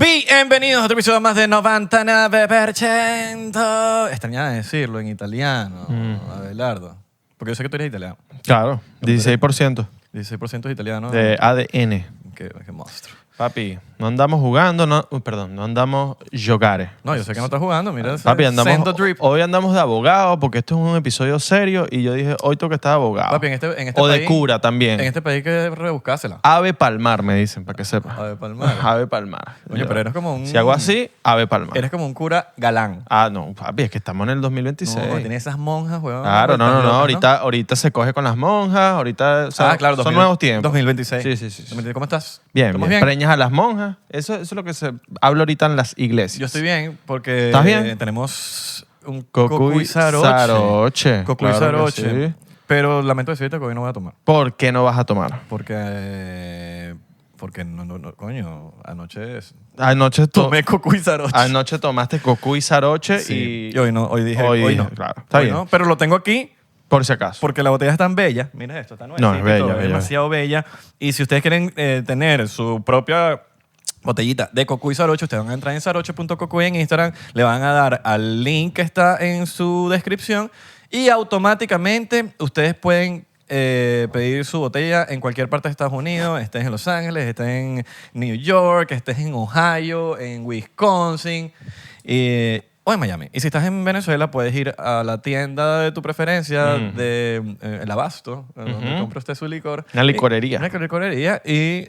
Bienvenidos a otro episodio más de 99%. Extrañaba decirlo en italiano, Abelardo. Porque yo sé que tú eres italiano. Claro, 16%. 16% es italiano. De ADN. Qué monstruo. Papi, no andamos jugando, no andamos giocare. No, yo sé que no estás jugando, mira. Papi, Sendo drip. hoy andamos de abogado porque esto es un episodio serio y yo dije, hoy tengo que estar de abogado. Papi, en este o país, de cura también. En este país hay que rebuscársela. Ave palmar, me dicen, para que sepas. Ave palmar. Ave palmar. Oye, pero eres como un... Si hago así, ave palmar. Eres como un cura galán. Ah, no, papi, es que estamos en el 2026. No, tiene esas monjas, weón. Claro, tan locas, ahorita se coge con las monjas, ahorita... o sea, claro, son nuevos tiempos. 2026. Sí. 2026. ¿Cómo estás? Bien, ¿Estamos bien. Preñas a las monjas. Eso es lo que se habla ahorita en las iglesias. Yo estoy bien porque ¿Estás bien? Tenemos un Cocuy Saroche. Cocuy Claro que Saroche. sí. Pero lamento decirte que hoy no voy a tomar. ¿Por qué no vas a tomar? Porque coño, anoche Anoche, tomé Cocuy Saroche. anoche tomaste Cocuy Saroche Sí. y... Y hoy no, hoy dije, hoy no. Claro, está Hoy bien. no, pero lo tengo aquí Por si acaso. porque la botella es tan bella. Mira esto, está nueva. No, es bella, bella. demasiado bella. Y si ustedes quieren tener su propia botellita de Cocuy Saroche, ustedes van a entrar en saroche.cocuy en Instagram, le van a dar al link que está en su descripción y automáticamente ustedes pueden pedir su botella en cualquier parte de Estados Unidos, estés en Los Ángeles, estés en New York, estés en Ohio, en Wisconsin o en Miami. Y si estás en Venezuela, puedes ir a la tienda de tu preferencia, de el Abasto, donde compra usted su licor. Una licorería. Una licorería y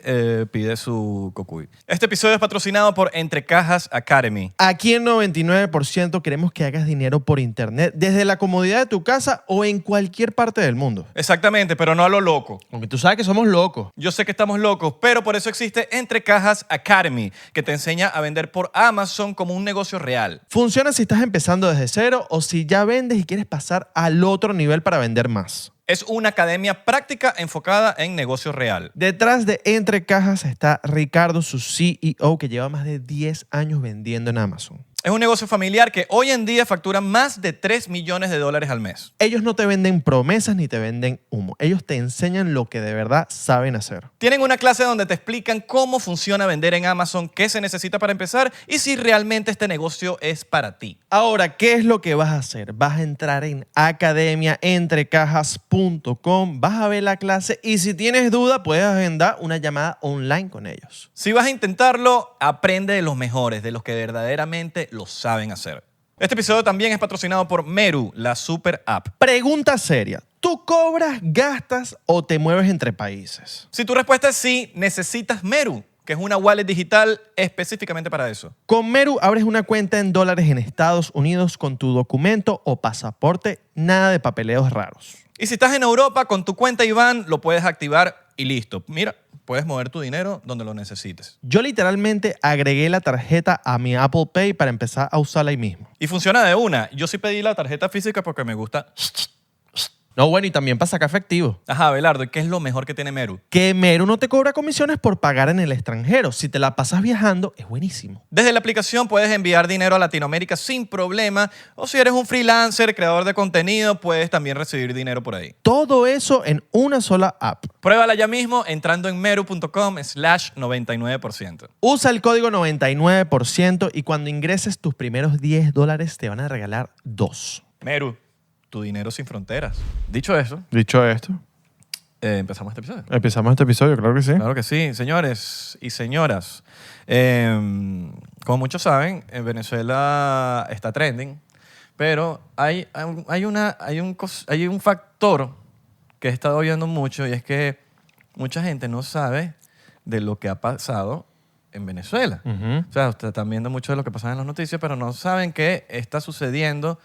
pide su cocuy. Este episodio es patrocinado por Entre Cajas Academy. Aquí en 99% queremos que hagas dinero por internet desde la comodidad de tu casa o en cualquier parte del mundo. Exactamente, pero no a lo loco. Aunque tú sabes que somos locos. Yo sé que estamos locos, pero por eso existe Entre Cajas Academy, que te enseña a vender por Amazon como un negocio real. Funciona si estás empezando desde cero o si ya vendes y quieres pasar al otro nivel para vender más. Es una academia práctica enfocada en negocio real. Detrás de Entre Cajas está Ricardo, su CEO, que lleva más de 10 años vendiendo en Amazon. Es un negocio familiar que hoy en día factura más de $3 millones al mes. Ellos no te venden promesas ni te venden humo. Ellos te enseñan lo que de verdad saben hacer. Tienen una clase donde te explican cómo funciona vender en Amazon, qué se necesita para empezar y si realmente este negocio es para ti. Ahora, ¿qué es lo que vas a hacer? Vas a entrar en academiaentrecajas.com, vas a ver la clase y si tienes duda puedes agendar una llamada online con ellos. Si vas a intentarlo, aprende de los mejores, de los que verdaderamente lo saben hacer. Este episodio también es patrocinado por Meru, la super app. Pregunta seria. ¿Tú cobras, gastas o te mueves entre países? Si tu respuesta es sí, necesitas Meru, que es una wallet digital específicamente para eso. Con Meru abres una cuenta en dólares en Estados Unidos con tu documento o pasaporte, nada de papeleos raros. Y si estás en Europa, con tu cuenta IBAN lo puedes activar y listo. Mira, puedes mover tu dinero donde lo necesites. Yo literalmente agregué la tarjeta a mi Apple Pay para empezar a usarla ahí mismo. Y funciona de una. Yo sí pedí la tarjeta física porque me gusta. No, bueno, y también para sacar efectivo. Ajá, Abelardo, ¿y qué es lo mejor que tiene Meru? Que Meru no te cobra comisiones por pagar en el extranjero. Si te la pasas viajando, es buenísimo. Desde la aplicación puedes enviar dinero a Latinoamérica sin problema. O si eres un freelancer, creador de contenido, puedes también recibir dinero por ahí. Todo eso en una sola app. Pruébala ya mismo entrando en meru.com/99%. Usa el código 99% y cuando ingreses tus primeros $10 te van a regalar 2. Meru, tu dinero sin fronteras. Dicho eso, Dicho esto, empezamos este episodio. empezamos este episodio, claro que sí. Claro que sí, señores y señoras. Como muchos saben, en Venezuela está trending, pero hay un factor que he estado viendo mucho y es que mucha gente no sabe de lo que ha pasado en Venezuela. Ujú. O sea, ustedes están viendo mucho de lo que pasa en las noticias, pero no saben qué está sucediendo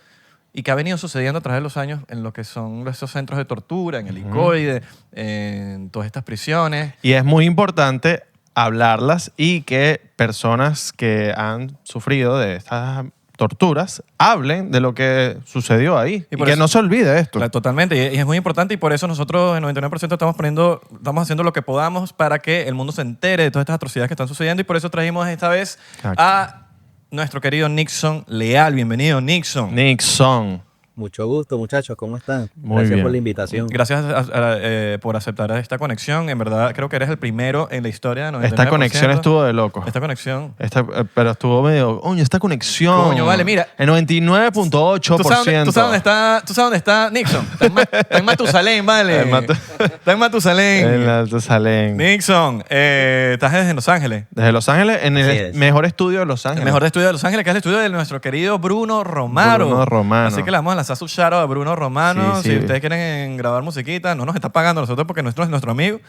y que ha venido sucediendo a través de los años en lo que son esos centros de tortura, en el Helicoide, en todas estas prisiones. Y es muy importante hablarlas y que personas que han sufrido de estas torturas hablen de lo que sucedió ahí y por que eso- no se olvide esto. Totalmente, y es muy importante y por eso nosotros en 99% estamos haciendo lo que podamos para que el mundo se entere de todas estas atrocidades que están sucediendo y por eso trajimos esta vez Exacto. a nuestro querido Nixon Leal. Bienvenido, Nixon. Nixon. Mucho gusto, muchachos, ¿cómo están? Muy Gracias bien. por la invitación. Gracias por aceptar esta conexión. En verdad, creo que eres el primero en la historia de 99%. Esta conexión estuvo de loco. Esta conexión. Pero estuvo medio, oye, esta conexión. Coño, vale, mira. El 99.8%. ¿Tú sabes dónde está Nixon? Está en Matusalén, vale. Está en Matusalén. En Matusalén. Nixon, estás desde Los Ángeles. Desde Los Ángeles, en Así el es. mejor estudio de Los El Ángeles. mejor estudio de Los Ángeles, que es el estudio de nuestro querido Bruno Romano. Bruno Romano. Así que le vamos a lanzar su shout out a Bruno Romano. Sí, Si sí. ustedes quieren grabar musiquita, no nos está pagando a nosotros porque nuestro es nuestro amigo.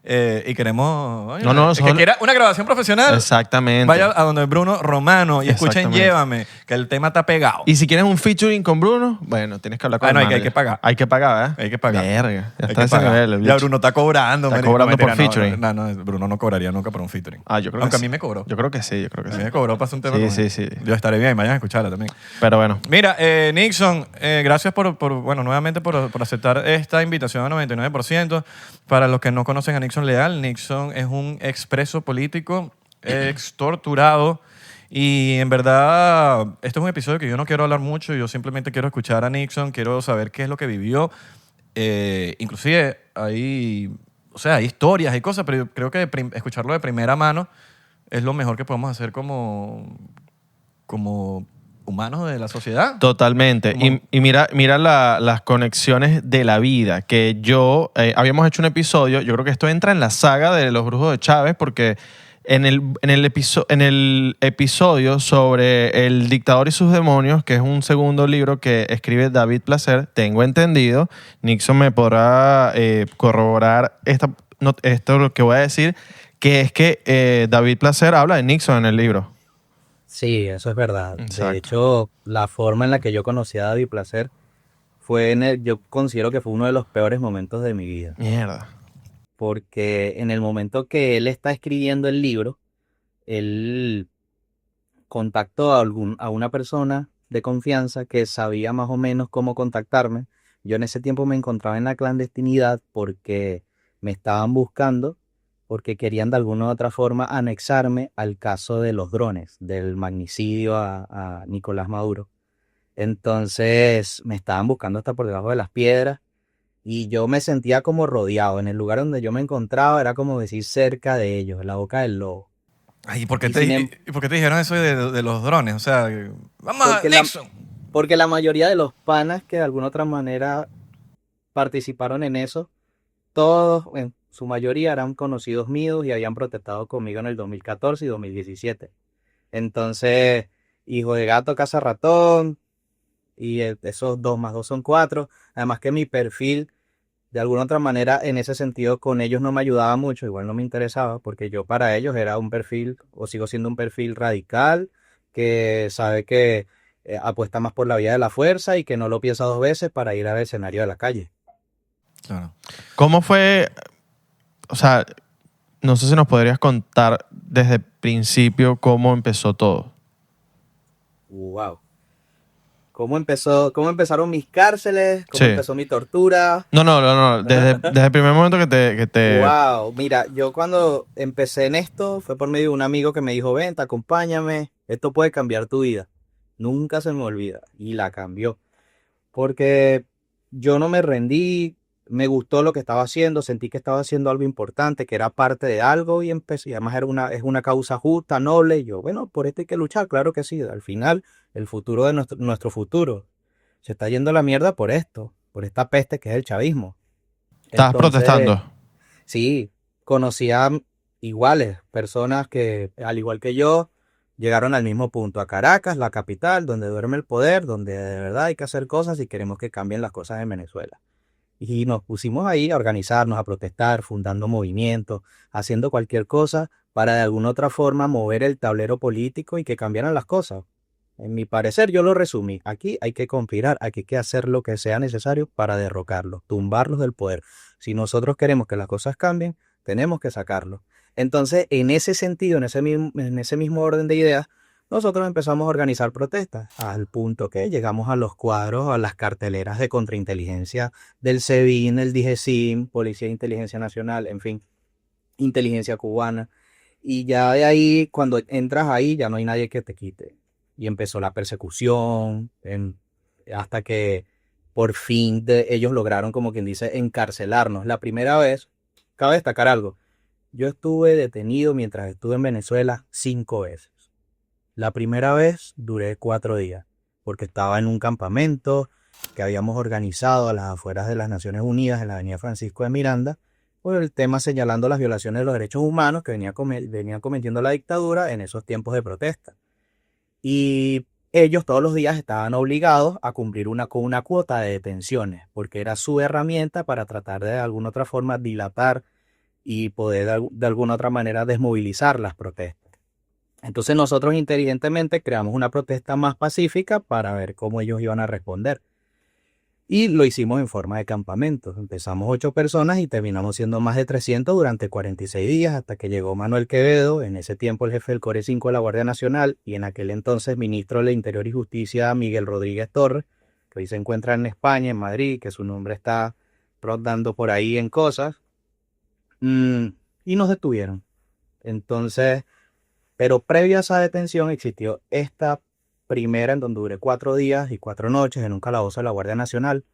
Y queremos... oye, No, no, el que son- quiera una grabación profesional, Exactamente. vaya a donde Bruno Romano y escuchen Exactamente. Llévame, que el tema está pegado. Y si quieres un featuring con Bruno, bueno, tienes que hablar con Ah, el no, hay que manager. pagar. Hay que pagar, ¿verdad? Hay que pagar. Verga, ya Hay está que a ese pagar. nivel. el Ya bicho. Bruno está cobrando. Está marico. cobrando por mentira, featuring. No, Bruno no cobraría nunca por un featuring. Ah, yo creo Aunque que a mí sí. me cobró. Yo creo que sí, yo creo que A mí sí. me cobró para hacer un tema Sí, con sí, él. sí. Yo estaré bien, vayan a escucharla también. Pero bueno. Mira, Nixon, gracias bueno, nuevamente por aceptar esta invitación a 99%. Para los que no conocen a Nixon Leal, Nixon es un expreso político, extorturado. Y en verdad, este es un episodio que yo no quiero hablar mucho. Yo simplemente quiero escuchar a Nixon, quiero saber qué es lo que vivió. Inclusive hay historias, hay cosas, pero yo creo que escucharlo de primera mano es lo mejor que podemos hacer como humanos de la sociedad. Totalmente. Como- Y mira las conexiones de la vida. Que habíamos hecho un episodio, yo creo que esto entra en la saga de los brujos de Chávez, porque en el episodio sobre El dictador y sus demonios, que es un segundo libro que escribe David Placer, tengo entendido, Nixon me podrá corroborar esto lo que voy a decir, que es que David Placer habla de Nixon en el libro. Sí, eso es verdad. Exacto. De hecho, la forma en la que yo conocí a David Placer yo considero que fue uno de los peores momentos de mi vida. Mierda. Porque en el momento que él está escribiendo el libro, él contactó a una persona de confianza que sabía más o menos cómo contactarme. Yo en ese tiempo me encontraba en la clandestinidad porque me estaban buscando, porque querían de alguna u otra forma anexarme al caso de los drones, del magnicidio a Nicolás Maduro. Entonces me estaban buscando hasta por debajo de las piedras y yo me sentía como rodeado. En el lugar donde yo me encontraba era como decir cerca de ellos, en la boca del lobo. Ay, ¿y por qué Y sin em- y por qué te dijeron eso de los drones? O sea, vamos a Porque la- Nixon. Porque la mayoría de los panas que de alguna otra manera participaron en eso, todos, en su mayoría eran conocidos míos y habían protestado conmigo en el 2014 y 2017. Entonces, hijo de gato, caza ratón, y esos 2 más 2 son 4. Además que mi perfil, de alguna otra manera, en ese sentido, con ellos no me ayudaba mucho, igual no me interesaba, porque yo para ellos era un perfil, o sigo siendo un perfil radical, que sabe que apuesta más por la vía de la fuerza y que no lo piensa 2 veces para ir al escenario de la calle. Claro. ¿Cómo fue? O sea, no sé si nos podrías contar desde el principio cómo empezó todo. Wow. ¿Cómo empezaron mis cárceles? ¿Cómo Sí. empezó mi tortura? No. Desde el primer momento que te... Wow, mira, yo cuando empecé en esto fue por medio de un amigo que me dijo, vente, acompáñame, esto puede cambiar tu vida. Nunca se me olvida y la cambió. Porque yo no me rendí, me gustó lo que estaba haciendo, sentí que estaba haciendo algo importante, que era parte de algo y empecé, y además es una causa justa, noble. Y yo, bueno, por esto hay que luchar, claro que sí. Al final, el futuro de nuestro futuro se está yendo a la mierda por esto, por esta peste que es el chavismo. Estabas Entonces, protestando. Sí, conocía iguales, personas que, al igual que yo, llegaron al mismo punto, a Caracas, la capital, donde duerme el poder, donde de verdad hay que hacer cosas y queremos que cambien las cosas en Venezuela. Y nos pusimos ahí a organizarnos, a protestar, fundando movimientos, haciendo cualquier cosa para de alguna otra forma mover el tablero político y que cambiaran las cosas. En mi parecer, yo lo resumí. Aquí hay que conspirar, aquí hay que hacer lo que sea necesario para derrocarlos, tumbarlos del poder. Si nosotros queremos que las cosas cambien, tenemos que sacarlos. Entonces, en ese sentido, en ese mismo orden de ideas, nosotros empezamos a organizar protestas, al punto que llegamos a los cuadros, a las carteleras de contrainteligencia del SEBIN, el DIGESIM, Policía de Inteligencia Nacional, en fin, inteligencia cubana. Y ya de ahí, cuando entras ahí, ya no hay nadie que te quite. Y empezó la persecución, hasta que por fin ellos lograron, como quien dice, encarcelarnos. La primera vez, cabe destacar algo, yo estuve detenido mientras estuve en Venezuela 5 veces. La primera vez duré 4 días, porque estaba en un campamento que habíamos organizado a las afueras de las Naciones Unidas en la avenida Francisco de Miranda, por el tema señalando las violaciones de los derechos humanos que venía cometiendo la dictadura en esos tiempos de protesta. Y ellos todos los días estaban obligados a cumplir con una cuota de detenciones, porque era su herramienta para tratar de alguna otra forma dilatar y poder de alguna otra manera desmovilizar las protestas. Entonces nosotros inteligentemente creamos una protesta más pacífica para ver cómo ellos iban a responder. Y lo hicimos en forma de campamento. Empezamos 8 personas y terminamos siendo más de 300 durante 46 días hasta que llegó Manuel Quevedo, en ese tiempo el jefe del Core 5 de la Guardia Nacional y en aquel entonces ministro del Interior y Justicia Miguel Rodríguez Torres, que hoy se encuentra en España, en Madrid, que su nombre está rondando por ahí en cosas. Y nos detuvieron. Entonces, pero previo a esa detención existió esta primera en donde duré 4 días y 4 noches en un calabozo de la Guardia Nacional.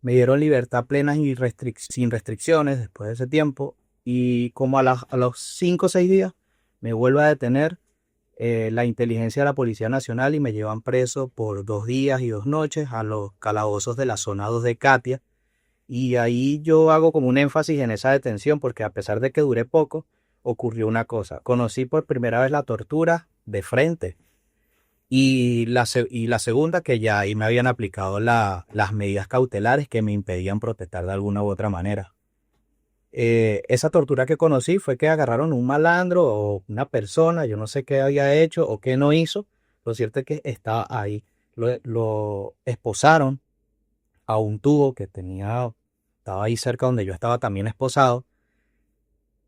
Me dieron libertad plena y sin restricciones después de ese tiempo. Y como a los 5 o 6 días me vuelve a detener la inteligencia de la Policía Nacional y me llevan preso por 2 días y 2 noches a los calabozos de la zona 2 de Katia. Y ahí yo hago como un énfasis en esa detención porque a pesar de que duré poco, ocurrió una cosa. Conocí por primera vez la tortura de frente. Y la segunda, que ya ahí me habían aplicado las medidas cautelares que me impedían protestar de alguna u otra manera. Esa tortura que conocí fue que agarraron un malandro o una persona, yo no sé qué había hecho o qué no hizo. Lo cierto es que estaba ahí. Lo esposaron a un tubo que estaba ahí cerca donde yo estaba también esposado.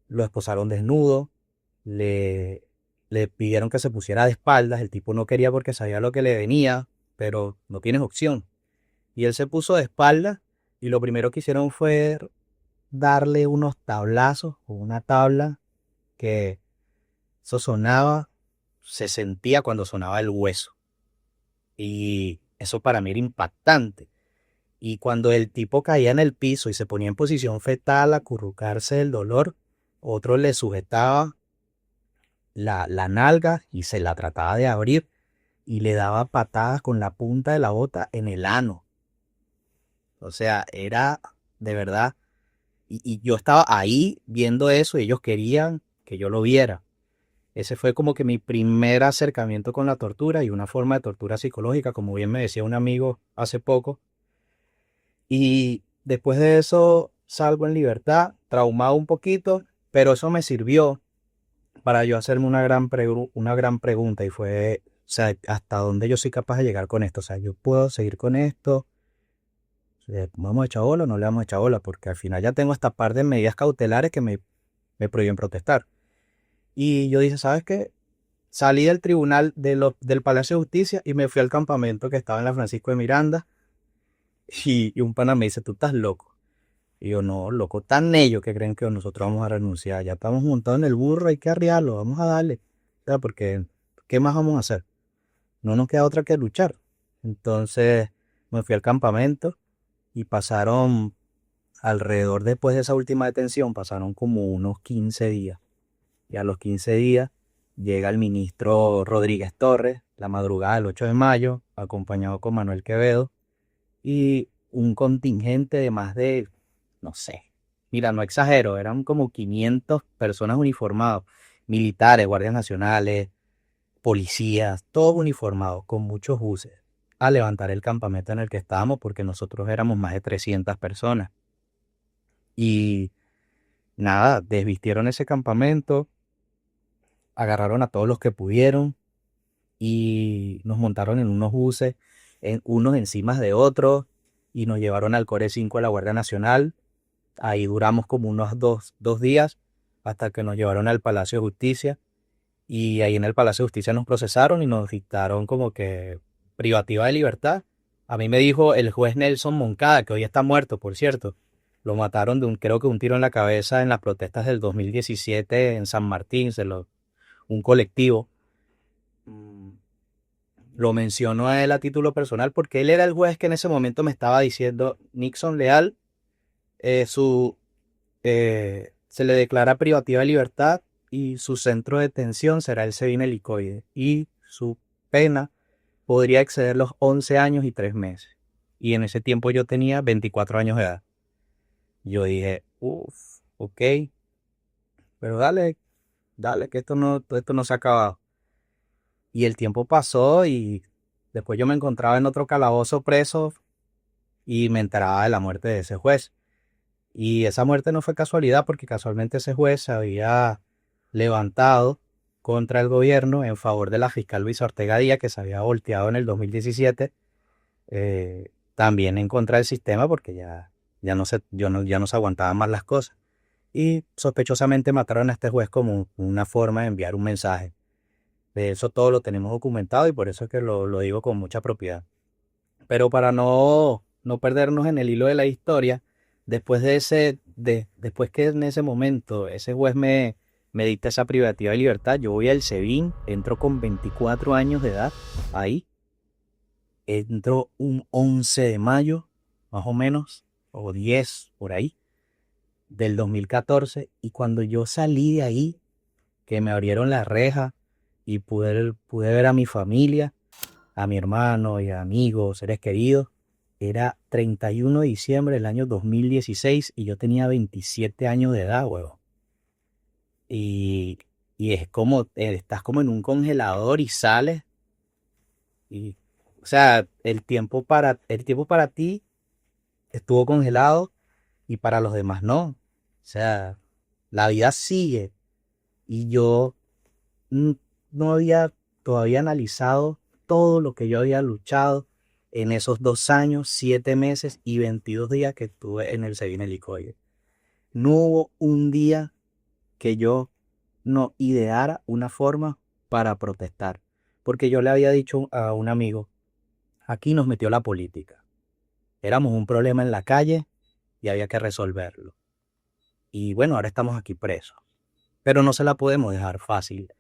Lo esposaron desnudo, le, le pidieron que se pusiera de espaldas, el tipo no quería porque sabía lo que le venía, pero no tienes opción. Y él se puso de espaldas y lo primero que hicieron fue darle unos tablazos con una tabla que eso sonaba, se sentía cuando sonaba el hueso. Y eso para mí era impactante. Y cuando el tipo caía en el piso y se ponía en posición fetal a acurrucarse del dolor, otro le sujetaba la nalga y se la trataba de abrir y le daba patadas con la punta de la bota en el ano. O sea, era de verdad. Y yo estaba ahí viendo eso y ellos querían que yo lo viera. Ese fue como que mi primer acercamiento con la tortura y una forma de tortura psicológica, como bien me decía un amigo hace poco. Y después de eso salgo en libertad, traumado un poquito, pero eso me sirvió para yo hacerme una gran pregunta y fue, o sea, ¿hasta dónde yo soy capaz de llegar con esto? O sea, yo puedo seguir con esto, ¿le vamos a echar bola o no le vamos a echar bola? Porque al final ya tengo esta par de medidas cautelares que me prohíben protestar. Y yo dije, ¿sabes qué? Salí del tribunal del Palacio de Justicia y me fui al campamento que estaba en la Francisco de Miranda y un pana me dice, tú estás loco. Y yo, no, loco, tan ellos que creen que nosotros vamos a renunciar. Ya estamos montados en el burro, hay que arriarlo, vamos a darle. O sea, porque, ¿qué más vamos a hacer? No nos queda otra que luchar. Entonces me fui al campamento y pasaron alrededor después de esa última detención, pasaron como unos 15 días. Y a los 15 días llega el ministro Rodríguez Torres, la madrugada del 8 de mayo, acompañado con Manuel Quevedo y un contingente de más de, no sé, mira, no exagero, eran como 500 personas uniformadas, militares, guardias nacionales, policías, todos uniformados, con muchos buses, a levantar el campamento en el que estábamos porque nosotros éramos más de 300 personas. Y nada, desvistieron ese campamento, agarraron a todos los que pudieron y nos montaron en unos buses, unos encima de otros, y nos llevaron al Core 5 de la Guardia Nacional. Ahí duramos como unos dos días hasta que nos llevaron al Palacio de Justicia. Y ahí en el Palacio de Justicia nos procesaron y nos dictaron como que privativa de libertad. A mí me dijo el juez Nelson Moncada, que hoy está muerto, por cierto. Lo mataron creo que un tiro en la cabeza en las protestas del 2017 en San Martín, un colectivo. lo menciono a él a título personal porque él era el juez que en ese momento me estaba diciendo, Nixon Leal, eh, su, se le declara privativa de libertad y su centro de detención será el SEBIN Helicoide y su pena podría exceder los 11 años y 3 meses. Y en ese tiempo yo tenía 24 años de edad. Yo dije, uff, ok, pero dale, dale, que esto no se ha acabado. Y el tiempo pasó y después yo me encontraba en otro calabozo preso y me enteraba de la muerte de ese juez. Y esa muerte no fue casualidad porque casualmente ese juez se había levantado contra el gobierno en favor de la fiscal Luisa Ortega Díaz, que se había volteado en el 2017, también en contra del sistema porque ya no se aguantaban más las cosas. Y sospechosamente mataron a este juez como una forma de enviar un mensaje. De eso todo lo tenemos documentado y por eso es que lo digo con mucha propiedad. Pero para no perdernos en el hilo de la historia, después que en ese momento ese juez me dicta esa privativa de libertad, yo voy al SEBIN, entro con 24 años de edad, ahí, entro un 11 de mayo, más o menos, o 10, por ahí, del 2014, y cuando yo salí de ahí, que me abrieron la reja y pude ver a mi familia, a mi hermano y a amigos, seres queridos. Era 31 de diciembre del año 2016 y yo tenía 27 años de edad, huevón. Y, y es como, estás como en un congelador y sales. Y, o sea, el tiempo para ti estuvo congelado y para los demás no. O sea, la vida sigue. Y yo mm, no había todavía analizado todo lo que yo había luchado en esos 2 años, 7 meses y 22 días que estuve en el SEBIN Helicoide. No hubo un día que yo no ideara una forma para protestar, porque yo le había dicho a un amigo, aquí nos metió la política. Éramos un problema en la calle y había que resolverlo. Y bueno, ahora estamos aquí presos, pero no se la podemos dejar fácil.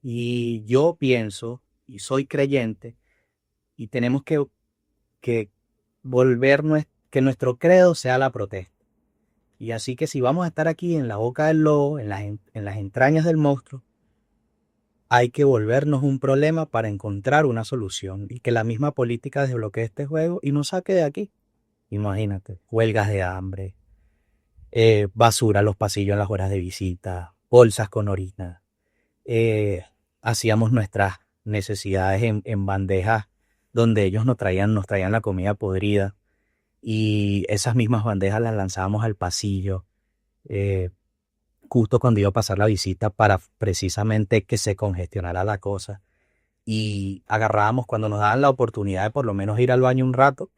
Y yo pienso, y soy creyente, y tenemos que que nuestro credo sea la protesta. Y así que si vamos a estar aquí en la boca del lobo, en las entrañas del monstruo, hay que volvernos un problema para encontrar una solución y que la misma política desbloquee este juego y nos saque de aquí. Imagínate, huelgas de hambre, basura en los pasillos en las horas de visita, bolsas con orina. Hacíamos nuestras necesidades en bandejas donde ellos nos traían la comida podrida y esas mismas bandejas las lanzábamos al pasillo eh, justo cuando iba a pasar la visita para precisamente que se congestionara la cosa y agarrábamos cuando nos daban la oportunidad de por lo menos ir al baño un rato,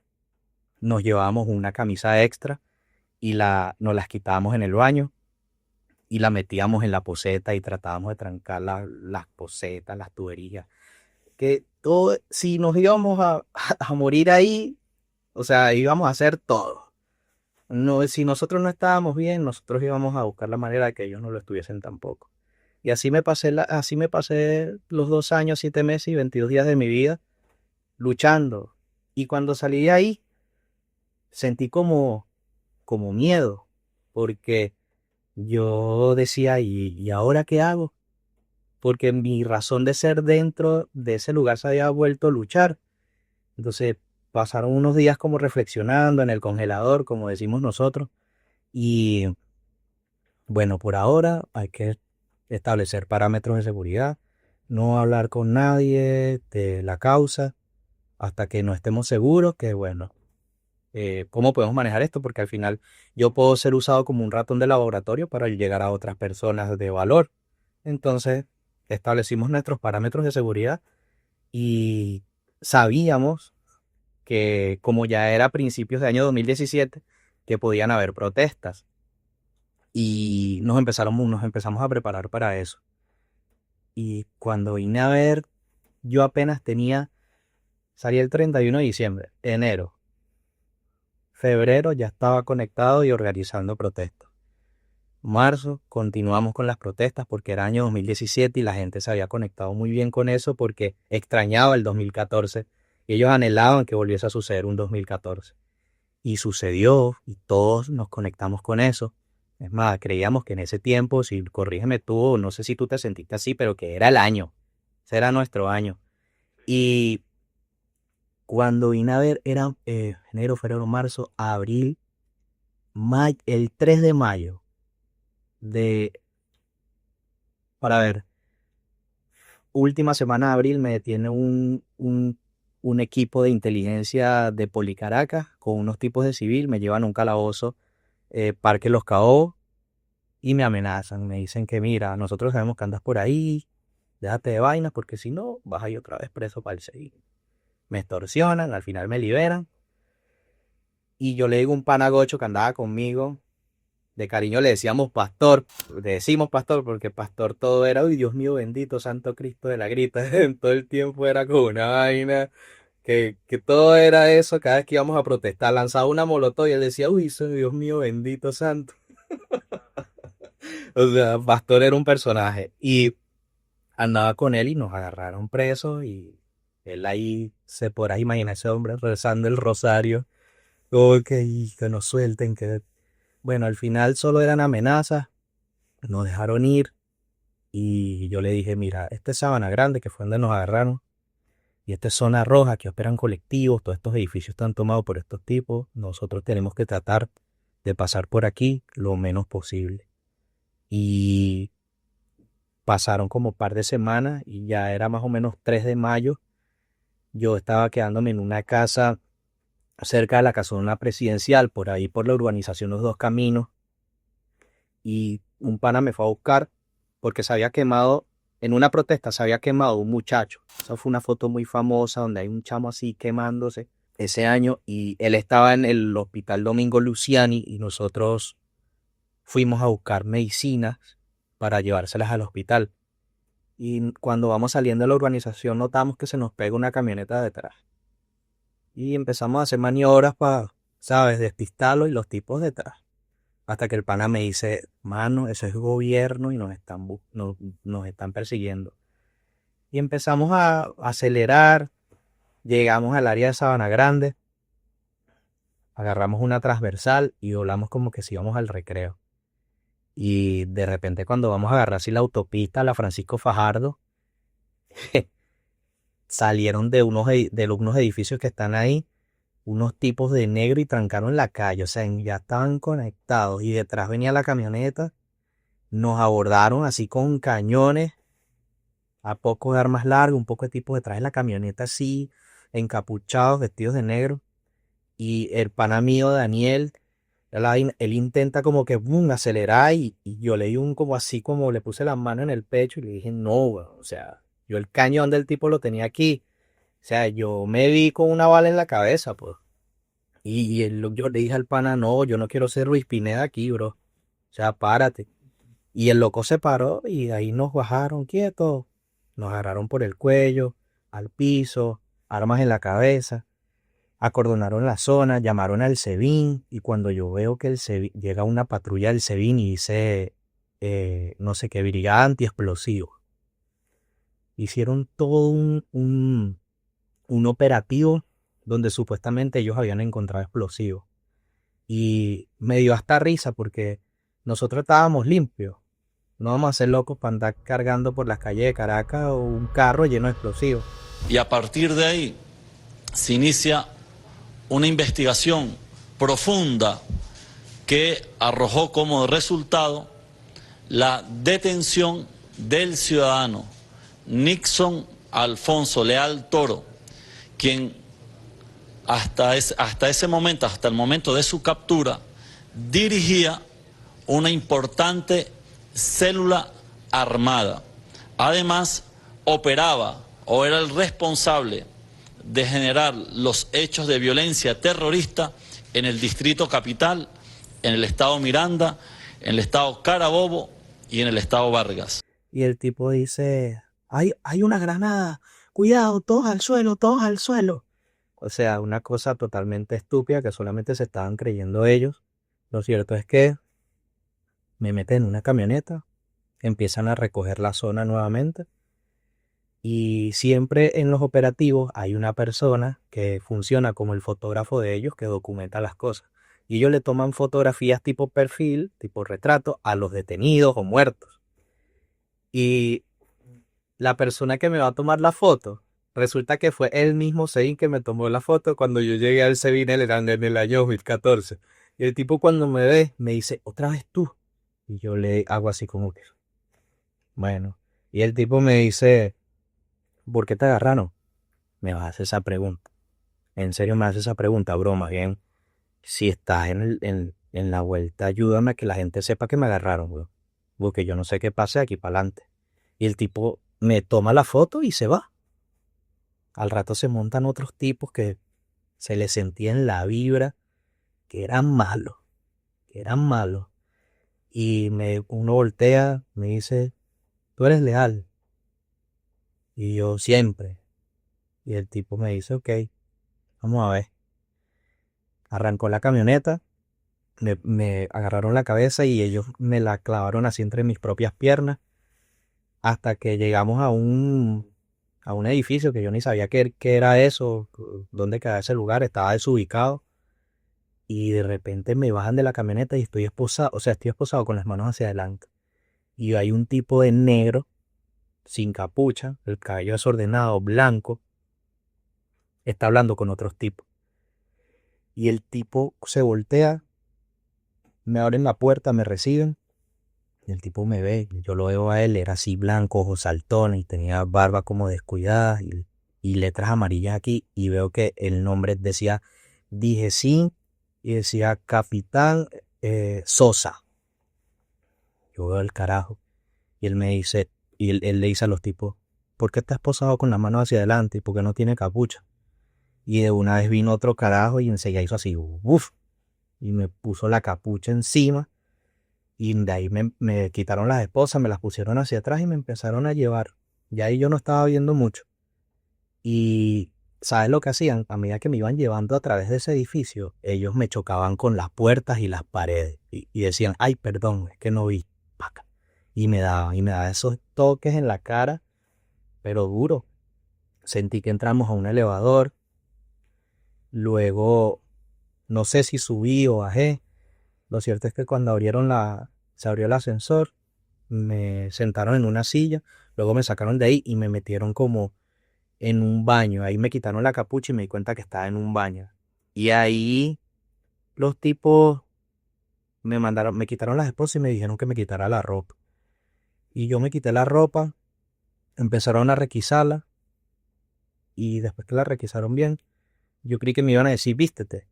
nos llevábamos una camisa extra y nos las quitábamos en el baño y la metíamos en la poceta y tratábamos de trancar las pocetas, las tuberías. Que todo, si nos íbamos a morir ahí, o sea, íbamos a hacer todo. No, si nosotros no estábamos bien, nosotros íbamos a buscar la manera de que ellos no lo estuviesen tampoco. Y así me pasé los 2 años, 7 meses y 22 días de mi vida luchando. Y cuando salí de ahí, sentí como miedo, porque yo decía, ¿y ahora qué hago? Porque mi razón de ser dentro de ese lugar se había vuelto a luchar. Entonces pasaron unos días como reflexionando en el congelador, como decimos nosotros, y bueno, por ahora hay que establecer parámetros de seguridad, no hablar con nadie de la causa hasta que no estemos seguros que, bueno, cómo podemos manejar esto, porque al final yo puedo ser usado como un ratón de laboratorio para llegar a otras personas de valor. Entonces establecimos nuestros parámetros de seguridad y sabíamos que como ya era principios de año 2017, que podían haber protestas y nos empezamos a preparar para eso. Y cuando vine a ver, yo apenas salí el 31 de diciembre, enero, febrero ya estaba conectado y organizando protestas. marzo, continuamos con las protestas porque era año 2017 y la gente se había conectado muy bien con eso porque extrañaba el 2014 y ellos anhelaban que volviese a suceder un 2014. Y sucedió y todos nos conectamos con eso. Es más, creíamos que en ese tiempo, si corrígeme tú, no sé si tú te sentiste así, pero que era el año. Ese era nuestro año. Y cuando vine a ver, era enero, febrero, marzo, abril, el 3 de mayo de, para ver, última semana de abril me detiene un equipo de inteligencia de Policaracas con unos tipos de civil, me llevan a un calabozo, Parque Los Caobos, y me amenazan, me dicen que mira, nosotros sabemos que andas por ahí, déjate de vainas porque si no vas a ir otra vez preso para el CI. Me extorsionan, al final me liberan y yo le digo a un pana gocho que andaba conmigo, de cariño le decíamos pastor, le decimos pastor porque pastor todo era, uy Dios mío bendito, santo Cristo de la grita, todo el tiempo era como una vaina, que todo era eso, cada vez que íbamos a protestar, lanzaba una molotov y él decía, uy Dios mío bendito santo. O sea, pastor era un personaje y andaba con él y nos agarraron presos y él ahí se podrás imaginar ese hombre rezando el rosario, como que nos suelten, que bueno, al final solo eran amenazas, nos dejaron ir y yo le dije, mira, esta es Sabana Grande, que fue donde nos agarraron, y esta es Zona Roja, que operan colectivos, todos estos edificios están tomados por estos tipos, nosotros tenemos que tratar de pasar por aquí lo menos posible. Y pasaron como un par de semanas y ya era más o menos 3 de mayo. Yo estaba quedándome en una casa cerca de la casona presidencial, por ahí por la urbanización Los Dos Caminos. Y un pana me fue a buscar porque se había quemado, en una protesta se había quemado un muchacho. Esa fue una foto muy famosa donde hay un chamo así quemándose ese año y él estaba en el Hospital Domingo Luciani y nosotros fuimos a buscar medicinas para llevárselas al hospital. Y cuando vamos saliendo de la urbanización notamos que se nos pega una camioneta detrás. Y empezamos a hacer maniobras para, ¿sabes?, despistarlo y los tipos detrás. Hasta que el pana me dice, mano, eso es gobierno y nos están persiguiendo. Y empezamos a acelerar, llegamos al área de Sabana Grande, agarramos una transversal y volamos como que si íbamos al recreo. Y de repente cuando vamos a agarrar así la autopista, la Francisco Fajardo, salieron de unos edificios que están ahí, unos tipos de negro y trancaron la calle, o sea, ya estaban conectados y detrás venía la camioneta, nos abordaron así con cañones, a poco de armas largas, un poco de tipos detrás de la camioneta así, encapuchados, vestidos de negro, y el pana mío, Daniel, él intenta como que acelerar y yo le di como así, como le puse la mano en el pecho y le dije, no, weón, o sea, yo el cañón del tipo lo tenía aquí. O sea, yo me vi con una bala en la cabeza, pues. Yo le dije al pana, no, yo no quiero ser Ruiz Pineda aquí, bro. O sea, párate. Y el loco se paró y ahí nos bajaron quietos. Nos agarraron por el cuello, al piso, armas en la cabeza. Acordonaron la zona, llamaron al SEBIN y cuando yo veo que llega una patrulla del SEBIN y dice, no sé qué, brigada antiexplosivo. Hicieron todo un operativo donde supuestamente ellos habían encontrado explosivos. Y me dio hasta risa porque nosotros estábamos limpios. No vamos a ser locos para andar cargando por las calles de Caracas o un carro lleno de explosivos. Y a partir de ahí se inicia una investigación profunda que arrojó como resultado la detención del ciudadano Nixon Alfonso Leal Toro, quien hasta ese momento, hasta el momento de su captura, dirigía una importante célula armada. Además, operaba o era el responsable de generar los hechos de violencia terrorista en el Distrito Capital, en el estado Miranda, en el estado Carabobo y en el estado Vargas. Y el tipo dice, hay una granada, cuidado, todos al suelo, todos al suelo. O sea, una cosa totalmente estúpida que solamente se estaban creyendo ellos. Lo cierto es que me meten en una camioneta, empiezan a recoger la zona nuevamente y siempre en los operativos hay una persona que funciona como el fotógrafo de ellos que documenta las cosas. Y ellos le toman fotografías tipo perfil, tipo retrato, a los detenidos o muertos. Y la persona que me va a tomar la foto, resulta que fue el mismo Sein que me tomó la foto cuando yo llegué al Sevinel, era en el año 2014. Y el tipo cuando me ve, me dice, ¿otra vez tú? Y yo le hago así como que, bueno. Y el tipo me dice, ¿por qué te agarraron? Me vas a hacer esa pregunta. En serio me hace esa pregunta, broma, bien. Si estás en la vuelta, ayúdame a que la gente sepa que me agarraron, güey. Porque yo no sé qué pase aquí para adelante. Y el tipo me toma la foto y se va. Al rato se montan otros tipos que se les sentía en la vibra que eran malos, que eran malos. Y uno voltea, me dice, tú eres leal. Y yo siempre. Y el tipo me dice, ok, vamos a ver. Arrancó la camioneta, me agarraron la cabeza y ellos me la clavaron así entre mis propias piernas hasta que llegamos a un edificio que yo ni sabía qué era eso, dónde quedaba ese lugar, estaba desubicado. Y de repente me bajan de la camioneta y estoy esposado, o sea, estoy esposado con las manos hacia adelante. Y hay un tipo de negro, sin capucha, el cabello desordenado, blanco, está hablando con otros tipos. Y el tipo se voltea, me abren la puerta, me reciben. Y el tipo me ve, yo lo veo a él, era así blanco, ojos saltones y tenía barba como descuidada y letras amarillas aquí. Y veo que el nombre decía, dije sí, y decía Capitán Sosa. Yo veo el carajo. Y él me dice, y él le dice a los tipos, ¿por qué está esposado con la mano hacia adelante y por qué no tiene capucha? Y de una vez vino otro carajo y enseguida hizo así, uff, y me puso la capucha encima. Y de ahí me quitaron las esposas, me las pusieron hacia atrás y me empezaron a llevar. Y ahí yo no estaba viendo mucho. Y ¿sabes lo que hacían? A medida que me iban llevando a través de ese edificio, ellos me chocaban con las puertas y las paredes. Y decían, ay, perdón, es que no vi. Paca. Y me daba esos toques en la cara, pero duro. Sentí que entramos a un elevador. Luego, no sé si subí o bajé. Lo cierto es que cuando se abrió el ascensor, me sentaron en una silla, luego me sacaron de ahí y me metieron como en un baño. Ahí me quitaron la capucha y me di cuenta que estaba en un baño. Y ahí los tipos me quitaron las esposas y me dijeron que me quitara la ropa. Y yo me quité la ropa, empezaron a requisarla y después que la requisaron bien, yo creí que me iban a decir, vístete.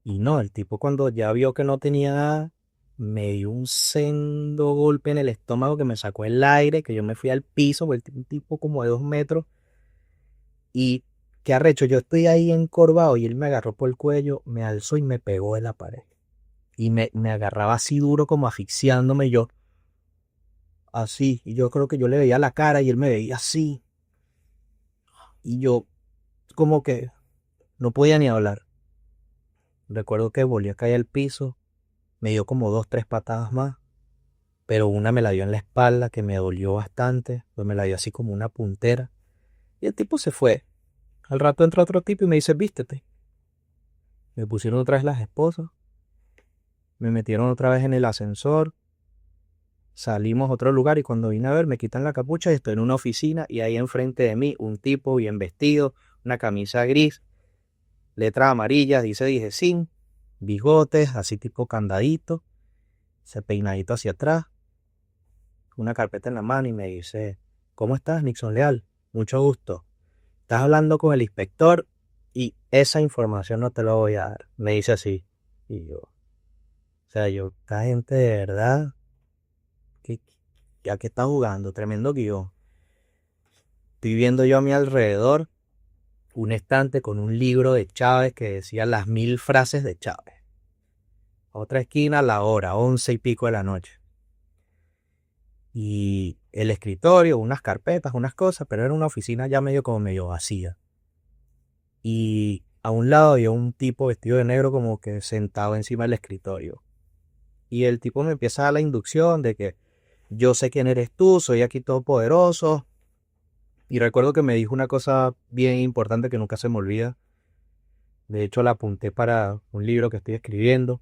Y no, el tipo cuando ya vio que no tenía nada, me dio un sendo golpe en el estómago que me sacó el aire, que yo me fui al piso, porque un tipo como de 2 metros. Y qué arrecho, yo estoy ahí encorvado y él me agarró por el cuello, me alzó y me pegó en la pared. Y me agarraba así duro como asfixiándome yo, así. Y yo creo que yo le veía la cara y él me veía así. Y yo como que no podía ni hablar. Recuerdo que volví a caer al piso, me dio como 2, 3 patadas más, pero una me la dio en la espalda que me dolió bastante, pues me la dio así como una puntera. Y el tipo se fue. Al rato entra otro tipo y me dice, vístete. Me pusieron otra vez las esposas, me metieron otra vez en el ascensor, salimos a otro lugar y cuando vine a ver me quitan la capucha y estoy en una oficina y ahí enfrente de mí un tipo bien vestido, una camisa gris, letras amarillas, dije sí, bigotes, así tipo candadito, ese peinadito hacia atrás, una carpeta en la mano y me dice, ¿cómo estás, Nixon Leal? Mucho gusto. Estás hablando con el inspector y esa información no te la voy a dar. Me dice así. Y yo, o sea, esta gente de verdad, que ya que está jugando, tremendo guión. Estoy viendo yo a mi alrededor un estante con un libro de Chávez que decía las 1000 frases de Chávez. Otra esquina, la hora, 11 y pico de la noche. Y el escritorio, unas carpetas, unas cosas, pero era una oficina ya como medio vacía. Y a un lado había un tipo vestido de negro como que sentado encima del escritorio. Y el tipo me empieza a dar la inducción de que yo sé quién eres tú, soy aquí todopoderoso. Y recuerdo que me dijo una cosa bien importante que nunca se me olvida. De hecho, la apunté para un libro que estoy escribiendo.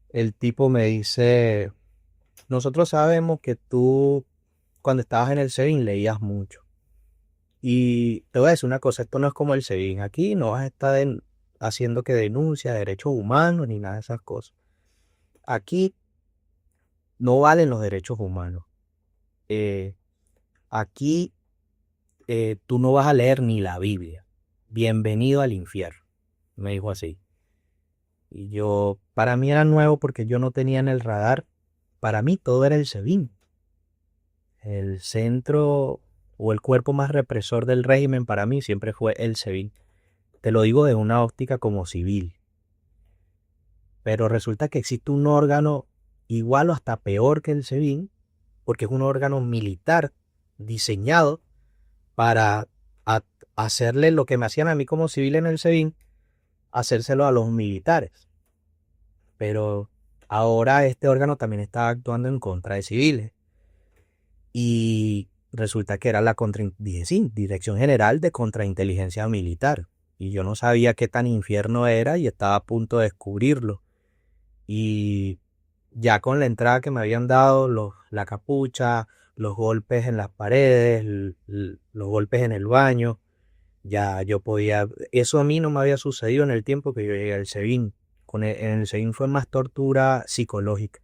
El tipo me dice, nosotros sabemos que tú cuando estabas en el SEBIN leías mucho. Y te voy a decir una cosa, esto no es como el SEBIN. Aquí no vas a estar haciendo que denuncia de derechos humanos ni nada de esas cosas. Aquí no valen los derechos humanos. Eh, aquí tú no vas a leer ni la Biblia. Bienvenido al infierno, me dijo así. Y yo, para mí era nuevo porque yo no tenía en el radar, para mí todo era el SEBIN. El centro o el cuerpo más represor del régimen para mí siempre fue el SEBIN. Te lo digo de una óptica como civil. Pero resulta que existe un órgano igual o hasta peor que el SEBIN, porque es un órgano militar diseñado para hacerle lo que me hacían a mí como civil en el SEBIN, hacérselo a los militares. Pero ahora este órgano también está actuando en contra de civiles. Y resulta que era la Dirección General de Contrainteligencia Militar. Y yo no sabía qué tan infierno era y estaba a punto de descubrirlo. Y ya con la entrada que me habían dado, la capucha, los golpes en las paredes, los golpes en el baño, ya yo podía... Eso a mí no me había sucedido en el tiempo que yo llegué al SEBIN. En el SEBIN fue más tortura psicológica.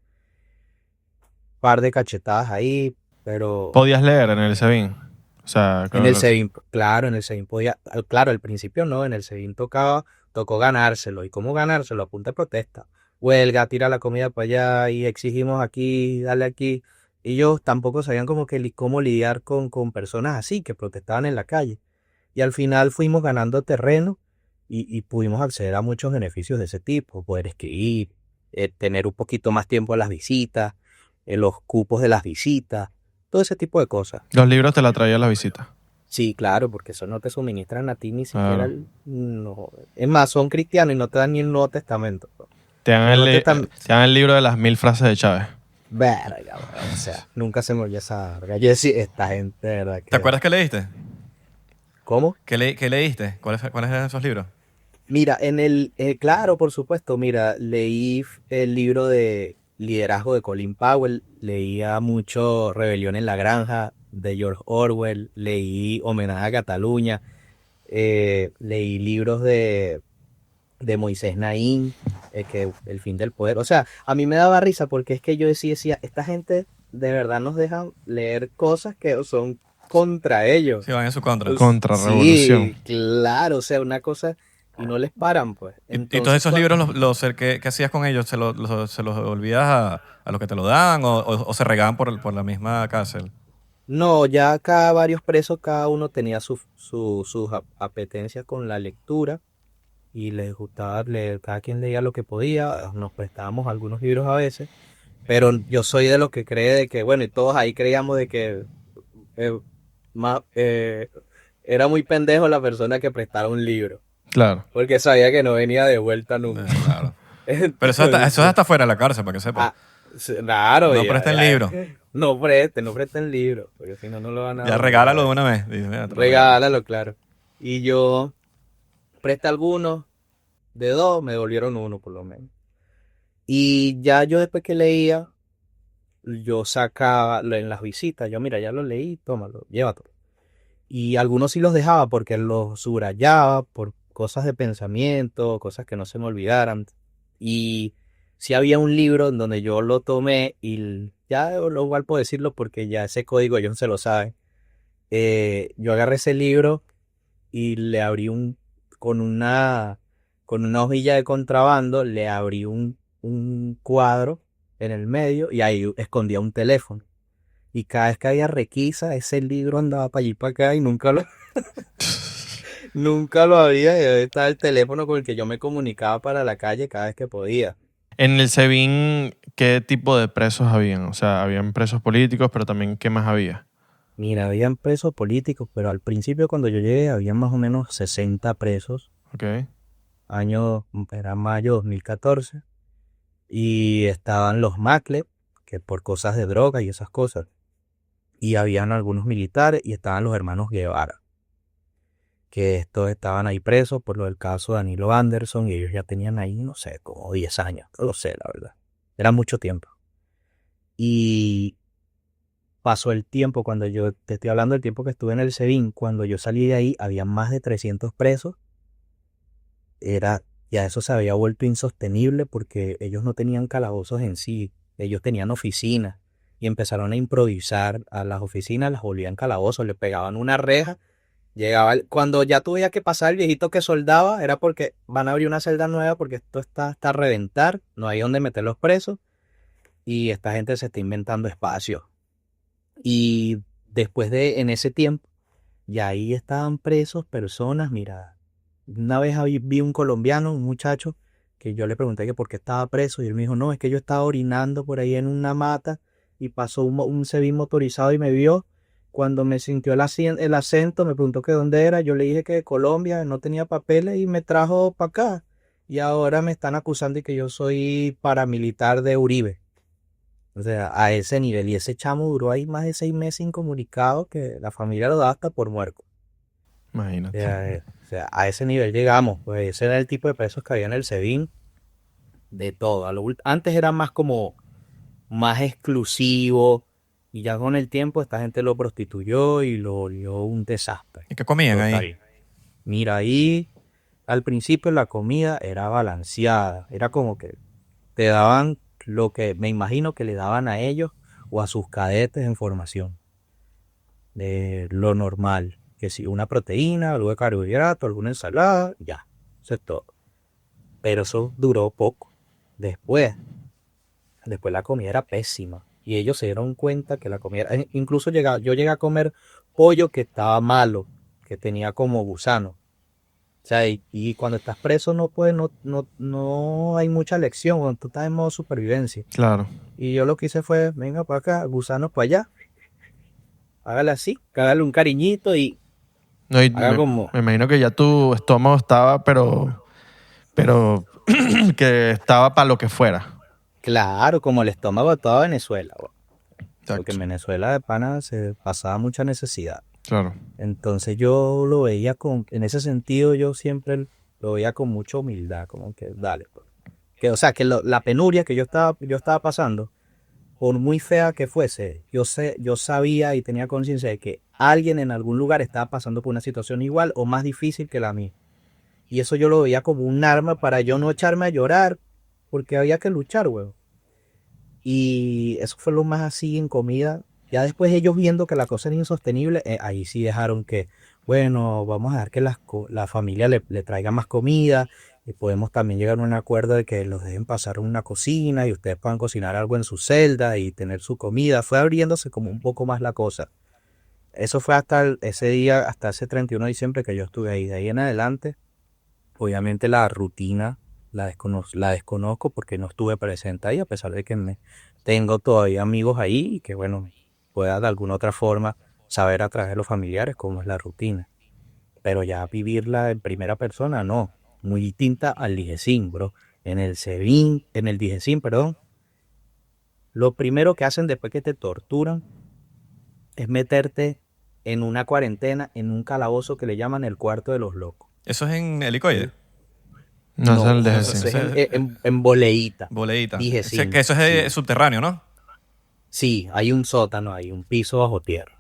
Par de cachetadas ahí, pero... ¿Podías leer en el SEBIN? O sea, En el SEBIN, claro, en el SEBIN podía... Claro, al principio no, en el SEBIN tocó ganárselo. ¿Y cómo ganárselo? A punta de protesta. Huelga, tira la comida para allá y exigimos aquí, dale aquí. Ellos tampoco sabían como que cómo lidiar con personas así que protestaban en la calle. Y al final fuimos ganando terreno y pudimos acceder a muchos beneficios de ese tipo. Poder escribir, tener un poquito más tiempo a las visitas, los cupos de las visitas, todo ese tipo de cosas. Los libros te la traía a la visita. Sí, claro, porque eso no te suministran a ti ni siquiera Claro. no. Es más, son cristianos y no te dan ni el Nuevo Testamento. Te dan, El Nuevo te Testamento. dan el libro de las 1000 frases de Chávez. Verga, weón, o sea, nunca se me olvidó esa verga. Yo decía, esta gente, de verdad. ¿Te acuerdas qué leíste? ¿Cómo? ¿Qué leíste? ¿Cuáles eran esos libros? Mira, claro, por supuesto, mira, leí el libro de liderazgo de Colin Powell, leía mucho Rebelión en la Granja de George Orwell, leí Homenaje a Cataluña, leí libros de Moisés Naín, que El fin del poder. O sea, a mí me daba risa porque es que yo decía, esta gente de verdad nos deja leer cosas que son contra ellos. Sí, van en su contra. Contrarrevolución. Sí, claro, o sea, una cosa y no les paran, pues. ¿Y todos esos cuando- libros, ¿qué hacías con ellos? ¿Se los devolvías a los que te lo daban o se regaban por la misma cárcel? No, ya acá varios presos, cada uno tenía sus apetencias con la lectura y les gustaba leer, cada quien leía lo que podía, nos prestábamos algunos libros a veces, pero yo soy de los que cree de que, bueno, y todos ahí creíamos de que eh, ma- eh, era muy pendejo la persona que prestara un libro, Claro. porque sabía que no venía de vuelta nunca. Claro. Pero eso es hasta fuera de la cárcel, para que sepas. Ah, sí, claro. No presten libros. No presten libros, porque si no, no lo van a... Ya regálalo de una vez. Dice, mira, te lo regalo. Regálalo, claro. Y yo presté algunos, de dos, me devolvieron uno por lo menos. Y ya yo después que leía, yo sacaba en las visitas, yo mira, ya lo leí, tómalo, llévatelo. Y algunos sí los dejaba porque los subrayaba por cosas de pensamiento, cosas que no se me olvidaran. Y sí había un libro en donde yo lo tomé y ya lo igual puedo decirlo porque ya ese código ellos se lo saben. Yo agarré ese libro y le abrí con una hojilla de contrabando, le abrí un cuadro en el medio y ahí escondía un teléfono. Y cada vez que había requisa, ese libro andaba para allí y para acá y nunca lo había. Y ahí estaba el teléfono con el que yo me comunicaba para la calle cada vez que podía. En el SEBIN, ¿qué tipo de presos habían? O sea, habían presos políticos, pero también, ¿qué más había? Mira, habían presos políticos, pero al principio cuando yo llegué había más o menos 60 presos. Ok. Era mayo 2014. Y estaban los Macleb, que por cosas de droga y esas cosas. Y habían algunos militares y estaban los hermanos Guevara, que estos estaban ahí presos por lo del caso de Danilo Anderson y ellos ya tenían ahí, no sé, como 10 años, no lo sé, la verdad. Era mucho tiempo. Y pasó el tiempo, cuando yo te estoy hablando del tiempo que estuve en el SEBIN, cuando yo salí de ahí había más de 300 presos. Ya eso se había vuelto insostenible porque ellos no tenían calabozos en sí, ellos tenían oficinas y empezaron a improvisar a las oficinas, las volvían calabozos, le pegaban una reja, cuando ya tuviera que pasar el viejito que soldaba, era porque van a abrir una celda nueva porque esto está hasta reventar, no hay donde meter los presos y esta gente se está inventando espacios. Y después en ese tiempo, ya ahí estaban presos personas, mira. Una vez vi un colombiano, un muchacho, que yo le pregunté que por qué estaba preso y él me dijo, no, es que yo estaba orinando por ahí en una mata y pasó un SEBIN motorizado y me vio. Cuando me sintió el acento, me preguntó que dónde era, yo le dije que de Colombia, no tenía papeles y me trajo para acá. Y ahora me están acusando de que yo soy paramilitar de Uribe. O sea, a ese nivel. Y ese chamo duró ahí más de 6 meses incomunicado que la familia lo daba hasta por muerto. Imagínate. O sea, a ese nivel llegamos. Pues ese era el tipo de presos que había en el SEBIN. De todo. Antes era más como más exclusivo. Y ya con el tiempo esta gente lo prostituyó y lo volvió un desastre. ¿Y qué comían ahí? Total. Mira, ahí al principio la comida era balanceada. Era como que te daban lo que me imagino que le daban a ellos o a sus cadetes en formación. De lo normal. Que si una proteína, algo de carbohidrato, alguna ensalada, ya. Eso es todo. Pero eso duró poco. Después la comida era pésima. Y ellos se dieron cuenta que la comida, incluso yo llegué a comer pollo que estaba malo, que tenía como gusano. O sea, y cuando estás preso no puedes, no hay mucha lección, cuando tú estás en modo supervivencia. Claro. Y yo lo que hice fue, venga para acá, gusanos para allá, hágale así, hágale un cariñito y No, y haga como, me imagino que ya tu estómago estaba, pero que estaba para lo que fuera. claro, como el estómago de toda Venezuela, bro. Porque en Exacto. Venezuela de pana se pasaba mucha necesidad. Claro. Entonces yo lo veía en ese sentido yo siempre lo veía con mucha humildad, como que dale, pues. Que, o sea, que la penuria que yo estaba pasando, por muy fea que fuese, yo sabía y tenía conciencia de que alguien en algún lugar estaba pasando por una situación igual o más difícil que la mía. Y eso yo lo veía como un arma para yo no echarme a llorar, porque había que luchar, weón. Y eso fue lo más así en comida. Ya después ellos viendo que la cosa era insostenible, ahí sí dejaron que, bueno, vamos a dejar que la familia le traiga más comida y podemos también llegar a un acuerdo de que los dejen pasar a una cocina y ustedes puedan cocinar algo en su celda y tener su comida. Fue abriéndose como un poco más la cosa. Eso fue ese día, hasta ese 31 de diciembre que yo estuve ahí. De ahí en adelante, obviamente la rutina la desconozco porque no estuve presente ahí, a pesar de que tengo todavía amigos ahí y que, bueno, pueda de alguna otra forma saber a través de los familiares cómo es la rutina. Pero ya vivirla en primera persona, no. Muy distinta al Digesín, bro. En el Digesín, perdón, lo primero que hacen después que te torturan es meterte en una cuarentena, en un calabozo que le llaman el cuarto de los locos. Eso es en Helicoide. No, ese es el No, de eso sí. es en Boleíta. Boleíta. Digesín, Que eso es sí. subterráneo, ¿no? Sí, hay un sótano, hay un piso bajo tierra.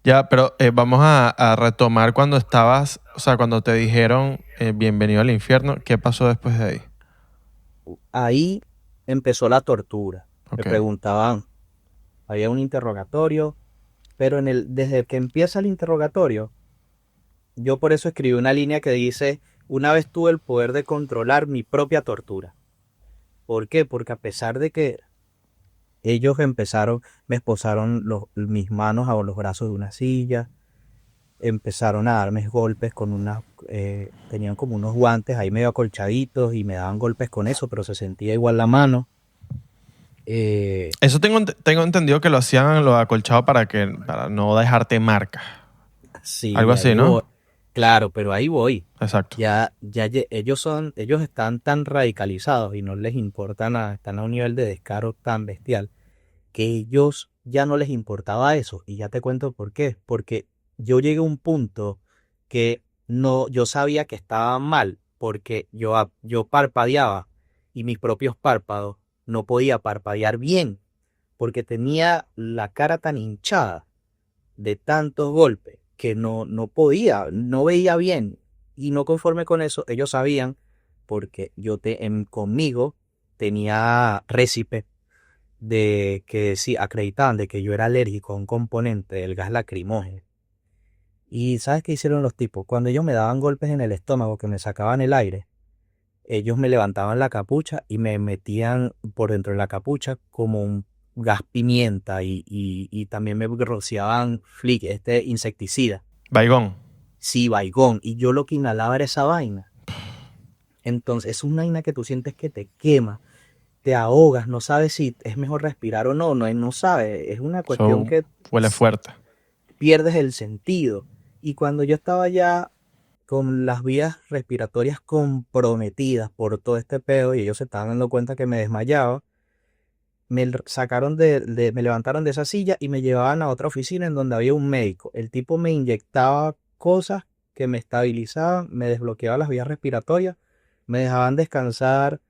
Ya, pero vamos a retomar cuando estabas, o sea, cuando te dijeron bienvenido al infierno, ¿qué pasó después de ahí? Ahí empezó la tortura. Me Ok. preguntaban, había un interrogatorio, pero desde que empieza el interrogatorio, yo por eso escribí una línea que dice, una vez tuve el poder de controlar mi propia tortura. ¿Por qué? Porque a pesar de que ellos me esposaron mis manos a los brazos de una silla, empezaron a darme golpes tenían como unos guantes ahí medio acolchaditos y me daban golpes con eso, pero se sentía igual la mano. Eso tengo entendido que lo hacían los acolchados para no dejarte marcas. Sí, Algo así, ¿no? Claro, pero ahí voy. Exacto. Ellos están tan radicalizados y no les importa nada, están a un nivel de descaro tan bestial que ellos ya no les importaba eso. Y ya te cuento por qué. Porque yo llegué a un punto que no, yo sabía que estaba mal, porque yo parpadeaba y mis propios párpados no podía parpadear bien, porque tenía la cara tan hinchada de tantos golpes que no podía, no veía bien. Y no conforme con eso, ellos sabían, porque conmigo tenía récipe de que sí, acreditaban de que yo era alérgico a un componente del gas lacrimógeno. Y ¿sabes qué hicieron los tipos? Cuando ellos me daban golpes en el estómago, que me sacaban el aire, ellos me levantaban la capucha y me metían por dentro de la capucha como un gas pimienta y también me rociaban flick, este insecticida. Baigón. Sí, Baigón. Y yo lo que inhalaba era esa vaina. Entonces, es una vaina que tú sientes que te quema, te ahogas, no sabes si es mejor respirar o no, no sabes. Es una cuestión Eso que huele fuerte. pierdes el sentido. Y cuando yo estaba ya con las vías respiratorias comprometidas por todo este pedo y ellos se estaban dando cuenta que me desmayaba, me levantaron de esa silla y me llevaban a otra oficina en donde había un médico. El tipo me inyectaba cosas que me estabilizaban, me desbloqueaban las vías respiratorias, me dejaban descansar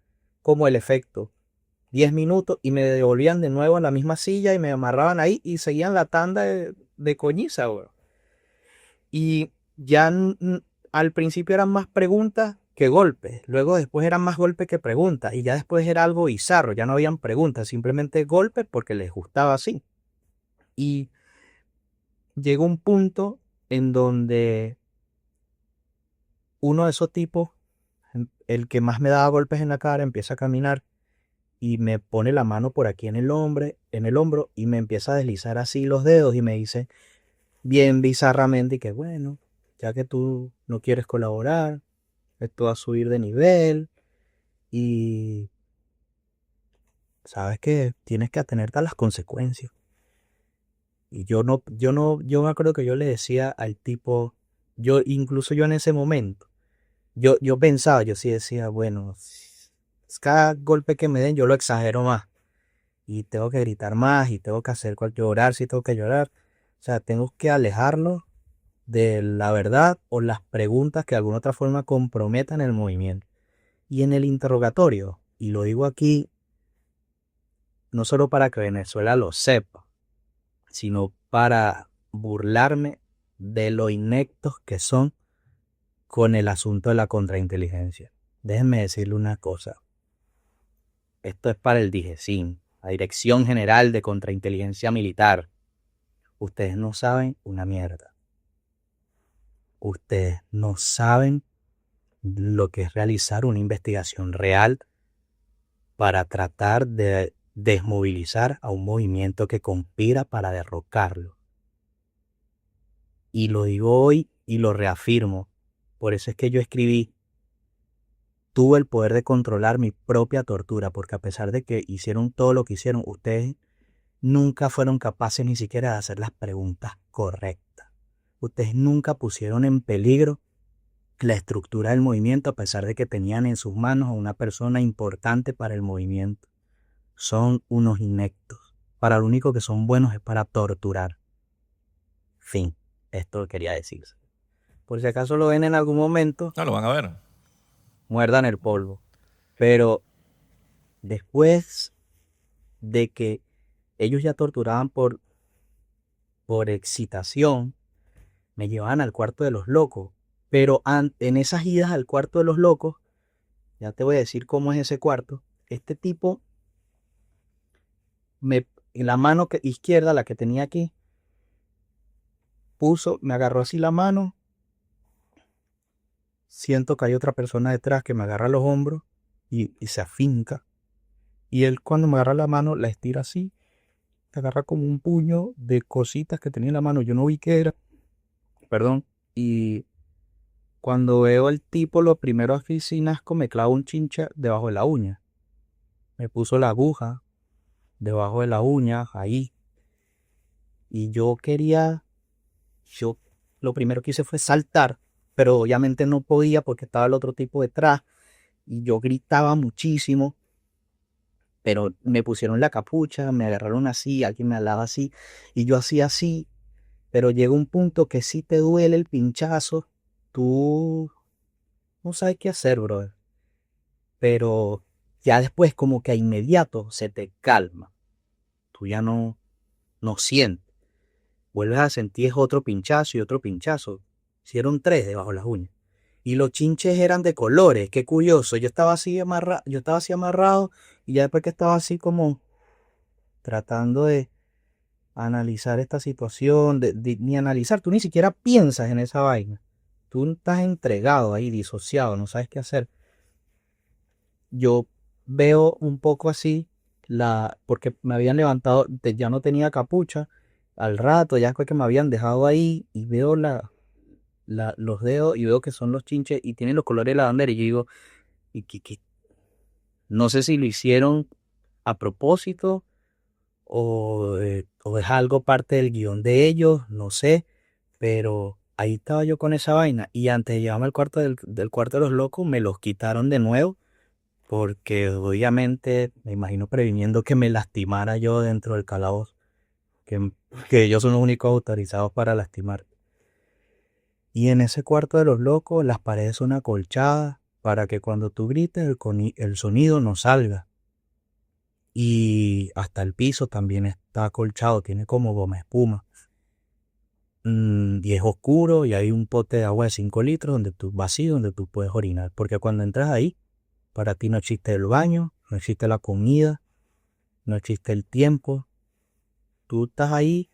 como el efecto 10 minutos y me devolvían de nuevo a la misma silla y me amarraban ahí y seguían la tanda de coñiza, güey. Y ya al principio eran más preguntas que golpes, luego después eran más golpes que preguntas y ya después era algo bizarro, ya no habían preguntas, simplemente golpes porque les gustaba así. Y llegó un punto en donde uno de esos tipos, el que más me daba golpes en la cara, empieza a caminar y me pone la mano por aquí en el hombro y me empieza a deslizar así los dedos y me dice bien bizarramente que bueno, ya que tú no quieres colaborar, esto va a subir de nivel y sabes que tienes que atenerte a las consecuencias. Y yo me acuerdo que yo le decía al tipo, incluso yo en ese momento, yo pensaba, yo sí decía, bueno, cada golpe que me den yo lo exagero más y tengo que gritar más y tengo que llorar si tengo que llorar. O sea, tengo que alejarlo de la verdad o las preguntas que de alguna otra forma comprometan el movimiento. Y en el interrogatorio, y lo digo aquí no solo para que Venezuela lo sepa, sino para burlarme de lo ineptos que son con el asunto de la contrainteligencia. Déjenme decirle una cosa. Esto es para el DIGESIM, la Dirección General de Contrainteligencia Militar. Ustedes no saben una mierda. Ustedes no saben lo que es realizar una investigación real para tratar de desmovilizar a un movimiento que conspira para derrocarlo. Y lo digo hoy y lo reafirmo. Por eso es que yo escribí, tuve el poder de controlar mi propia tortura, porque a pesar de que hicieron todo lo que hicieron, ustedes nunca fueron capaces ni siquiera de hacer las preguntas correctas. Ustedes nunca pusieron en peligro la estructura del movimiento a pesar de que tenían en sus manos a una persona importante para el movimiento. Son unos ineptos. Para lo único que son buenos es para torturar. Fin. Esto quería decirse. Por si acaso lo ven en algún momento, No, lo van a ver. muerdan el polvo. Pero después de que ellos ya torturaban por excitación, me llevaban al cuarto de los locos. Pero en esas idas al cuarto de los locos, ya te voy a decir cómo es ese cuarto. Este tipo, en la mano izquierda, la que tenía aquí, me agarró así la mano. Siento que hay otra persona detrás que me agarra los hombros y se afinca. Y él cuando me agarra la mano, la estira así, te agarra como un puño de cositas que tenía en la mano. Yo no vi qué era. Perdón. Y cuando veo al tipo, lo primero que hice me clava un chinche debajo de la uña. Me puso la aguja debajo de la uña, ahí. Y yo lo primero que hice fue saltar pero obviamente no podía porque estaba el otro tipo detrás y yo gritaba muchísimo, pero me pusieron la capucha, me agarraron así, alguien me alaba así y yo hacía así, pero llega un punto que si te duele el pinchazo, tú no sabes qué hacer, brother, pero ya después como que a inmediato se te calma, tú ya no sientes, vuelves a sentir otro pinchazo y otro pinchazo, hicieron 3 debajo de las uñas. Y los chinches eran de colores, qué curioso. Yo estaba así amarrado y ya después que estaba así como tratando de analizar esta situación, ni analizar, tú ni siquiera piensas en esa vaina. Tú estás entregado ahí, disociado, no sabes qué hacer. Yo veo un poco así, porque me habían levantado, ya no tenía capucha, al rato ya fue que me habían dejado ahí y veo los dedos y veo que son los chinches y tienen los colores de la bandera y yo digo, y no sé si lo hicieron a propósito o es algo parte del guión de ellos, no sé, pero ahí estaba yo con esa vaina y antes de llevarme al cuarto del cuarto de los locos me los quitaron de nuevo porque obviamente me imagino previniendo que me lastimara yo dentro del calabozo, que, que ellos son los únicos autorizados para lastimar. Y en ese cuarto de los locos las paredes son acolchadas para que cuando tú grites el sonido no salga. Y hasta el piso también está acolchado, tiene como goma espuma. Y es oscuro y hay un pote de agua de 5 litros vacío donde tú puedes orinar. Porque cuando entras ahí, para ti no existe el baño, no existe la comida, no existe el tiempo. Tú estás ahí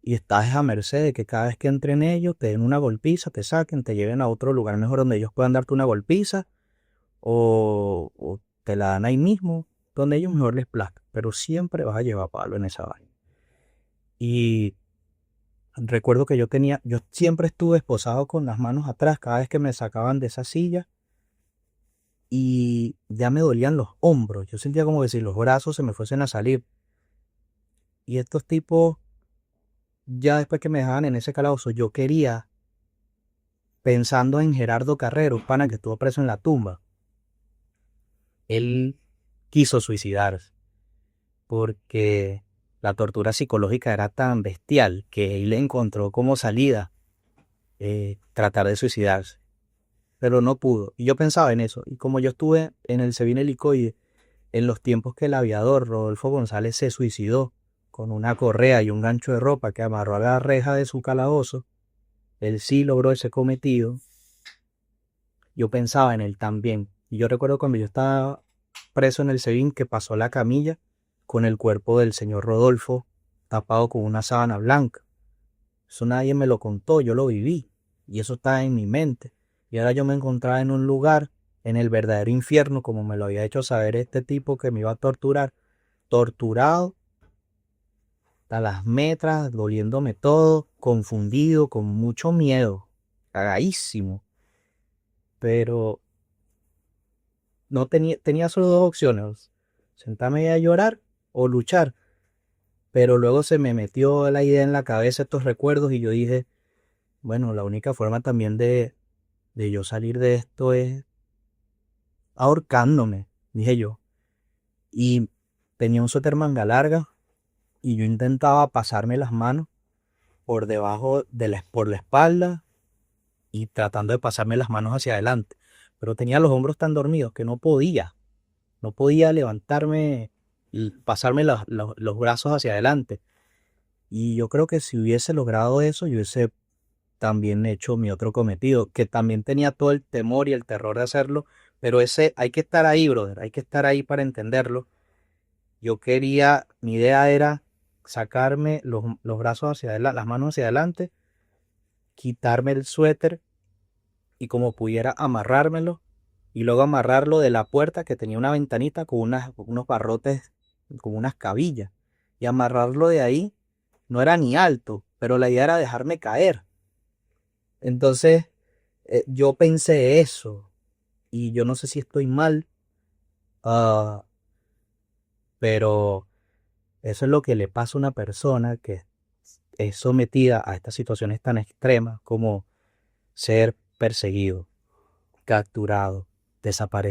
y estás a merced de que cada vez que entren ellos te den una golpiza, te saquen, te lleven a otro lugar mejor donde ellos puedan darte una golpiza o te la dan ahí mismo, donde ellos mejor les plazca. Pero siempre vas a llevar palo en esa vaina. Y recuerdo que yo siempre estuve esposado con las manos atrás cada vez que me sacaban de esa silla y ya me dolían los hombros. Yo sentía como que si los brazos se me fuesen a salir. Y estos tipos, ya después que me dejaban en ese calabozo, yo quería, pensando en Gerardo Carrero, un pana que estuvo preso en la tumba, él quiso suicidarse porque la tortura psicológica era tan bestial que él le encontró como salida tratar de suicidarse, pero no pudo. Y yo pensaba en eso. Y como yo estuve en el Sevin Helicoide en los tiempos que el aviador Rodolfo González se suicidó con una correa y un gancho de ropa que amarró a la reja de su calabozo, él sí logró ese cometido. Yo pensaba en él también. Y yo recuerdo cuando yo estaba preso en el Sevin que pasó la camilla con el cuerpo del señor Rodolfo tapado con una sábana blanca. Eso nadie me lo contó, yo lo viví. Y eso está en mi mente. Y ahora yo me encontraba en un lugar, en el verdadero infierno, como me lo había hecho saber este tipo que me iba a torturar. Torturado, a las metras, doliéndome todo, confundido, con mucho miedo, cagadísimo. Pero no tenía solo 2 opciones, sentarme a llorar o luchar. Pero luego se me metió la idea en la cabeza, estos recuerdos, y yo dije, bueno, la única forma también de yo salir de esto es ahorcándome, dije yo. Y tenía un suéter manga larga y yo intentaba pasarme las manos por debajo por la espalda y tratando de pasarme las manos hacia adelante. Pero tenía los hombros tan dormidos que no podía levantarme y pasarme los brazos hacia adelante. Y yo creo que si hubiese logrado eso, yo hubiese también hecho mi otro cometido, que también tenía todo el temor y el terror de hacerlo, pero ese hay que estar ahí, brother, hay que estar ahí para entenderlo. Mi idea era sacarme los brazos hacia adelante, las manos hacia adelante, quitarme el suéter y como pudiera amarrármelo y luego amarrarlo de la puerta que tenía una ventanita con unos barrotes, con unas cabillas y amarrarlo de ahí. No era ni alto, pero la idea era dejarme caer. Entonces yo pensé eso y yo no sé si estoy mal, ah, pero eso es lo que le pasa a una persona que es sometida a estas situaciones tan extremas como ser perseguido, capturado,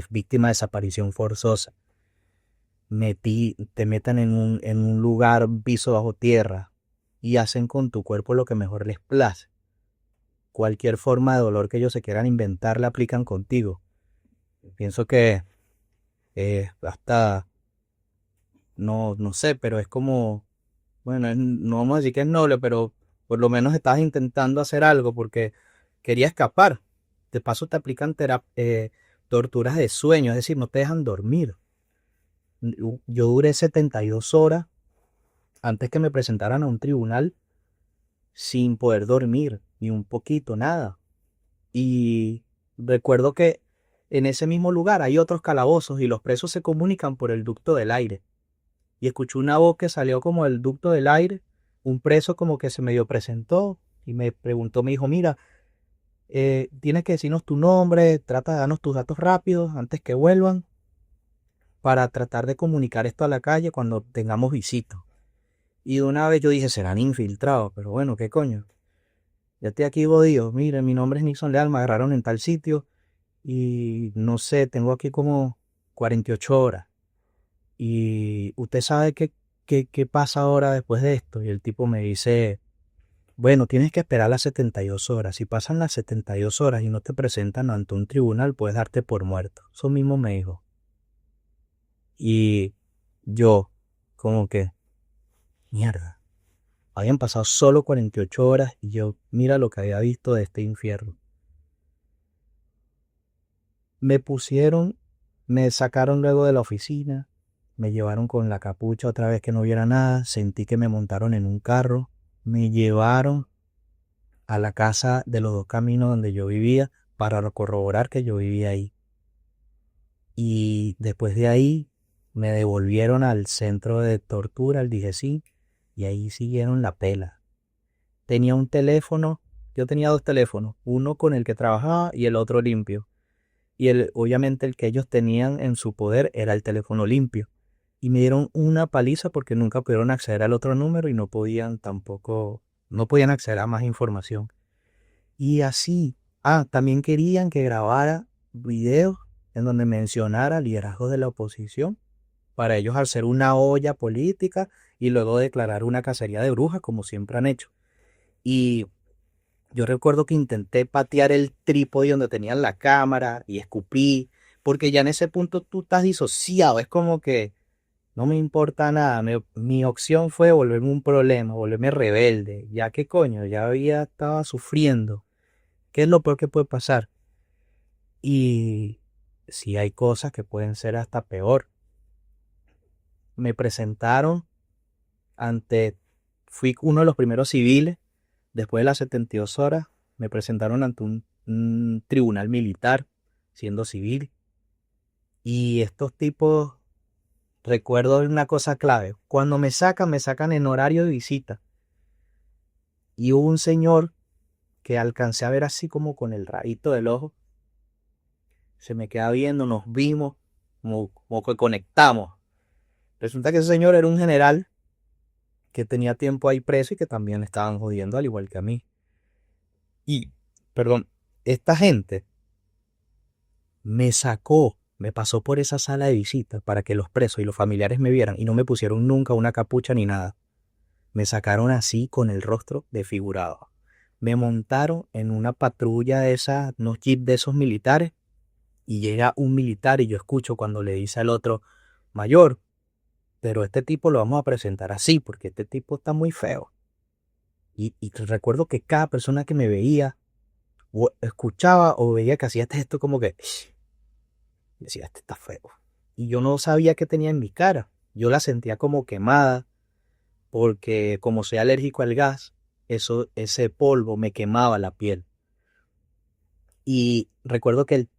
víctima de desaparición forzosa, te metan en un lugar piso bajo tierra y hacen con tu cuerpo lo que mejor les place. Cualquier forma de dolor que ellos se quieran inventar la aplican contigo. Pienso que hasta, no sé, pero es como, bueno, no vamos a decir que es noble, pero por lo menos estás intentando hacer algo porque quería escapar. De paso te aplican torturas de sueño, es decir, no te dejan dormir. Yo duré 72 horas antes que me presentaran a un tribunal sin poder dormir, ni un poquito, nada. Y recuerdo que en ese mismo lugar hay otros calabozos y los presos se comunican por el ducto del aire. Y escuché una voz que salió como del ducto del aire, un preso como que se medio presentó y me preguntó, me dijo, mira, tienes que decirnos tu nombre, trata de darnos tus datos rápidos antes que vuelvan para tratar de comunicar esto a la calle cuando tengamos visita. Y de una vez yo dije, serán infiltrados, pero bueno, ¿qué coño? Ya estoy aquí jodido, miren, mi nombre es Nixon Leal, me agarraron en tal sitio y no sé, tengo aquí como 48 horas. Y usted sabe qué pasa ahora después de esto. Y el tipo me dice, bueno, tienes que esperar las 72 horas. Si pasan las 72 horas y no te presentan ante un tribunal, puedes darte por muerto. Eso mismo me dijo. Y yo, como que, mierda, habían pasado solo 48 horas y yo, mira lo que había visto de este infierno. Me sacaron luego de la oficina, me llevaron con la capucha otra vez que no viera nada, sentí que me montaron en un carro, me llevaron a la casa de los dos caminos donde yo vivía para corroborar que yo vivía ahí. Y después de ahí me devolvieron al centro de tortura, al DGC, y ahí siguieron la pela. Tenía un teléfono, yo tenía dos teléfonos, uno con el que trabajaba y el otro limpio. Y obviamente el que ellos tenían en su poder era el teléfono limpio. Y me dieron una paliza porque nunca pudieron acceder al otro número y no podían acceder a más información. Y así, también querían que grabara videos en donde mencionara liderazgo de la oposición para ellos hacer una olla política y luego declarar una cacería de brujas como siempre han hecho. Y yo recuerdo que intenté patear el trípode donde tenían la cámara y escupí, porque ya en ese punto tú estás disociado, es como que no me importa nada. Mi opción fue volverme un problema, volverme rebelde, ya que coño, estaba sufriendo. ¿Qué es lo peor que puede pasar? Y si hay cosas que pueden ser hasta peor. Me presentaron fui uno de los primeros civiles. Después de las 72 horas, me presentaron ante un tribunal militar, siendo civil. Y estos tipos, recuerdo una cosa clave. Cuando me sacan en horario de visita. Y hubo un señor que alcancé a ver así como con el rayito del ojo. Se me queda viendo, nos vimos, como que conectamos. Resulta que ese señor era un general que tenía tiempo ahí preso y que también le estaban jodiendo al igual que a mí. Y, perdón, esta gente me pasó por esa sala de visita para que los presos y los familiares me vieran y no me pusieron nunca una capucha ni nada. Me sacaron así con el rostro desfigurado. Me montaron en una patrulla de esas, unos jeeps de esos militares y llega un militar y yo escucho cuando le dice al otro, mayor, pero este tipo lo vamos a presentar así porque este tipo está muy feo. Y recuerdo que cada persona que me veía o escuchaba o veía que hacía este gesto como que decía, este está feo. Y yo no sabía qué tenía en mi cara. Yo la sentía como quemada porque como soy alérgico al gas, ese polvo me quemaba la piel. Y recuerdo que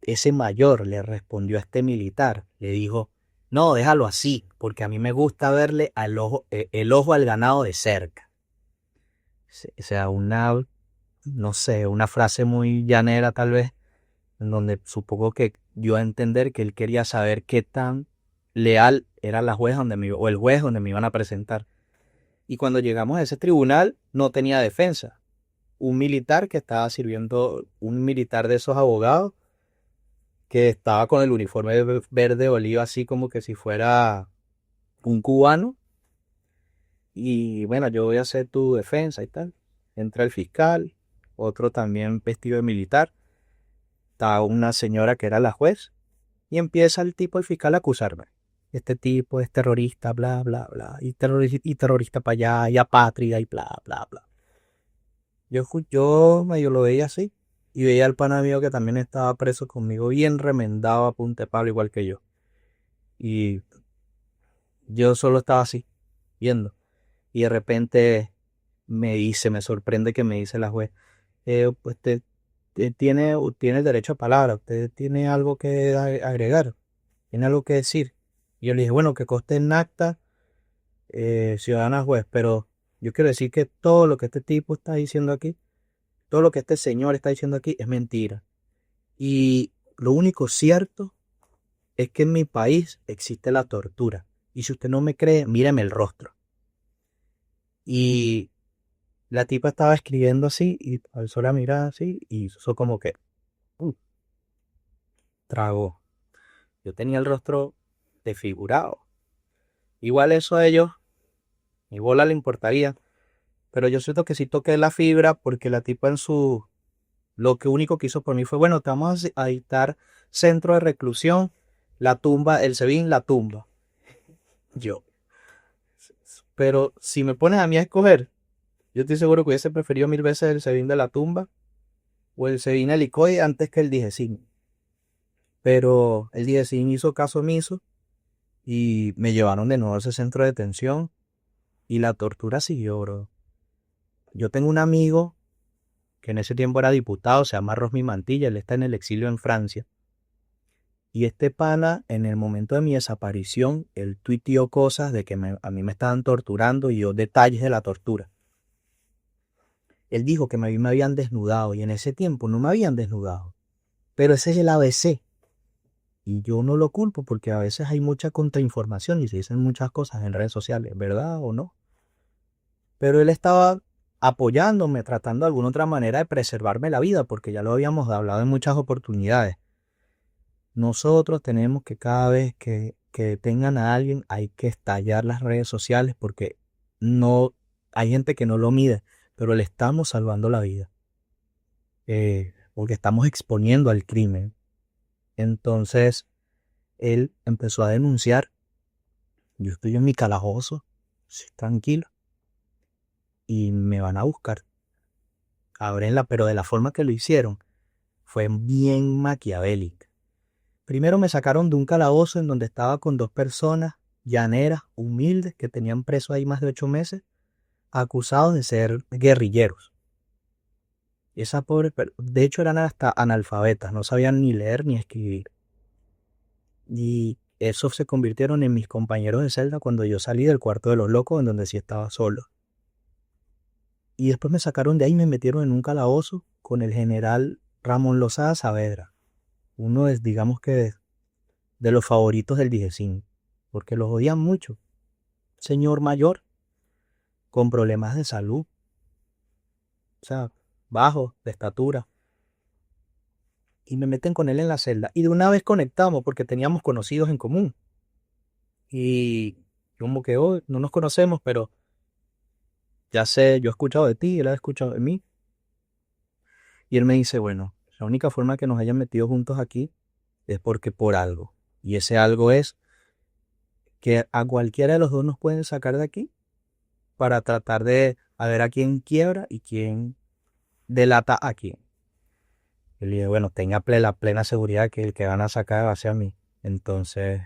ese mayor le respondió a este militar, le dijo, no, déjalo así, porque a mí me gusta verle el ojo al ganado de cerca. O sea, no sé, una frase muy llanera tal vez, en donde supongo que dio a entender que él quería saber qué tan leal era la jueza o el juez donde me iban a presentar. Y cuando llegamos a ese tribunal no tenía defensa. un militar que estaba sirviendo, un militar de esos abogados que estaba con el uniforme verde oliva así como que si fuera un cubano. Y bueno, yo voy a hacer tu defensa y tal. Entra el fiscal, otro también vestido de militar. Está una señora que era la juez. Y empieza el tipo, el fiscal, a acusarme. Este tipo es terrorista, bla, bla, bla. Y terrorista para allá, y apátrida, y bla, bla, bla. Yo medio lo veía así. Y veía al pana mío que también estaba preso conmigo, bien remendado a punta de palo, igual que yo. Y yo solo estaba así, viendo. Y de repente me sorprende que me dice la juez, pues tiene derecho a palabra, usted tiene algo que agregar, tiene algo que decir. Y yo le dije, bueno, que conste en acta, ciudadana juez, pero yo quiero decir que todo lo que este tipo está diciendo aquí, todo lo que este señor está diciendo aquí es mentira. Y lo único cierto es que en mi país existe la tortura. Y si usted no me cree, míreme el rostro. Y la tipa estaba escribiendo así y alzó la mirada así y hizo como que uh, tragó. Yo tenía el rostro desfigurado. Igual eso a ellos, mi bola le importaría. Pero yo siento que sí toqué la fibra porque la tipa en su... Lo que único que hizo por mí fue, bueno, te vamos a dictar centro de reclusión, la tumba, el SEBIN, la tumba. Yo. Pero si me pones a mí a escoger, yo estoy seguro que hubiese preferido mil veces el SEBIN de la tumba o el SEBIN Helicoide antes que el DIGESIN. Pero el DIGESIN hizo caso omiso y me llevaron de nuevo a ese centro de detención y la tortura siguió, bro. Yo tengo un amigo que en ese tiempo era diputado, se llama Rosmi Mantilla, él está en el exilio en Francia. Y este pana, en el momento de mi desaparición, él tuiteó cosas de que a mí me estaban torturando y dio detalles de la tortura. Él dijo que me habían desnudado y en ese tiempo no me habían desnudado. Pero ese es el ABC. Y yo no lo culpo porque a veces hay mucha contrainformación y se dicen muchas cosas en redes sociales, ¿verdad o no? Pero él estaba apoyándome, tratando de alguna otra manera de preservarme la vida, porque ya lo habíamos hablado en muchas oportunidades. Nosotros tenemos que cada vez que tengan a alguien hay que estallar las redes sociales porque no hay gente que no lo mide, pero le estamos salvando la vida. Porque estamos exponiendo al crimen. Entonces, él empezó a denunciar. Yo estoy en mi calabozo, tranquilo, y me van a buscar. Ábrenla, pero de la forma que lo hicieron fue bien maquiavélica. Primero me sacaron de un calabozo en donde estaba con dos personas llaneras, humildes, que tenían preso ahí más de 8 meses, acusados de ser guerrilleros. Esa pobre, de hecho eran hasta analfabetas, no sabían ni leer ni escribir. Y esos se convirtieron en mis compañeros de celda cuando yo salí del cuarto de los locos, en donde sí estaba solo. Y después me sacaron de ahí y me metieron en un calabozo con el general Ramón Lozada Saavedra. Uno es, digamos que, de los favoritos del DIGESIN, porque los odian mucho. Señor mayor, con problemas de salud, o sea, bajo, de estatura. Y me meten con él en la celda. Y de una vez conectamos porque teníamos conocidos en común. Y como que hoy no nos conocemos, pero ya sé, yo he escuchado de ti, él ha escuchado de mí. Y él me dice, bueno, la única forma que nos hayan metido juntos aquí es porque por algo. Y ese algo es que a cualquiera de los dos nos pueden sacar de aquí para tratar de a ver a quién quiebra y quién delata a quién. Y le dije, bueno, tenga la plena seguridad que el que van a sacar va a ser a mí. Entonces,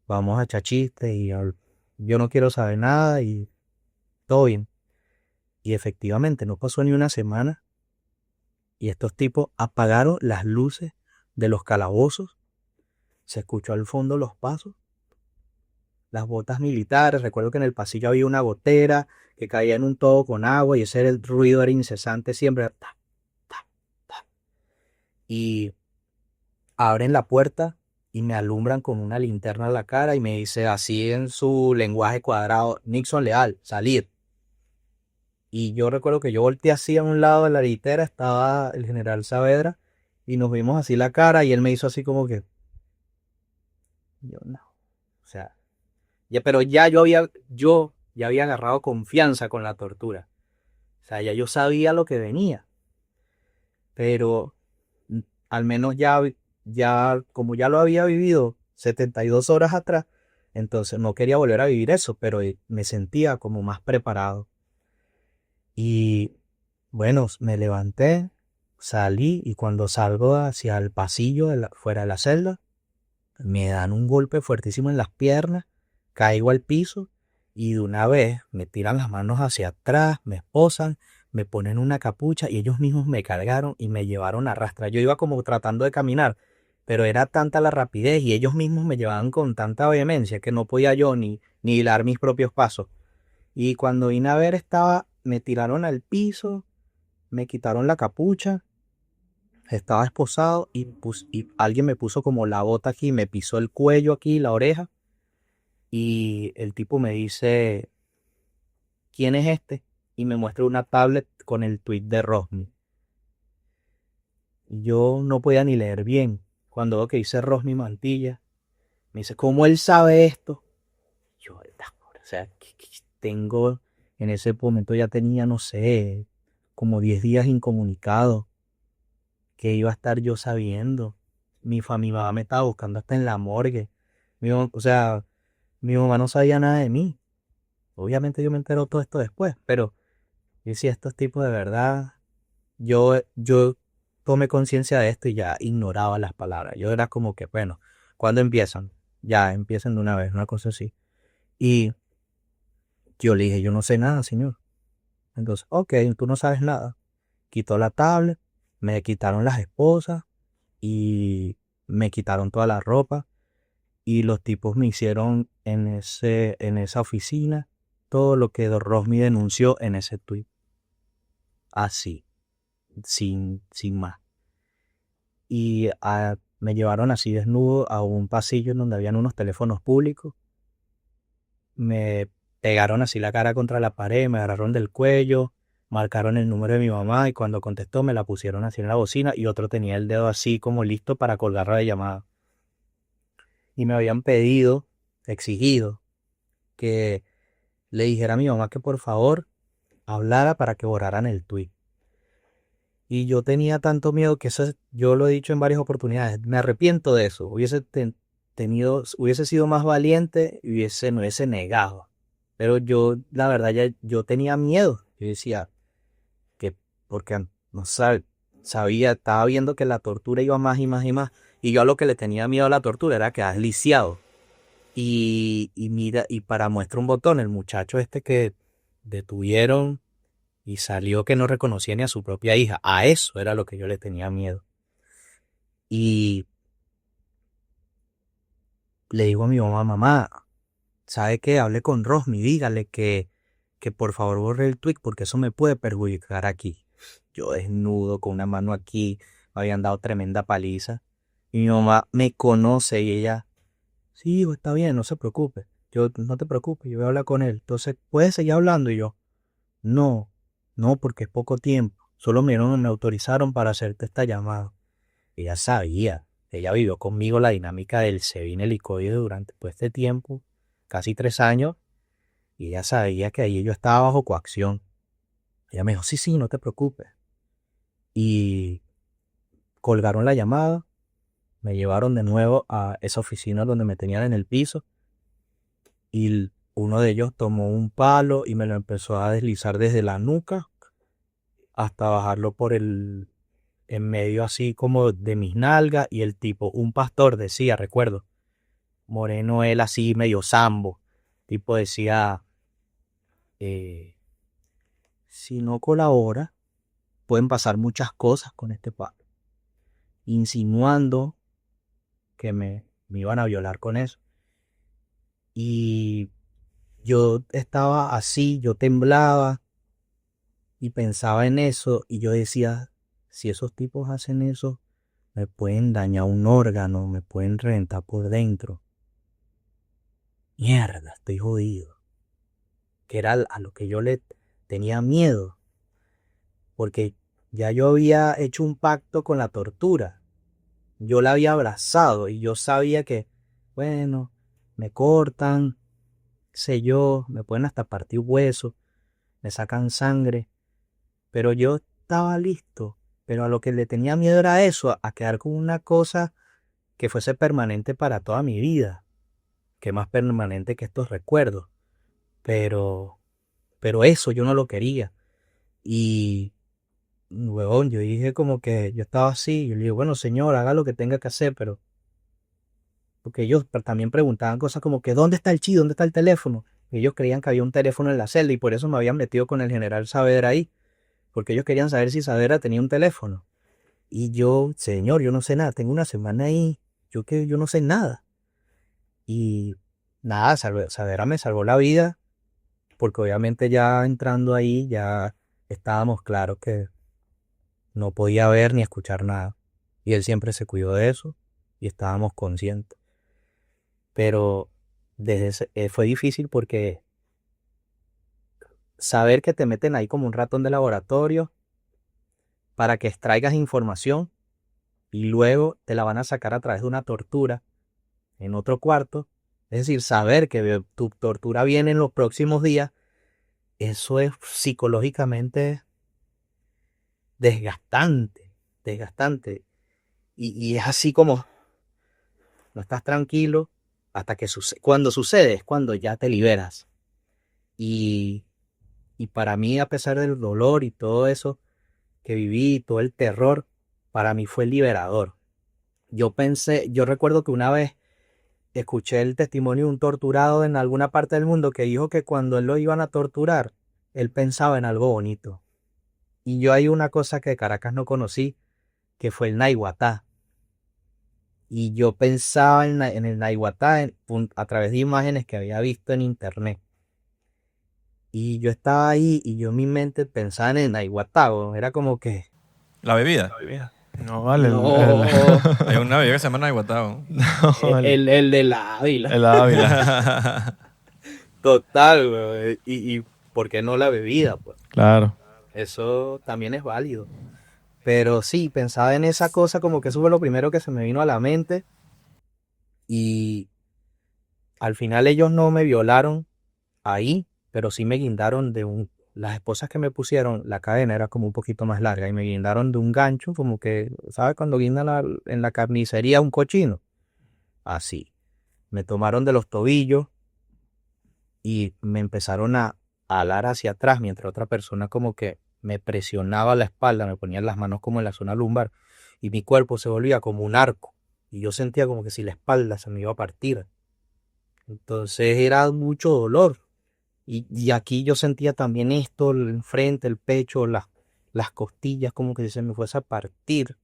vamos a echar chistes y yo no quiero saber nada y todo bien. Y efectivamente, no pasó ni una semana y estos tipos apagaron las luces de los calabozos. Se escuchó al fondo los pasos, las botas militares. Recuerdo que en el pasillo había una gotera que caía en un todo con agua y ese era el ruido era incesante siempre. Ta, ta, ta. Y abren la puerta y me alumbran con una linterna en la cara y me dice así en su lenguaje cuadrado, Nixon Leal, salir. Y yo recuerdo que yo volteé así a un lado de la litera, estaba el general Saavedra, y nos vimos así la cara, y él me hizo así como que, yo no. O sea, ya, pero ya yo ya había agarrado confianza con la tortura. O sea, ya yo sabía lo que venía. Pero al menos como ya lo había vivido 72 horas atrás, entonces no quería volver a vivir eso, pero me sentía como más preparado. Y bueno, me levanté, salí y cuando salgo hacia el pasillo fuera de la celda, me dan un golpe fuertísimo en las piernas, caigo al piso y de una vez me tiran las manos hacia atrás, me esposan, me ponen una capucha y ellos mismos me cargaron y me llevaron a rastras. Yo iba como tratando de caminar, pero era tanta la rapidez y ellos mismos me llevaban con tanta vehemencia que no podía yo ni hilar mis propios pasos. Y cuando vine a ver me tiraron al piso, me quitaron la capucha, estaba esposado y alguien me puso como la bota aquí, me pisó el cuello aquí, la oreja, y el tipo me dice, ¿quién es este? Y me muestra una tablet con el tweet de Rosny. Yo no podía ni leer bien. Cuando veo que dice Rosny Mantilla, me dice, ¿cómo él sabe esto? Yo, o sea, que tengo, en ese momento ya tenía, no sé, como 10 días incomunicado. ¿Qué iba a estar yo sabiendo? Mi mamá me estaba buscando hasta en la morgue. O sea, mi mamá no sabía nada de mí. Obviamente yo me entero todo esto después, pero yo decía, estos tipos de verdad, yo tomé conciencia de esto y ya ignoraba las palabras. Yo era como que, bueno, ¿cuándo empiezan? Ya, empiecen de una vez, una cosa así. Y yo le dije, yo no sé nada, señor. Entonces, ok, tú no sabes nada. Quitó la tablet, me quitaron las esposas y me quitaron toda la ropa y los tipos me hicieron en esa oficina todo lo que Rosmi denunció en ese tweet. Así, sin más. Y me llevaron así desnudo a un pasillo en donde habían unos teléfonos públicos. Me pegaron así la cara contra la pared, me agarraron del cuello, marcaron el número de mi mamá y cuando contestó me la pusieron así en la bocina y otro tenía el dedo así como listo para colgar la llamada. Y me habían exigido, que le dijera a mi mamá que por favor hablara para que borraran el tweet. Y yo tenía tanto miedo que yo lo he dicho en varias oportunidades, me arrepiento de eso. Hubiese sido más valiente y me hubiese negado. Pero yo, la verdad, yo tenía miedo. Yo decía que, porque no sabía, estaba viendo que la tortura iba más y más y más. Y yo a lo que le tenía miedo a la tortura era quedar lisiado. Y mira, y para muestra un botón, el muchacho este que detuvieron y salió que no reconocía ni a su propia hija. A eso era lo que yo le tenía miedo. Y le digo a mi mamá, mamá, ¿sabe qué? Hable con Rosmi, dígale que por favor borre el tweet porque eso me puede perjudicar aquí. Yo desnudo, con una mano aquí, me habían dado tremenda paliza. Y mi mamá me conoce y ella, sí, hijo, está bien, no se preocupe. Yo, no te preocupes, yo voy a hablar con él. Entonces, ¿puedes seguir hablando? Y yo, no, no, porque es poco tiempo. Solo me autorizaron para hacerte esta llamada. Ella sabía, ella vivió conmigo la dinámica del SEBIN helicoide durante pues, este tiempo, casi 3 años, y ella sabía que ahí yo estaba bajo coacción. Ella me dijo, sí, sí, no te preocupes. Y colgaron la llamada, me llevaron de nuevo a esa oficina donde me tenían en el piso, y uno de ellos tomó un palo y me lo empezó a deslizar desde la nuca hasta bajarlo en medio así como de mis nalgas y el tipo, un pastor decía, recuerdo, moreno él así medio sambo, tipo decía, si no colabora, pueden pasar muchas cosas con este palo, insinuando que me iban a violar con eso. Y yo estaba así, yo temblaba y pensaba en eso y yo decía, si esos tipos hacen eso, me pueden dañar un órgano, me pueden reventar por dentro. Mierda, estoy jodido. Que era a lo que yo le tenía miedo, porque ya yo había hecho un pacto con la tortura. Yo la había abrazado y yo sabía que, bueno, me cortan, qué sé yo, me pueden hasta partir huesos, me sacan sangre, pero yo estaba listo. Pero a lo que le tenía miedo era eso, a quedar con una cosa que fuese permanente para toda mi vida, que más permanente que estos recuerdos. Pero, pero eso yo no lo quería. Y, huevón, yo dije como que yo estaba así, yo le digo, bueno, señor, haga lo que tenga que hacer, pero porque ellos también preguntaban cosas como que ¿dónde está el chi? ¿Dónde está el teléfono? Y ellos creían que había un teléfono en la celda y por eso me habían metido con el general Saavedra ahí, porque ellos querían saber si Saavedra tenía un teléfono. Y yo, señor, yo no sé nada, tengo una semana ahí, yo no sé nada. Y nada, Saavedra me salvó la vida, porque obviamente ya entrando ahí ya estábamos claros que no podía ver ni escuchar nada. Y él siempre se cuidó de eso y estábamos conscientes. Pero fue difícil porque saber que te meten ahí como un ratón de laboratorio para que extraigas información y luego te la van a sacar a través de una tortura en otro cuarto. Es decir, saber que tu tortura viene en los próximos días, eso es psicológicamente desgastante, desgastante. Y es así como no estás tranquilo hasta que sucede. Cuando sucede es cuando ya te liberas. Y, y para mí, a pesar del dolor y todo eso que viví, todo el terror, para mí fue liberador. Yo recuerdo que una vez escuché el testimonio de un torturado en alguna parte del mundo que dijo que cuando él lo iban a torturar, él pensaba en algo bonito. Y yo hay una cosa que Caracas no conocí, que fue el Naiguatá. Y yo pensaba en el Naiguatá a través de imágenes que había visto en internet. Y yo estaba ahí y yo en mi mente pensaba en el Naiguatá, era como que... La bebida. No, vale. No, Hay una bebida que se llama Naiguatao. el de la Ávila. El Ávila. Total, güey. Y ¿por qué no la bebida? Pues Claro. eso también es válido. Pero sí, pensaba en esa cosa como que eso fue lo primero que se me vino a la mente. Y al final ellos no me violaron ahí, pero sí me guindaron las esposas que me pusieron, la cadena era como un poquito más larga y me guindaron de un gancho, como que, ¿sabes? Cuando guindan en la carnicería un cochino. Así. Me tomaron de los tobillos y me empezaron a alar hacia atrás mientras otra persona como que me presionaba la espalda, me ponían las manos como en la zona lumbar y mi cuerpo se volvía como un arco y yo sentía como que si la espalda se me iba a partir. Entonces era mucho dolor. Y aquí yo sentía también esto, el frente, el pecho, las costillas, como que si se me fuese a partir.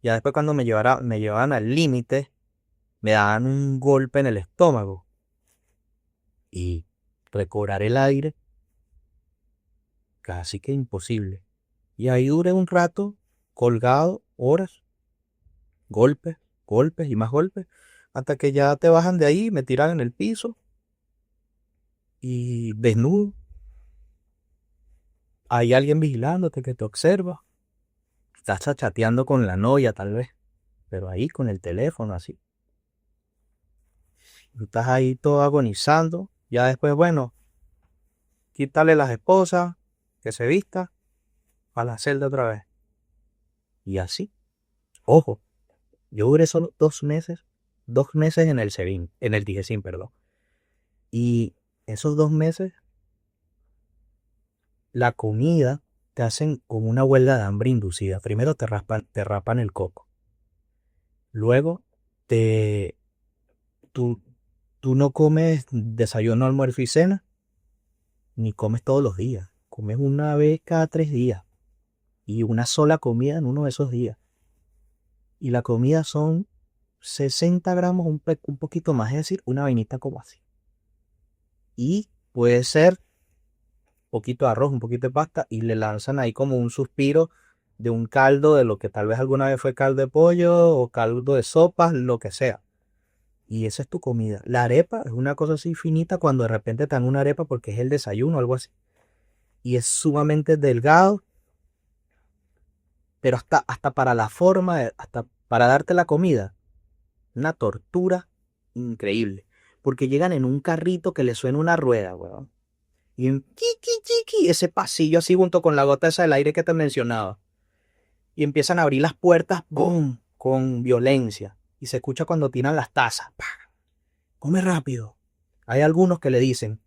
Ya después cuando me llevaban al límite, me daban un golpe en el estómago. Y recobrar el aire, casi que imposible. Y ahí duré un rato, colgado, horas, golpes, golpes y más golpes, hasta que ya te bajan de ahí, me tiran en el piso y desnudo. Hay alguien vigilándote que te observa. Estás chateando con la novia tal vez, pero ahí con el teléfono así. Estás ahí todo agonizando. Ya después, bueno, quítale las esposas, que se vista, a la celda otra vez. Y así. Ojo, yo duré solo 2 meses en el SEBIN, en el DIGESIN, perdón. Y esos 2 meses, la comida te hacen como una huelga de hambre inducida. Primero te rapan el coco. Luego te, tú, tú no comes desayuno, almuerzo y cena, ni comes todos los días. Comes una vez cada 3 días y una sola comida en uno de esos días. Y la comida son 60 gramos, un poquito más, es decir, una vainita como así. Y puede ser un poquito de arroz, un poquito de pasta y le lanzan ahí como un suspiro de un caldo de lo que tal vez alguna vez fue caldo de pollo o caldo de sopas, lo que sea. Y esa es tu comida. La arepa es una cosa así finita cuando de repente te dan una arepa porque es el desayuno o algo así. y es sumamente delgado, pero hasta para la forma, hasta para darte la comida, una tortura increíble. Porque llegan en un carrito que le suena una rueda, weón. Y en chiqui, chiqui, ese pasillo así junto con la gota esa del aire que te mencionaba. Y empiezan a abrir las puertas, ¡boom!, con violencia. Y se escucha cuando tiran las tazas. ¡Pah! Come rápido. Hay algunos que le dicen,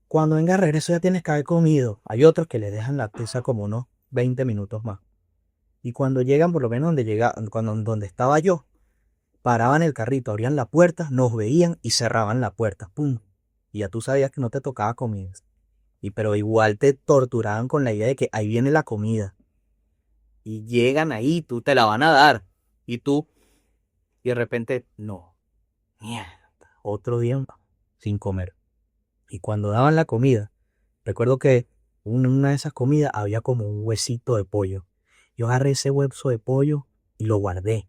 cuando venga de regreso ya tienes que haber comido. Hay otros que le dejan la taza como unos 20 minutos más. Y cuando llegan, por lo menos donde estaba yo, paraban el carrito, abrían la puerta, nos veían y cerraban la puerta. ¡Pum! Y ya tú sabías que no te tocaba comida. Pero igual te torturaban con la idea de que ahí viene la comida. Y llegan ahí, tú te la van a dar. Y tú, y de repente, no. Mierda, otro día sin comer. Y cuando daban la comida, recuerdo que en una de esas comidas había como un huesito de pollo. Yo agarré ese hueso de pollo y lo guardé.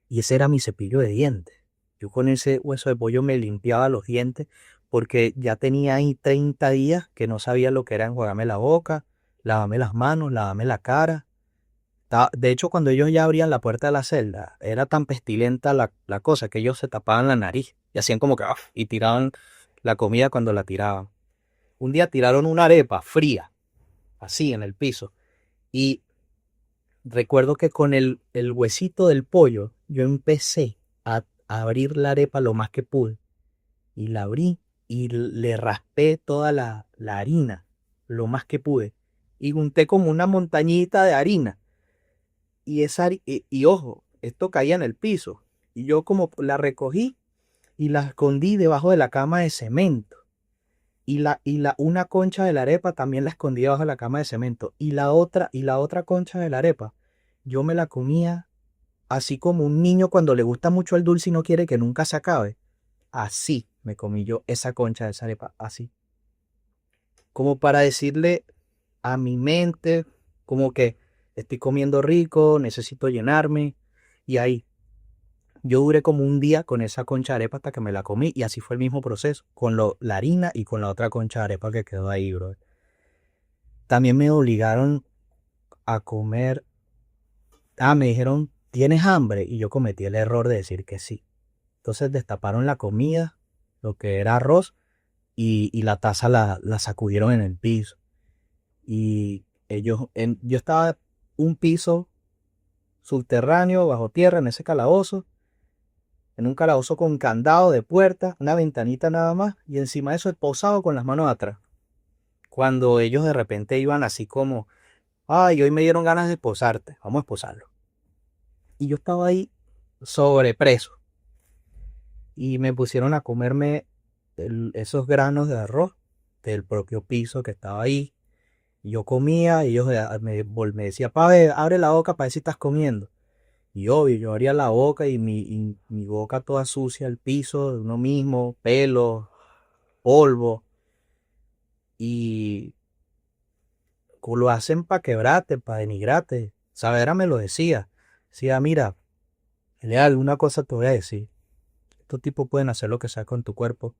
Y ese era mi cepillo de dientes. Yo con ese hueso de pollo me limpiaba los dientes porque ya tenía ahí 30 días que no sabía lo que era enjuagarme la boca, lavarme las manos, lavarme la cara. De hecho, cuando ellos ya abrían la puerta de la celda, era tan pestilenta la cosa que ellos se tapaban la nariz y hacían como que ¡af! Y tiraban la comida cuando la tiraban. Un día tiraron una arepa fría, así en el piso. Y recuerdo que con el huesito del pollo, yo empecé a abrir la arepa lo más que pude. Y la abrí y le raspé toda la harina lo más que pude. Y junté como una montañita de harina. Y ojo, esto caía en el piso. Y yo como la recogí y la escondí debajo de la cama de cemento. Una concha de la arepa también la escondí debajo de la cama de cemento. Y la otra concha de la arepa, yo me la comía así como un niño cuando le gusta mucho el dulce y no quiere que nunca se acabe. Así me comí yo esa concha de esa arepa, así. Como para decirle a mi mente, como que estoy comiendo rico, necesito llenarme. Y ahí, yo duré como un día con esa concha de arepa hasta que me la comí. Y así fue el mismo proceso, con la harina y con la otra concha de arepa que quedó ahí, bro. También me obligaron a comer. Me dijeron, ¿tienes hambre? Y yo cometí el error de decir que sí. Entonces destaparon la comida, lo que era arroz, y la taza la sacudieron en el piso. Y yo estaba un piso subterráneo, bajo tierra, en ese calabozo, en un calabozo con candado de puerta, una ventanita nada más, y encima de eso posado con las manos atrás. Cuando ellos de repente iban así como, ay, hoy me dieron ganas de esposarte, vamos a esposarlo. Y yo estaba ahí sobrepreso. Y me pusieron a comerme esos granos de arroz del propio piso que estaba ahí. Y yo comía y ellos me decían, Pave, abre la boca para ver si estás comiendo. Y obvio, yo abría la boca y mi boca toda sucia, el piso de uno mismo, pelo, polvo. Y lo hacen para quebrarte, para denigrarte. Savera me lo decía. Decía, mira, Leal, una cosa te voy a decir. Estos tipos pueden hacer lo que sea con tu cuerpo.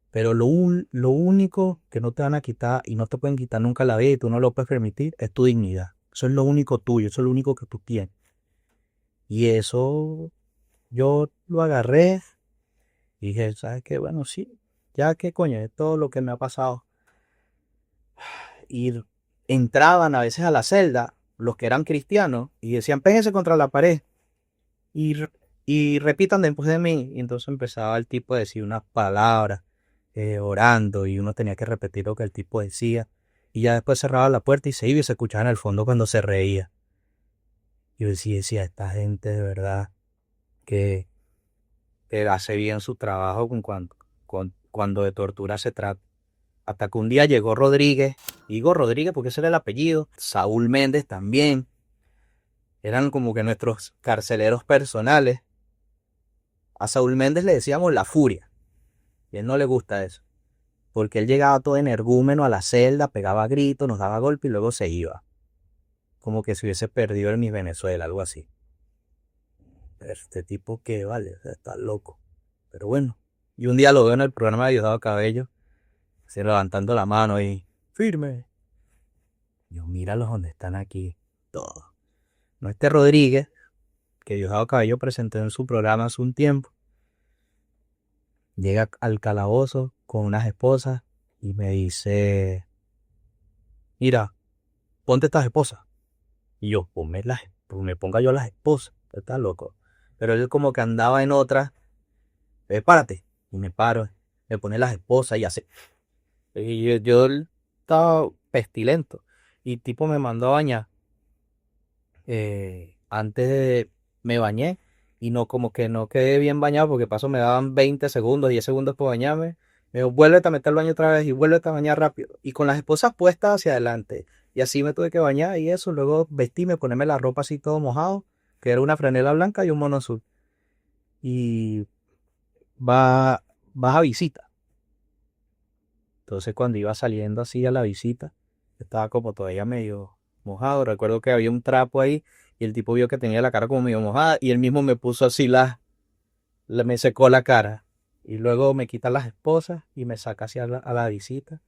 Pero lo único que no te van a quitar y no te pueden quitar nunca la vida y tú no lo puedes permitir es tu dignidad. Eso es lo único tuyo, eso es lo único que tú tienes. Y eso yo lo agarré y dije, ¿sabes qué? Bueno, sí, ya que coño, es todo lo que me ha pasado. Y entraban a veces a la celda los que eran cristianos y decían, péguense contra la pared y repitan después de mí. Y entonces empezaba el tipo a decir unas palabras. Orando y uno tenía que repetir lo que el tipo decía y ya después cerraba la puerta y se iba y se escuchaba en el fondo cuando se reía. Yo decía, esta gente de verdad que hace bien su trabajo cuando de tortura se trata. Hasta que un día llegó Rodríguez, digo Rodríguez porque ese era el apellido, Saúl Méndez también, eran como que nuestros carceleros personales. A Saúl Méndez le decíamos la furia y a él no le gusta eso. Porque él llegaba todo energúmeno a la celda, pegaba gritos, nos daba golpe y luego se iba. Como que se hubiese perdido en Miss Venezuela, algo así. Este tipo que vale, está loco. Pero bueno. Y un día lo veo en el programa de Diosdado Cabello, así levantando la mano y firme. Yo, míralos donde están aquí, todos. No, este Rodríguez, que Diosdado Cabello presentó en su programa hace un tiempo, llega al calabozo con unas esposas y me dice, mira, ponte estas esposas. Y yo, pues me ponga yo las esposas. Está loco. Pero él como que andaba en otra. Párate. Y me paro. Me pone las esposas y hace. Y yo estaba pestilento. Y tipo me mandó a bañar. Antes de. Me bañé. Y no, como que no quedé bien bañado porque paso me daban 20 segundos, 10 segundos por bañarme. Me dijo, vuélvete a meter el baño otra vez y vuélvete a bañar rápido. Y con las esposas puestas hacia adelante. Y así me tuve que bañar y eso. Luego vestirme, ponerme la ropa así todo mojado, que era una franela blanca y un mono azul. Y vas a visita. Entonces cuando iba saliendo así a la visita, estaba como todavía medio mojado. Recuerdo que había un trapo ahí y el tipo vio que tenía la cara como medio mojada y él mismo me puso así me secó la cara. Y luego me quita las esposas y me saca hacia a la visita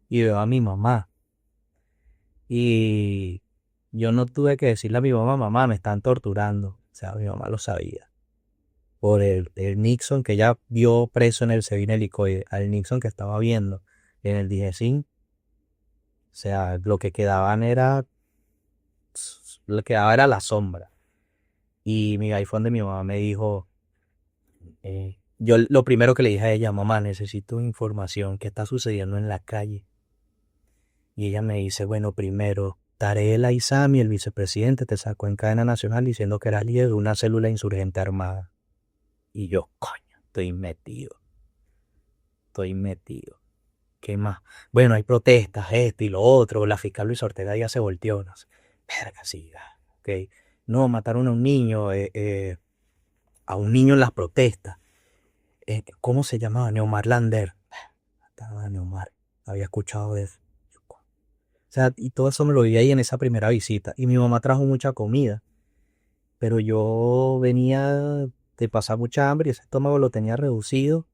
y veo a mi mamá. Y yo no tuve que decirle a mi mamá, me están torturando. O sea, mi mamá lo sabía. Por el Nixon que ella vio preso en el Sevin helicoide, al Nixon que estaba viendo en el Dijesín. O sea, lo que quedaba era la sombra. Y mi iPhone de mi mamá me dijo, yo lo primero que le dije a ella, mamá, necesito información, ¿qué está sucediendo en la calle? Y ella me dice, bueno, primero, Tarek El Aissami, el vicepresidente, te sacó en cadena nacional diciendo que eras líder de una célula insurgente armada. Y yo, coño, estoy metido. ¿Qué más? Bueno, hay protestas, esto y lo otro. La fiscal Luis Ortega ya se volteó. No sé. Verga, sí, ok. No, mataron a un niño en las protestas. ¿Cómo se llamaba? Neomar Lander. Estaba Neomar. Había escuchado de eso. O sea, y todo eso me lo vi ahí en esa primera visita. Y mi mamá trajo mucha comida. Pero yo venía de pasar mucha hambre y ese estómago lo tenía reducido.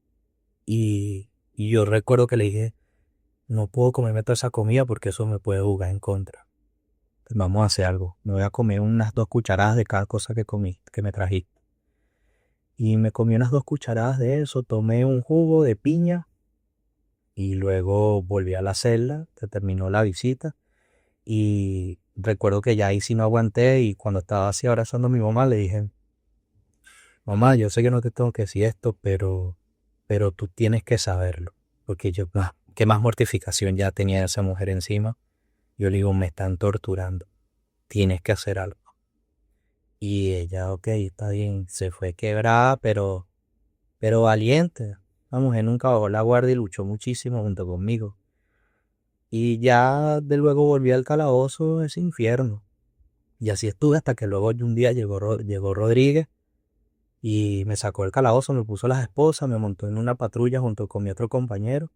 Y yo recuerdo que le dije, no puedo comerme toda esa comida porque eso me puede jugar en contra. Pues vamos a hacer algo. Me voy a comer unas 2 cucharadas de cada cosa que comí, que me trajiste. Y me comí unas 2 cucharadas de eso, tomé un jugo de piña y luego volví a la celda, se terminó la visita y recuerdo que ya ahí sí no aguanté y cuando estaba así abrazando a mi mamá le dije, mamá, yo sé que no te tengo que decir esto, pero tú tienes que saberlo, porque yo, qué más mortificación ya tenía esa mujer encima. Yo le digo, me están torturando, tienes que hacer algo. Y ella, ok, está bien, se fue quebrada, pero valiente. La mujer nunca bajó la guardia y luchó muchísimo junto conmigo. Y ya de luego volví al calabozo, ese infierno. Y así estuve hasta que luego un día llegó Rodríguez y me sacó del calabozo, me puso las esposas, me montó en una patrulla junto con mi otro compañero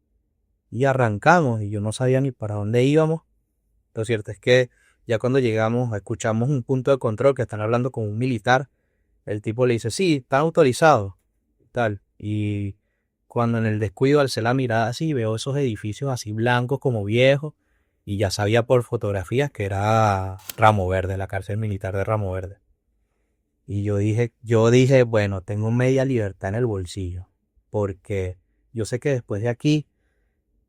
y arrancamos. Y yo no sabía ni para dónde íbamos. Lo cierto es que ya cuando llegamos, escuchamos un punto de control que están hablando con un militar. El tipo le dice, sí, están autorizados. Tal. Y cuando en el descuido alcé la mirada así, veo esos edificios así blancos como viejos. Y ya sabía por fotografías que era Ramo Verde, la cárcel militar de Ramo Verde. Y yo dije, bueno, tengo media libertad en el bolsillo. Porque yo sé que después de aquí,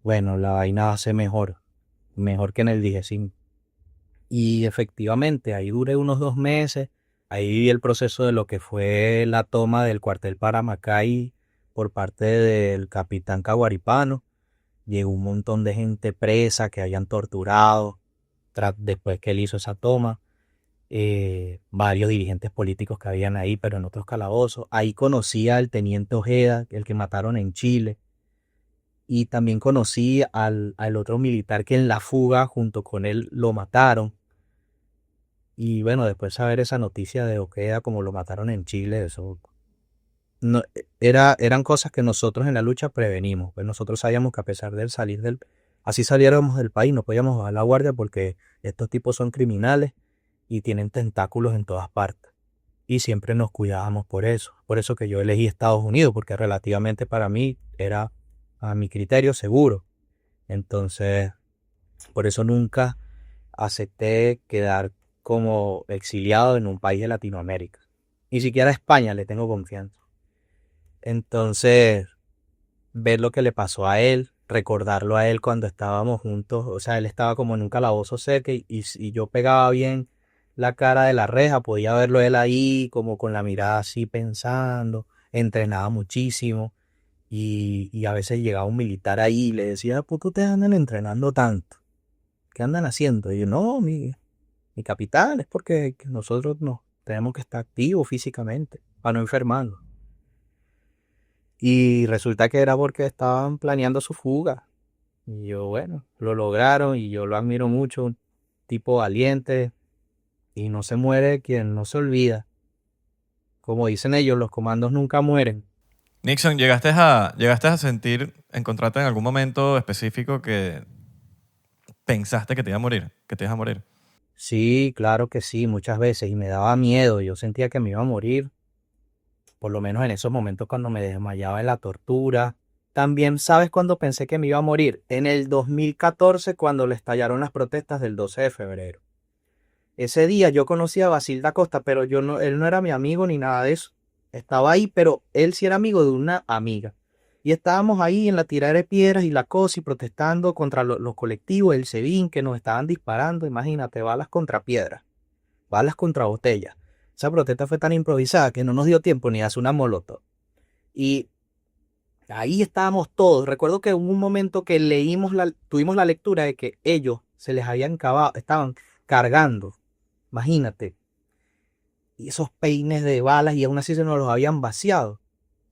bueno, la vaina va a ser mejor que en el Dijesín. Y efectivamente, ahí duré unos 2 meses. Ahí viví el proceso de lo que fue la toma del cuartel Paramacay por parte del capitán Caguaripano. Llegó un montón de gente presa que habían torturado después que él hizo esa toma. Varios dirigentes políticos que habían ahí, pero en otros calabozos. Ahí conocí al teniente Ojeda, el que mataron en Chile. Y también conocí al otro militar que en la fuga junto con él lo mataron. Y bueno, después saber esa noticia de Ojeda como lo mataron en Chile, eso no, eran cosas que nosotros en la lucha prevenimos. Pues nosotros sabíamos que a pesar de así saliéramos del país, no podíamos bajar la guardia porque estos tipos son criminales y tienen tentáculos en todas partes. Y siempre nos cuidábamos por eso. Por eso que yo elegí Estados Unidos, porque relativamente para mí era, a mi criterio, seguro. Entonces, por eso nunca acepté quedar como exiliado en un país de Latinoamérica. Ni siquiera a España le tengo confianza. Entonces, ver lo que le pasó a él, recordarlo a él cuando estábamos juntos, o sea, él estaba como en un calabozo cerca y yo pegaba bien la cara de la reja, podía verlo él ahí como con la mirada así pensando, entrenaba muchísimo y a veces llegaba un militar ahí y le decía, ¿por qué ustedes andan entrenando tanto? ¿Qué andan haciendo? Y yo, no, mi capitán, es porque nosotros no tenemos que estar activos físicamente para no enfermarnos. Y resulta que era porque estaban planeando su fuga. Y yo, bueno, lo lograron y yo lo admiro mucho, un tipo valiente y no se muere quien no se olvida. Como dicen ellos, los comandos nunca mueren. Nixon, llegaste a sentir, encontrarte en algún momento específico que pensaste que te iba a morir, que te ibas a morir? Sí, claro que sí, muchas veces y me daba miedo, yo sentía que me iba a morir, por lo menos en esos momentos cuando me desmayaba en la tortura. También, ¿sabes cuándo pensé que me iba a morir? En el 2014 cuando le estallaron las protestas del 12 de febrero. Ese día yo conocí a Basilda Costa, pero él no era mi amigo ni nada de eso. Estaba ahí, pero él sí era amigo de una amiga. Y estábamos ahí en la tiradera de piedras y la cosa y protestando contra los colectivos, el SEBIN, que nos estaban disparando. Imagínate, balas contra piedras, balas contra botellas. Esa protesta fue tan improvisada que no nos dio tiempo ni a hacer una molotov. Y ahí estábamos todos. Recuerdo que hubo un momento que tuvimos la lectura de que ellos se les habían acabado, estaban cargando. Imagínate, y esos peines de balas y aún así se nos los habían vaciado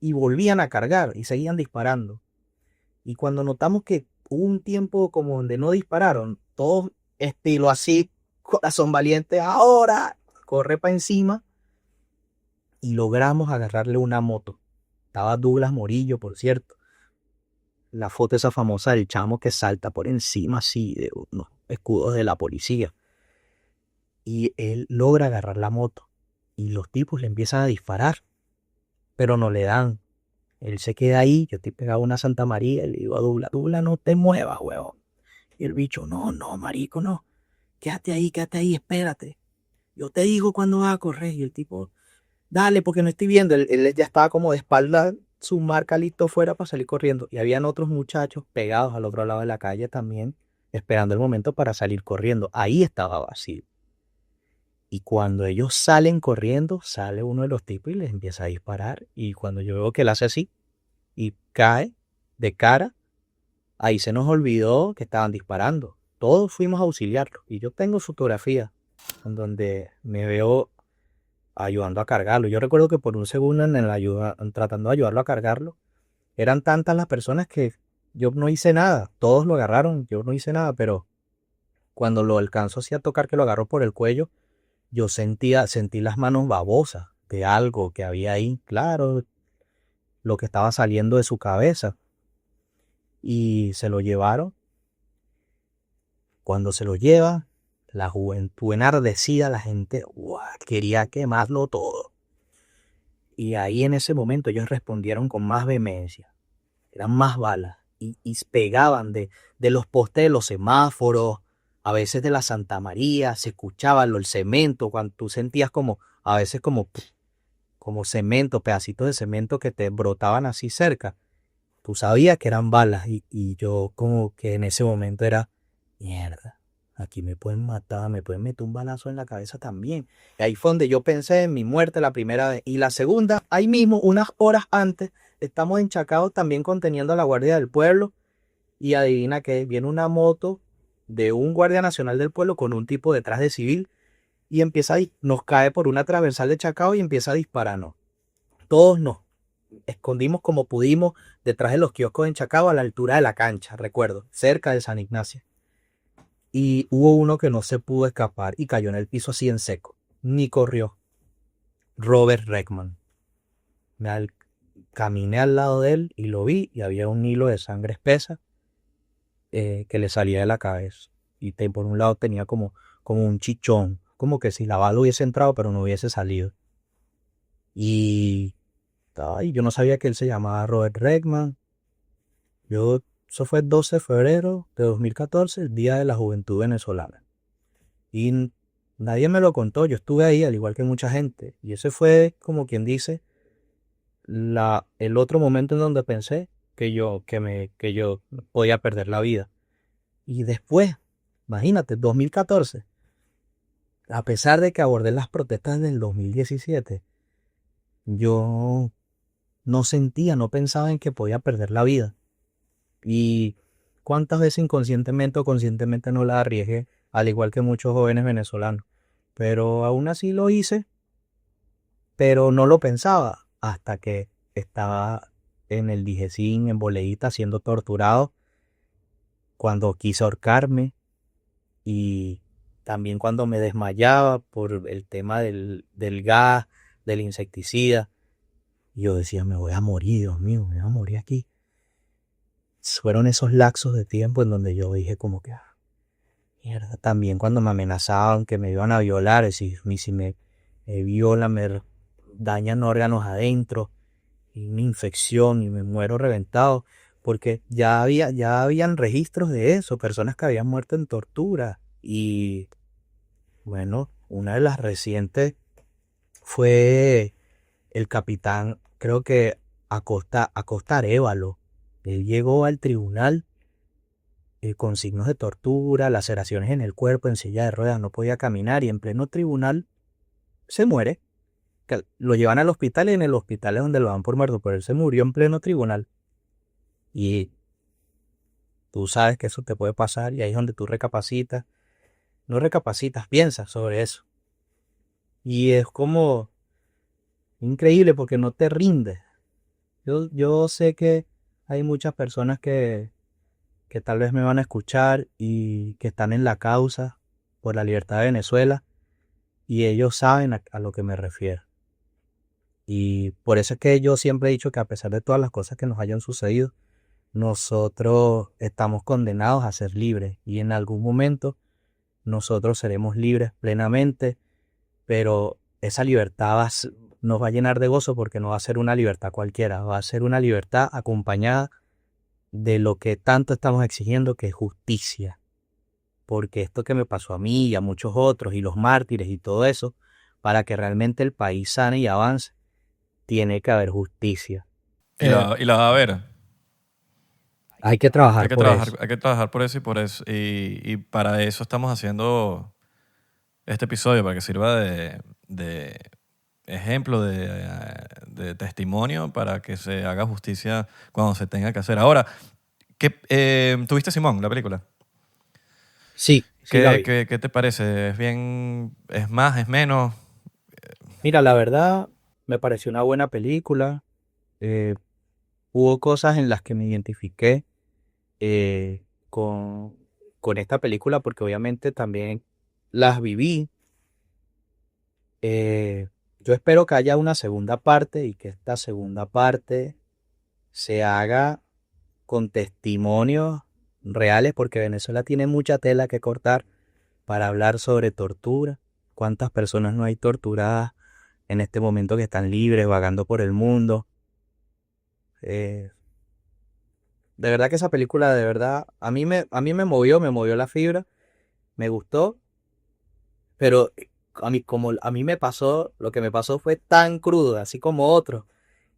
y volvían a cargar y seguían disparando. Y cuando notamos que hubo un tiempo como donde no dispararon, todos estilo así, corazón valiente, ahora corre para encima y logramos agarrarle una moto. Estaba Douglas Morillo, por cierto. La foto esa famosa del chamo que salta por encima así de unos escudos de la policía. Y él logra agarrar la moto y los tipos le empiezan a disparar, pero no le dan. Él se queda ahí, yo estoy pegado a una Santa María y le digo a Douglas, no te muevas, huevón. Y el bicho, no, marico, no. Quédate ahí, espérate. Yo te digo cuándo vas a correr. Y el tipo, dale, porque no estoy viendo. Él ya estaba como de espalda, su marca listo fuera para salir corriendo. Y habían otros muchachos pegados al otro lado de la calle también, esperando el momento para salir corriendo. Ahí estaba vacío. Y cuando ellos salen corriendo, sale uno de los tipos y les empieza a disparar. Y cuando yo veo que él hace así y cae de cara, ahí se nos olvidó que estaban disparando. Todos fuimos a auxiliarlo. Y yo tengo fotografías en donde me veo ayudando a cargarlo. Yo recuerdo que por un segundo tratando de ayudarlo a cargarlo, eran tantas las personas que yo no hice nada. Todos lo agarraron, yo no hice nada, pero cuando lo alcanzo así a tocar, que lo agarró por el cuello, yo sentí las manos babosas de algo que había ahí, claro, lo que estaba saliendo de su cabeza. Y se lo llevaron. Cuando se lo lleva, la juventud enardecida, la gente quería quemarlo todo. Y ahí en ese momento ellos respondieron con más vehemencia. Eran más balas. Y pegaban de los postes de los semáforos, a veces de la Santa María, se escuchaba el cemento, cuando tú sentías como, a veces como cemento, pedacitos de cemento que te brotaban así cerca. Tú sabías que eran balas y yo como que en ese momento era, mierda, aquí me pueden matar, me pueden meter un balazo en la cabeza también. Y ahí fue donde yo pensé en mi muerte la primera vez. Y la segunda, ahí mismo, unas horas antes, estamos en Chacao también conteniendo a la Guardia del Pueblo. Y adivina qué, viene una moto de un Guardia Nacional del Pueblo con un tipo detrás de civil y nos cae por una transversal de Chacao y empieza a dispararnos. Todos nos escondimos como pudimos detrás de los kioscos en Chacao a la altura de la cancha, recuerdo, cerca de San Ignacio. Y hubo uno que no se pudo escapar y cayó en el piso así en seco, ni corrió. Robert Redman. Caminé al lado de él y lo vi y había un hilo de sangre espesa que le salía de la cabeza. Y por un lado tenía como un chichón, como que si la bala hubiese entrado pero no hubiese salido. Y yo no sabía que él se llamaba Robert Redman. Eso fue el 12 de febrero de 2014, el Día de la Juventud Venezolana. Y nadie me lo contó, yo estuve ahí al igual que mucha gente. Y ese fue, como quien dice, el otro momento en donde pensé que yo podía perder la vida. Y después, imagínate, 2014, a pesar de que abordé las protestas del 2017, yo no sentía, no pensaba en que podía perder la vida. Y cuántas veces inconscientemente o conscientemente no la arriesgué, al igual que muchos jóvenes venezolanos. Pero aún así lo hice, pero no lo pensaba hasta que estaba en el Dijesín, en Boleíta, siendo torturado, cuando quise ahorcarme y también cuando me desmayaba por el tema del gas, del insecticida. Yo decía, me voy a morir, Dios mío, me voy a morir aquí. Fueron esos lapsos de tiempo en donde yo dije como que, mierda, también cuando me amenazaban que me iban a violar, si me violan, me dañan órganos adentro, y una infección y me muero reventado, porque ya habían registros de eso, personas que habían muerto en tortura. Y bueno, una de las recientes fue el capitán, creo que Acosta Arévalo. Él llegó al tribunal con signos de tortura, laceraciones en el cuerpo, en silla de ruedas, no podía caminar y en pleno tribunal se muere. Que lo llevan al hospital y en el hospital es donde lo dan por muerto, pero él se murió en pleno tribunal. Y tú sabes que eso te puede pasar y ahí es donde tú recapacitas. No recapacitas, piensas sobre eso. Y es como increíble porque no te rindes. Yo sé que hay muchas personas que tal vez me van a escuchar y que están en la causa por la libertad de Venezuela y ellos saben a lo que me refiero. Y por eso es que yo siempre he dicho que a pesar de todas las cosas que nos hayan sucedido, nosotros estamos condenados a ser libres y en algún momento nosotros seremos libres plenamente, pero esa libertad nos va a llenar de gozo porque no va a ser una libertad cualquiera, va a ser una libertad acompañada de lo que tanto estamos exigiendo, que es justicia. Porque esto que me pasó a mí y a muchos otros y los mártires y todo eso, para que realmente el país sane y avance, tiene que haber justicia. Y la va a ver. Hay que trabajar por eso. Hay que trabajar por eso y por eso. Y para eso estamos haciendo este episodio, para que sirva de ejemplo, de testimonio, para que se haga justicia cuando se tenga que hacer. Ahora, ¿tuviste Simón, la película? Sí, sí la vi. ¿Qué te parece? ¿Es bien, es más, es menos? Mira, la verdad, me pareció una buena película. Eh, Hubo cosas en las que me identifiqué eh, con, con esta película porque obviamente también las viví. Yo espero que haya una segunda parte y que esta segunda parte se haga con testimonios reales porque Venezuela tiene mucha tela que cortar para hablar sobre tortura. ¿Cuántas personas no hay torturadas en este momento que están libres, vagando por el mundo? Eh, de verdad que esa película, de verdad, a mí me movió la fibra, me gustó, pero como a mí me pasó, lo que me pasó fue tan crudo, así como otro,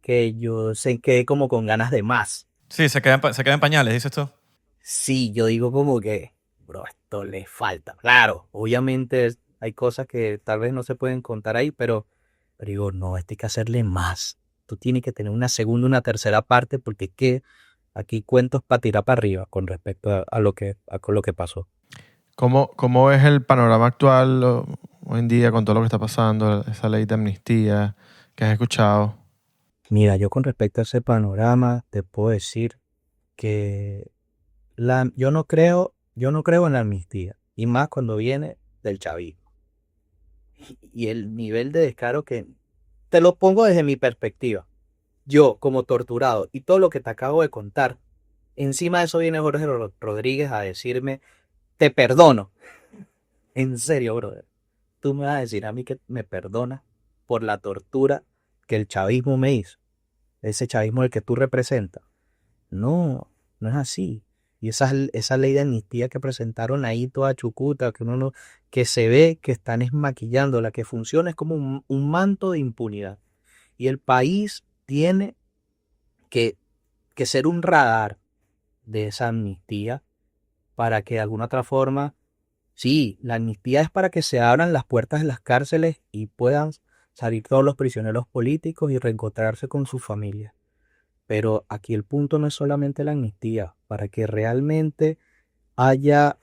que yo se quedé como con ganas de más. Sí, se queda en pañales, dices tú. Sí, yo digo como que, bro, esto le falta. Claro, obviamente hay cosas que tal vez no se pueden contar ahí, pero digo, no, esto hay que hacerle más. Tú tienes que tener una segunda, una tercera parte, porque es que aquí cuentos para tirar para arriba con respecto con lo que pasó. ¿Cómo ves el panorama actual hoy en día con todo lo que está pasando, esa ley de amnistía que has escuchado? Mira, yo con respecto a ese panorama, te puedo decir que yo no creo en la amnistía, y más cuando viene del chavismo. Y el nivel de descaro que te lo pongo desde mi perspectiva. Yo, como torturado, y todo lo que te acabo de contar, encima de eso viene Jorge Rodríguez a decirme, te perdono. En serio, brother. Tú me vas a decir a mí que me perdonas por la tortura que el chavismo me hizo. Ese chavismo el que tú representas. No, no es así. Y esa ley de amnistía que presentaron ahí toda chucuta, que uno no, que se ve que están esmaquillando, la que funciona es como un manto de impunidad. Y el país tiene que, que ser un radar de esa amnistía para que de alguna otra forma, sí, la amnistía es para que se abran las puertas de las cárceles y puedan salir todos los prisioneros políticos y reencontrarse con sus familias. Pero aquí el punto no es solamente la amnistía, para que realmente haya,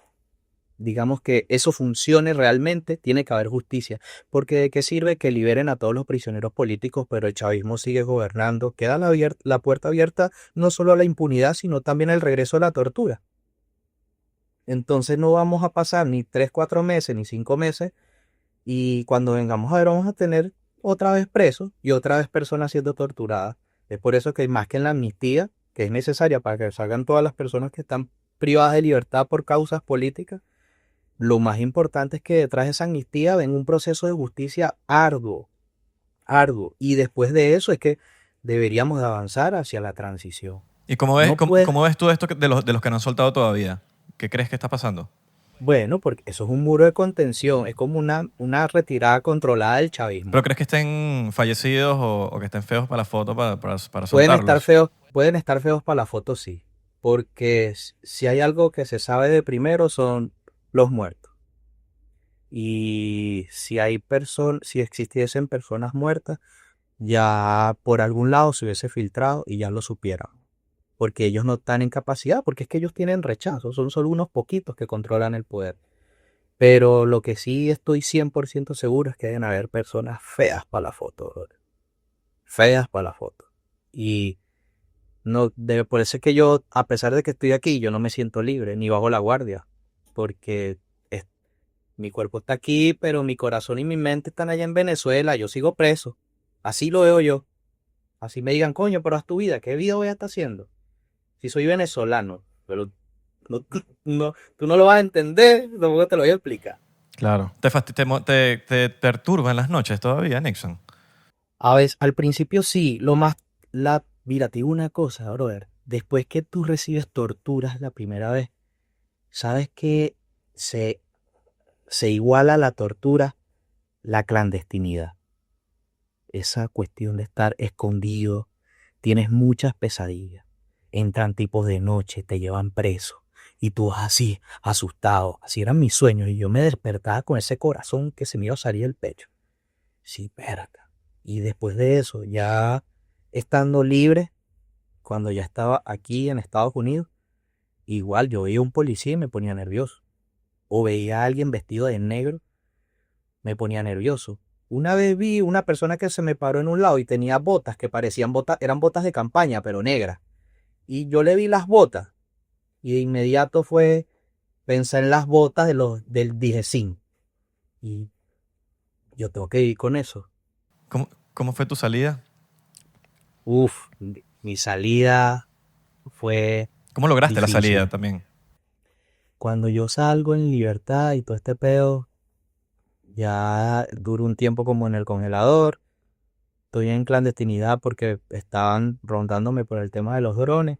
digamos que eso funcione realmente, tiene que haber justicia. Porque de qué sirve que liberen a todos los prisioneros políticos, pero el chavismo sigue gobernando. Queda la puerta abierta no solo a la impunidad, sino también al regreso a la tortura. Entonces no vamos a pasar ni 3, 4 meses, ni 5 meses, y cuando vengamos a ver vamos a tener otra vez presos y otra vez personas siendo torturadas. Es por eso que más que en la amnistía, que es necesaria para que salgan todas las personas que están privadas de libertad por causas políticas, lo más importante es que detrás de esa amnistía ven un proceso de justicia arduo, arduo. Y después de eso es que deberíamos de avanzar hacia la transición. ¿Y cómo ves, No puede, cómo ves tú esto de los que no han soltado todavía? ¿Qué crees que está pasando? bueno, porque eso es un muro de contención, es como una retirada controlada del ¿Pero chavismo. crees que estén fallecidos o que estén feos para la foto para Pueden estar soltarlos? feos, pueden estar feos para la foto, sí, porque si hay algo que se sabe de primero son los muertos. Y si existiesen personas muertas, ya por algún lado se hubiese filtrado y ya lo supieran. Porque ellos no están en capacidad, porque es que ellos tienen rechazo, son solo unos poquitos que controlan el poder. Pero lo que sí estoy 100% seguro es que deben haber personas feas para la foto, brother. Feas para la foto. Y no debe, por eso es que yo, a pesar de que estoy aquí, yo no me siento libre, ni bajo la guardia. Porque es- mi cuerpo está aquí, pero mi corazón y mi mente están allá en Venezuela, yo sigo preso. Así lo veo yo. Así me digan, coño, pero haz tu vida, ¿qué vida voy a estar haciendo? Si soy venezolano, pero no, tú no lo vas a entender, tampoco te lo voy a explicar. Claro. ¿Te perturban las noches todavía, Nixon? A veces, al principio sí, mira, te digo una cosa, brother, después que tú recibes torturas la primera vez, ¿sabes que se, se iguala a la tortura la clandestinidad? Esa cuestión de estar escondido, tienes muchas pesadillas, entran tipos de noche, te llevan preso, y tú vas así, asustado, así eran mis sueños, y yo me despertaba con ese corazón que se me iba a salir del pecho. Sí, perca. Y después de eso, ya estando libre, cuando ya estaba aquí en Estados Unidos, igual yo veía un policía y me ponía nervioso. O veía a alguien vestido de negro, me ponía nervioso. Una vez vi una persona que se me paró en un lado y tenía botas que parecían botas, eran botas de campaña, pero negras. Y yo le vi las botas y de inmediato fue pensar en las botas del Dijecín. Y yo tengo que ir con eso. ¿Cómo fue tu salida? Uf, mi salida fue ¿Cómo lograste la salida difícil. también? Cuando yo salgo en libertad y todo este pedo, ya duro un tiempo como en el congelador. Estoy en clandestinidad porque estaban rondándome por el tema de los drones.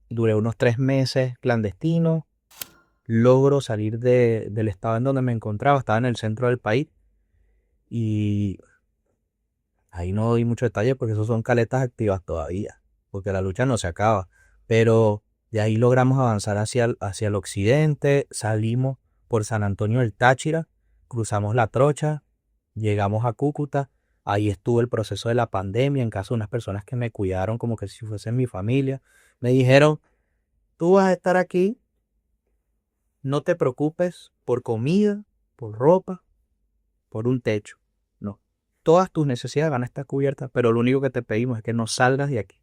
Duré unos 3 meses clandestino. Logro salir del estado en donde me encontraba. Estaba en el centro del país. Y ahí no doy mucho detalle porque esos son caletas activas todavía. Porque la lucha no se acaba. Pero de ahí logramos avanzar hacia el occidente. Salimos por San Antonio del Táchira. Cruzamos la Trocha. Llegamos a Cúcuta. Ahí estuvo el proceso de la pandemia en casa de unas personas que me cuidaron como que si fuesen mi familia. Me dijeron, tú vas a estar aquí, no te preocupes por comida, por ropa, por un techo. No. Todas tus necesidades van a estar cubiertas, pero lo único que te pedimos es que no salgas de aquí.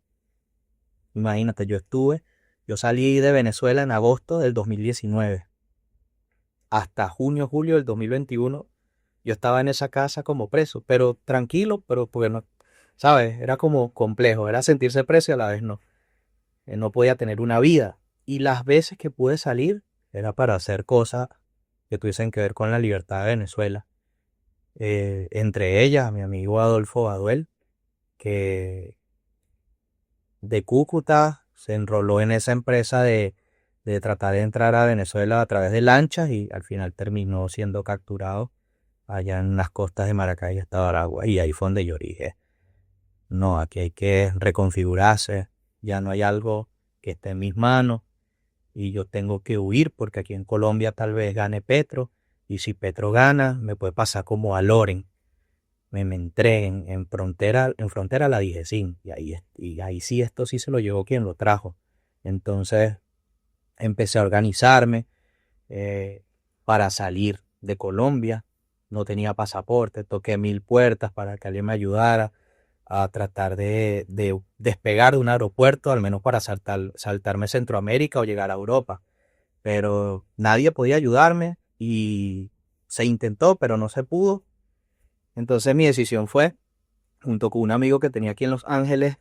Imagínate, yo salí de Venezuela en agosto del 2019. Hasta junio, julio del 2021, yo estaba en esa casa como preso, pero tranquilo, pero porque no, ¿sabes? Era como complejo, era sentirse preso y a la vez no. No podía tener una vida. Y las veces que pude salir era para hacer cosas que tuviesen que ver con la libertad de Venezuela. Entre ellas, mi amigo Adolfo Baduel, que de Cúcuta se enroló en esa empresa de tratar de entrar a Venezuela a través de lanchas y al final terminó siendo capturado allá en las costas de Maracay, estado de Aragua. Y ahí fue donde yo dije, no, aquí hay que reconfigurarse, ya no hay algo que esté en mis manos y yo tengo que huir porque aquí en Colombia tal vez gane Petro y si Petro gana me puede pasar como a Loren, me entreguen en frontera la dije sí, y ahí sí esto sí se lo llevó quien lo trajo. Entonces empecé a organizarme para salir de Colombia, no tenía pasaporte, toqué 1000 puertas para que alguien me ayudara a tratar de despegar de un aeropuerto, al menos para saltarme Centroamérica o llegar a Europa. Pero nadie podía ayudarme y se intentó, pero no se pudo. Entonces mi decisión fue, junto con un amigo que tenía aquí en Los Ángeles,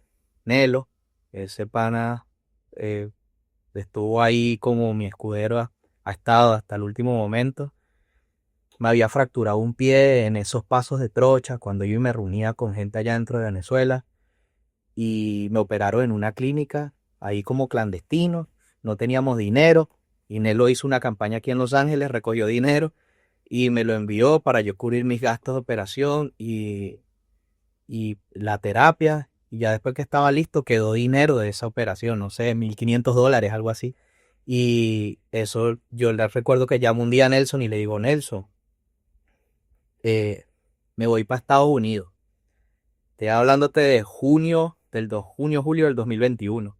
Nelo, ese pana eh, estuvo ahí como mi escudero, ha estado hasta el último momento. Me había fracturado un pie en esos pasos de trocha cuando yo me reunía con gente allá dentro de Venezuela y me operaron en una clínica ahí como clandestino, no teníamos dinero y Nelo hizo una campaña aquí en Los Ángeles, recogió dinero y me lo envió para yo cubrir mis gastos de operación y la terapia y ya después que estaba listo quedó dinero de esa operación, no sé, $1500, algo así. Y eso yo le recuerdo que llamo un día a Nelson y le digo, Nelson, me voy para Estados Unidos. Estoy hablándote de julio del 2021.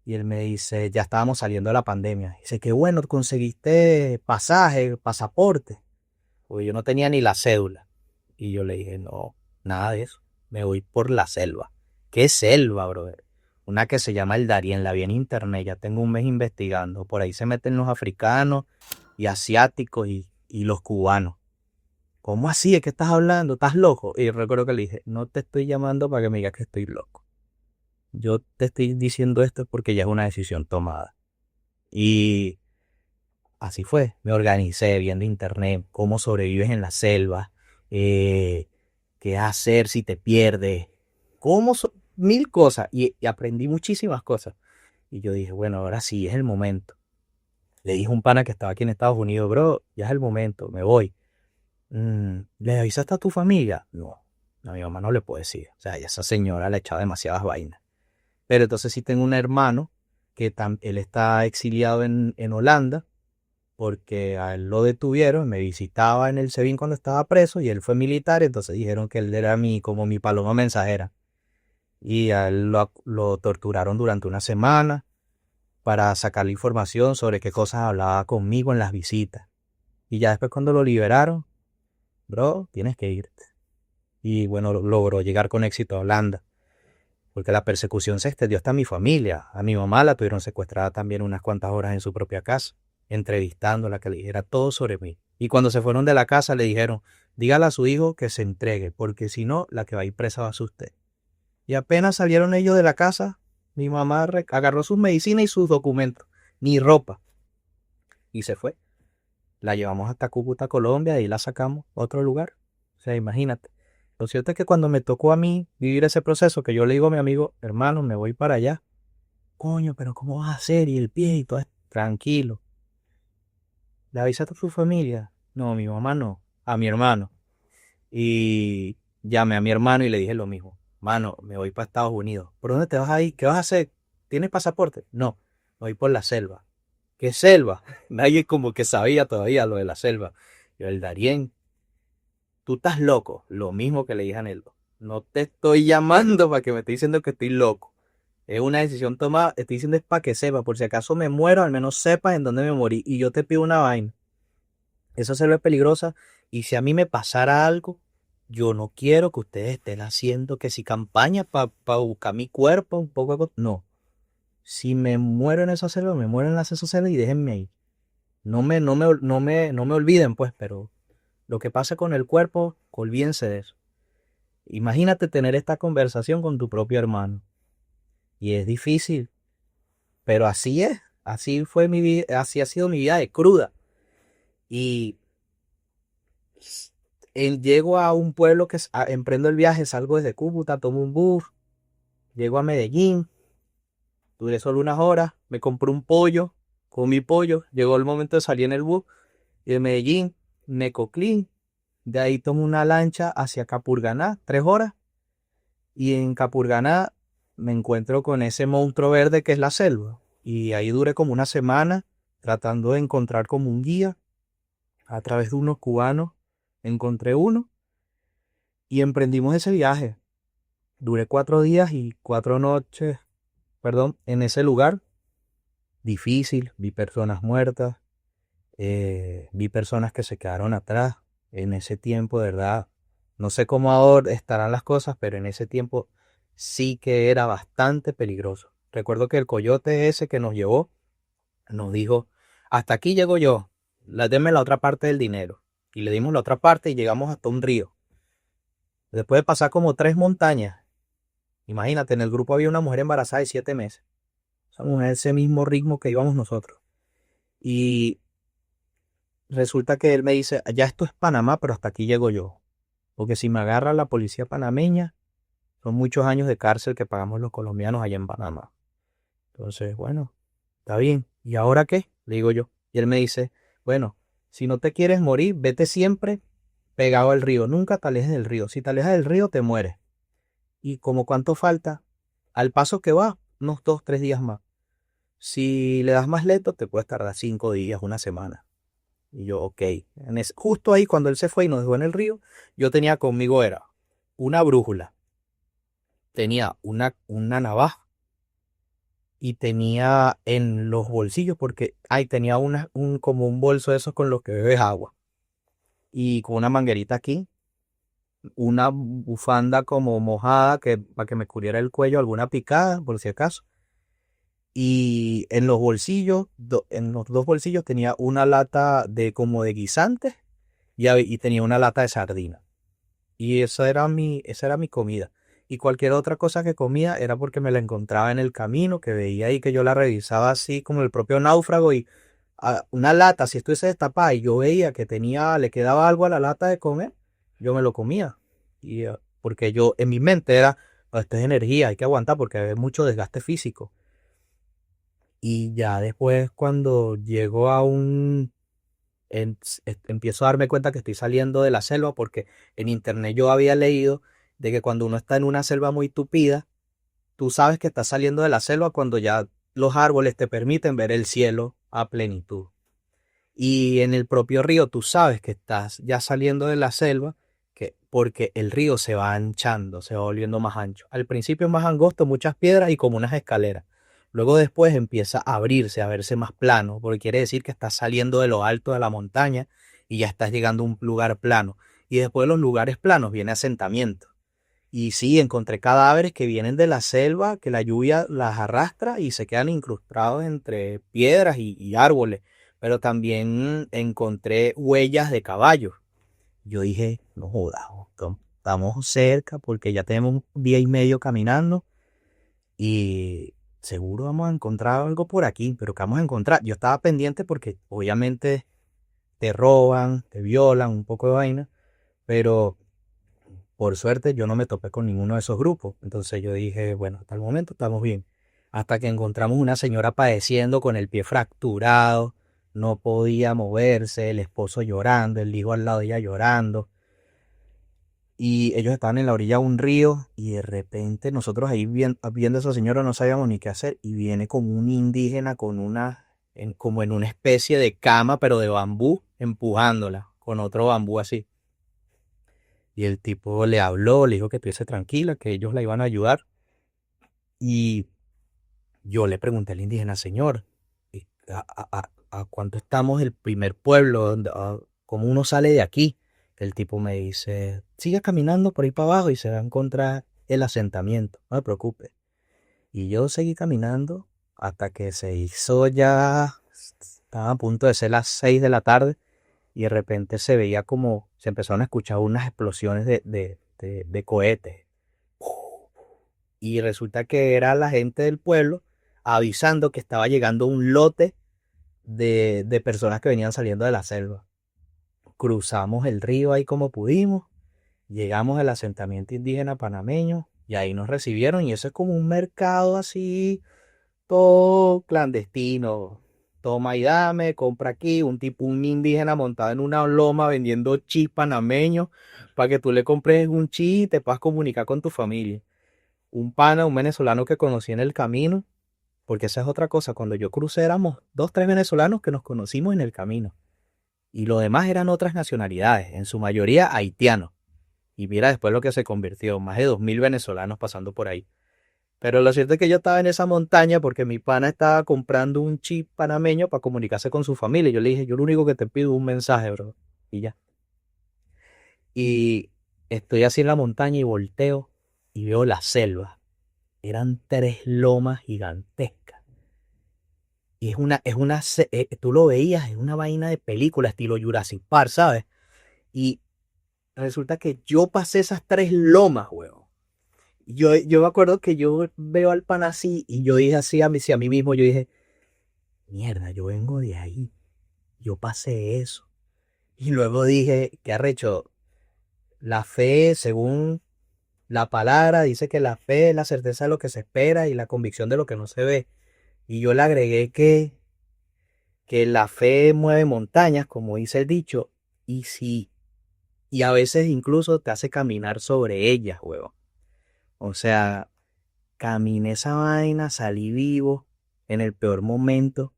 Y él me dice, ya estábamos saliendo de la pandemia. Dice, qué bueno, conseguiste pasaje, pasaporte. Porque yo no tenía ni la cédula. Y yo le dije, no, nada de eso. Me voy por la selva. ¿Qué selva, brother? Una que se llama el Darién, la vi en internet, ya tengo un mes investigando. Por ahí se meten los africanos y asiáticos y los cubanos. ¿Cómo así? ¿De qué estás hablando? ¿Estás loco? Y recuerdo que le dije, no te estoy llamando para que me digas que estoy loco. Yo te estoy diciendo esto porque ya es una decisión tomada. Y así fue. Me organicé viendo internet, cómo sobrevives en la selva, qué hacer si te pierdes, mil cosas. Y aprendí muchísimas cosas. Y yo dije, bueno, ahora sí es el momento. Le dije a un pana que estaba aquí en Estados Unidos, bro, ya es el momento, me voy. ¿Le avisaste a tu familia? No, a mi mamá no le puedo decir. O sea, esa señora le echaba demasiadas vainas. Pero entonces sí tengo un hermano que él está exiliado en Holanda porque a él lo detuvieron, me visitaba en el SEBIN cuando estaba preso y él fue militar, entonces dijeron que él era como mi paloma mensajera. Y a él lo torturaron durante una semana para sacarle información sobre qué cosas hablaba conmigo en las visitas. Y ya después cuando lo liberaron, bro, tienes que irte. Y bueno, logró llegar con éxito a Holanda. Porque la persecución se extendió hasta mi familia. A mi mamá la tuvieron secuestrada también unas cuantas horas en su propia casa, entrevistándola, que le dijera todo sobre mí. Y cuando se fueron de la casa le dijeron, dígale a su hijo que se entregue, porque si no, la que va a ir presa va a ser usted. Y apenas salieron ellos de la casa, mi mamá agarró sus medicinas y sus documentos, ni ropa, y se fue. La llevamos hasta Cúcuta, Colombia, y la sacamos a otro lugar. O sea, imagínate. Lo cierto es que cuando me tocó a mí vivir ese proceso, que yo le digo a mi amigo, hermano, me voy para allá. Coño, pero ¿cómo vas a hacer? Y el pie y todo. Tranquilo. ¿Le avisaste a tu familia? No, mi mamá no. A mi hermano. Y llamé a mi hermano y le dije lo mismo. Mano, me voy para Estados Unidos. ¿Por dónde te vas a ir? ¿Qué vas a hacer? ¿Tienes pasaporte? No, me voy por la selva. ¿Qué selva? Nadie como que sabía todavía lo de la selva. Yo, el Darién, tú estás loco. Lo mismo que le dije a Neldo. No te estoy llamando para que me estés diciendo que estoy loco. Es una decisión tomada. Estoy diciendo es para que sepa. Por si acaso me muero, al menos sepas en dónde me morí. Y yo te pido una vaina. Esa selva es peligrosa. Y si a mí me pasara algo, yo no quiero que ustedes estén haciendo que si campaña para buscar mi cuerpo, un poco de... No. Si me muero en esa selva, me muero en esa selva y déjenme ahí. No me olviden, pues, pero lo que pasa con el cuerpo, olvídense de eso. Imagínate tener esta conversación con tu propio hermano. Y es difícil, pero así es. Así fue mi vida, así ha sido mi vida de cruda. Y llego a un pueblo emprendo el viaje, salgo desde Cúcuta, tomo un bus, llego a Medellín, duré solo unas horas, me compré un pollo comí pollo, llegó el momento de salir en el bus y de Medellín, Necoclí, de ahí tomo una lancha hacia Capurganá, 3 horas, y en Capurganá me encuentro con ese monstruo verde que es la selva. Y ahí duré como una semana tratando de encontrar como un guía. A través de unos cubanos encontré uno y emprendimos ese viaje. Duré 4 días y 4 noches, perdón, en ese lugar. Difícil, vi personas muertas, vi personas que se quedaron atrás. En ese tiempo, de verdad, no sé cómo ahora estarán las cosas, pero en ese tiempo sí que era bastante peligroso. Recuerdo que el coyote ese que nos llevó nos dijo, hasta aquí llego yo, denme la otra parte del dinero. Y le dimos la otra parte y llegamos hasta un río. Después de pasar como 3 montañas, imagínate, en el grupo había una mujer embarazada de 7 meses. Esa mujer, ese mismo ritmo que íbamos nosotros. Y resulta que él me dice, ya esto es Panamá, pero hasta aquí llego yo. Porque si me agarra la policía panameña, son muchos años de cárcel que pagamos los colombianos allá en Panamá. Entonces, bueno, está bien. ¿Y ahora qué? Le digo yo. Y él me dice, bueno, si no te quieres morir, vete siempre pegado al río. Nunca te alejes del río. Si te alejas del río, te mueres. ¿Y como cuánto falta? Al paso que va, unos 2, 3 días más. Si le das más lento, te puedes tardar 5 días, una semana. Y yo, ok. Justo ahí, cuando él se fue y nos dejó en el río, yo tenía conmigo era una brújula, tenía una navaja y tenía en los bolsillos, porque ahí tenía como un bolso de esos con los que bebes agua. Y con una manguerita aquí, una bufanda como mojada para que me cubriera el cuello, alguna picada, por si acaso. Y en los bolsillos, en los 2 bolsillos tenía una lata de como de guisantes y tenía una lata de sardina. Y esa era mi comida. Y cualquier otra cosa que comía era porque me la encontraba en el camino, que veía ahí que yo la revisaba así como el propio náufrago y una lata, si estuviese destapada y yo veía que le quedaba algo a la lata de comer, yo me lo comía. Y porque yo en mi mente era, "Oh, esto es energía, hay que aguantar porque hay mucho desgaste físico". Y ya después cuando llego empiezo a darme cuenta que estoy saliendo de la selva, porque en internet yo había leído de que cuando uno está en una selva muy tupida, tú sabes que estás saliendo de la selva cuando ya los árboles te permiten ver el cielo a plenitud. Y en el propio río tú sabes que estás ya saliendo de la selva, porque el río se va anchando, se va volviendo más ancho. Al principio es más angosto, muchas piedras y como unas escaleras. Luego después empieza a abrirse, a verse más plano, porque quiere decir que estás saliendo de lo alto de la montaña y ya estás llegando a un lugar plano. Y después de los lugares planos viene asentamiento. Y sí, encontré cadáveres que vienen de la selva, que la lluvia las arrastra y se quedan incrustados entre piedras y árboles. Pero también encontré huellas de caballos. Yo dije, no jodas, estamos cerca porque ya tenemos un día y medio caminando y seguro vamos a encontrar algo por aquí, pero ¿qué vamos a encontrar? Yo estaba pendiente porque obviamente te roban, te violan, un poco de vaina, pero por suerte yo no me topé con ninguno de esos grupos. Entonces yo dije, bueno, hasta el momento estamos bien. Hasta que encontramos una señora padeciendo con el pie fracturado, no podía moverse, el esposo llorando, el hijo al lado de ella llorando. Y ellos estaban en la orilla de un río y de repente nosotros ahí viendo a esa señora no sabíamos ni qué hacer y viene como un indígena con como en una especie de cama pero de bambú empujándola con otro bambú así. Y el tipo le habló, le dijo que estuviese tranquila, que ellos la iban a ayudar. Y yo le pregunté al indígena, señor, ¿a cuánto estamos del primer pueblo? ¿Cómo uno sale de aquí? El tipo me dice, siga caminando por ahí para abajo y se va a encontrar el asentamiento, no se preocupe. Y yo seguí caminando hasta que se hizo ya, estaba a punto de ser las 6 de la tarde y de repente se veía como, se empezaron a escuchar unas explosiones de cohetes. Y resulta que era la gente del pueblo avisando que estaba llegando un lote de personas que venían saliendo de la selva. Cruzamos el río ahí como pudimos, llegamos al asentamiento indígena panameño y ahí nos recibieron y eso es como un mercado así, todo clandestino, toma y dame, compra aquí, un indígena montado en una loma vendiendo chi panameño para que tú le compres un chi y te puedas comunicar con tu familia. Un pana, un venezolano que conocí en el camino, porque esa es otra cosa, cuando yo crucé éramos 2, 3 venezolanos que nos conocimos en el camino y los demás eran otras nacionalidades, en su mayoría haitianos. Y mira después lo que se convirtió, más de 2000 venezolanos pasando por ahí. Pero lo cierto es que yo estaba en esa montaña porque mi pana estaba comprando un chip panameño para comunicarse con su familia. Yo le dije, yo lo único que te pido es un mensaje, bro. Y ya. Y estoy así en la montaña y volteo y veo la selva. Eran 3 lomas gigantescas. Y tú lo veías, es una vaina de película estilo Jurassic Park, ¿sabes? Y resulta que yo pasé esas 3 lomas, weón. Yo me acuerdo que yo veo al pan así y yo dije así sí, a mí mismo, yo dije, mierda, yo vengo de ahí, yo pasé eso. Y luego dije, qué arrecho, la fe, según la palabra, dice que la fe es la certeza de lo que se espera y la convicción de lo que no se ve. Y yo le agregué que la fe mueve montañas, como dice el dicho, y sí, y a veces incluso te hace caminar sobre ellas, huevón. O sea, caminé esa vaina, salí vivo en el peor momento,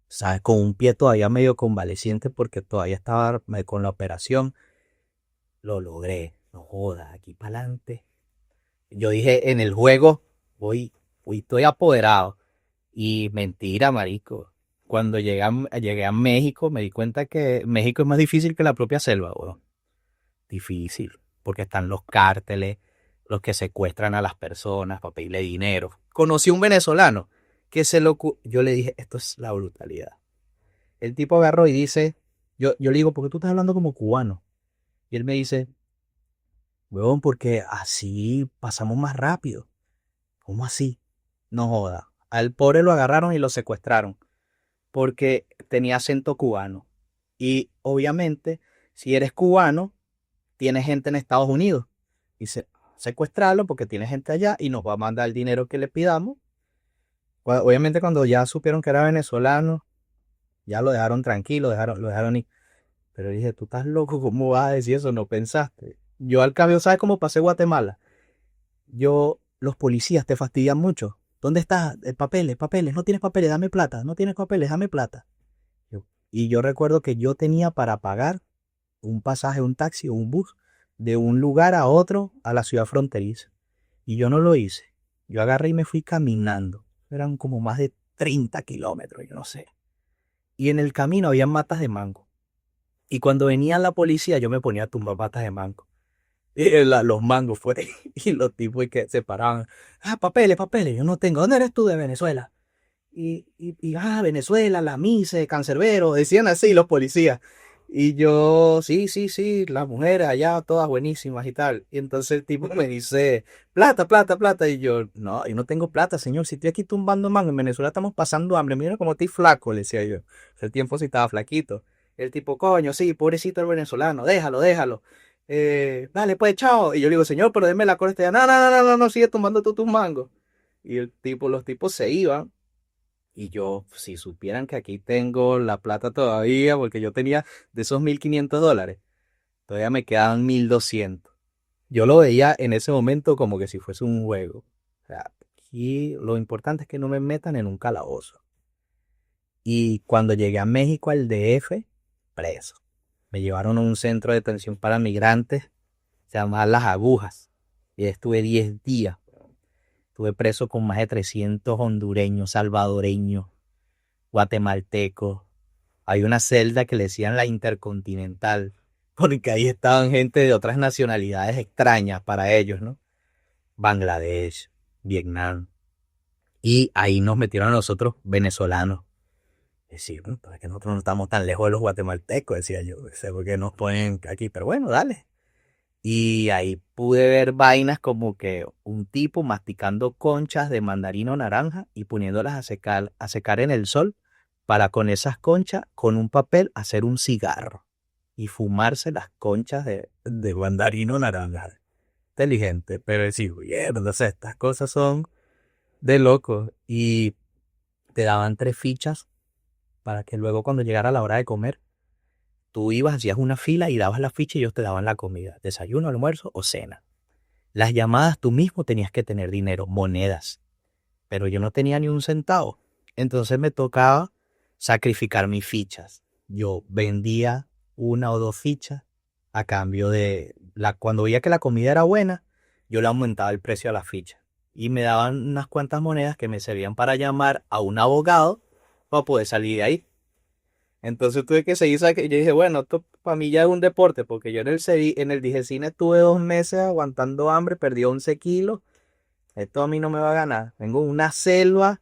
¿sabes? Con un pie todavía medio convaleciente porque todavía estaba con la operación. Lo logré, no jodas, aquí para adelante. Yo dije, en el juego estoy apoderado. Y mentira, marico. Cuando llegué a México, me di cuenta que México es más difícil que la propia selva, weón. Difícil, porque están los cárteles, los que secuestran a las personas para pedirle dinero. Conocí a un venezolano que yo le dije, esto es la brutalidad. El tipo agarró y dice, yo le digo, ¿por qué tú estás hablando como cubano? Y él me dice, weón, porque así pasamos más rápido. ¿Cómo así? No joda. Al pobre lo agarraron y lo secuestraron porque tenía acento cubano. Y obviamente, si eres cubano, tienes gente en Estados Unidos. Y secuestrarlo porque tiene gente allá y nos va a mandar el dinero que le pidamos. Obviamente cuando ya supieron que era venezolano, ya lo dejaron tranquilo, lo dejaron ir. Pero dije, tú estás loco, ¿cómo vas a decir eso? No pensaste. Yo al cambio, ¿sabes cómo pasé Guatemala? Los policías te fastidian mucho. ¿Dónde estás? Papeles, no tienes papeles, dame plata, no tienes papeles, dame plata. Y yo recuerdo que yo tenía para pagar un pasaje, un taxi o un bus de un lugar a otro a la ciudad fronteriza. Y yo no lo hice. Yo agarré y me fui caminando. Eran como más de 30 kilómetros, yo no sé. Y en el camino había matas de mango. Y cuando venía la policía yo me ponía a tumbar matas de mango. Y los mangos fuera. Y los tipos que se paraban. Papeles. Yo no tengo. ¿Dónde eres tú? De Venezuela. Venezuela, la Mise, Cancerbero. Decían así los policías. Y yo, sí, las mujeres allá todas buenísimas y tal. Y entonces el tipo me dice, plata. Y yo, no tengo plata, señor. Si estoy aquí tumbando mango, en Venezuela estamos pasando hambre. Mira cómo estoy flaco, le decía yo. El tiempo sí estaba flaquito. El tipo, coño, sí, pobrecito el venezolano, déjalo. Dale, pues, chao. Y yo le digo, señor, pero déme la corte. No, sigue tumbando tú tus mangos. Y los tipos se iban. Y yo, si supieran que aquí tengo la plata todavía, porque yo tenía de esos $1500, todavía me quedaban 1200. Yo lo veía en ese momento como que si fuese un juego. O sea, aquí lo importante es que no me metan en un calabozo. Y cuando llegué a México, al DF, preso. Me llevaron a un centro de detención para migrantes, se llamaba Las Agujas. Y estuve 10 días. Estuve preso con más de 300 hondureños, salvadoreños, guatemaltecos. Hay una celda que le decían la Intercontinental, porque ahí estaban gente de otras nacionalidades extrañas para ellos, ¿no? Bangladesh, Vietnam. Y ahí nos metieron a nosotros venezolanos. Es decir, es que nosotros no estamos tan lejos de los guatemaltecos, decía yo. Sé por qué nos ponen aquí, pero bueno, dale. Y ahí pude ver vainas como que un tipo masticando conchas de mandarino naranja y poniéndolas a secar en el sol para con esas conchas, con un papel, hacer un cigarro y fumarse las conchas de mandarino naranja. Inteligente, pero decir, mierda, o sea, estas cosas son de locos. Y te daban 3 fichas para que luego cuando llegara la hora de comer, tú ibas, hacías una fila y dabas la ficha y ellos te daban la comida, desayuno, almuerzo o cena. Las llamadas tú mismo tenías que tener dinero, monedas, pero yo no tenía ni un centavo. Entonces me tocaba sacrificar mis fichas. Yo vendía una o dos fichas a cambio de cuando veía que la comida era buena, yo le aumentaba el precio a la ficha y me daban unas cuantas monedas que me servían para llamar a un abogado para poder salir de ahí. Entonces tuve que seguir, yo dije, bueno, esto para mí ya es un deporte, porque yo en el Digecine estuve 2 meses aguantando hambre, perdí 11 kilos, esto a mí no me va a ganar. Vengo de una selva,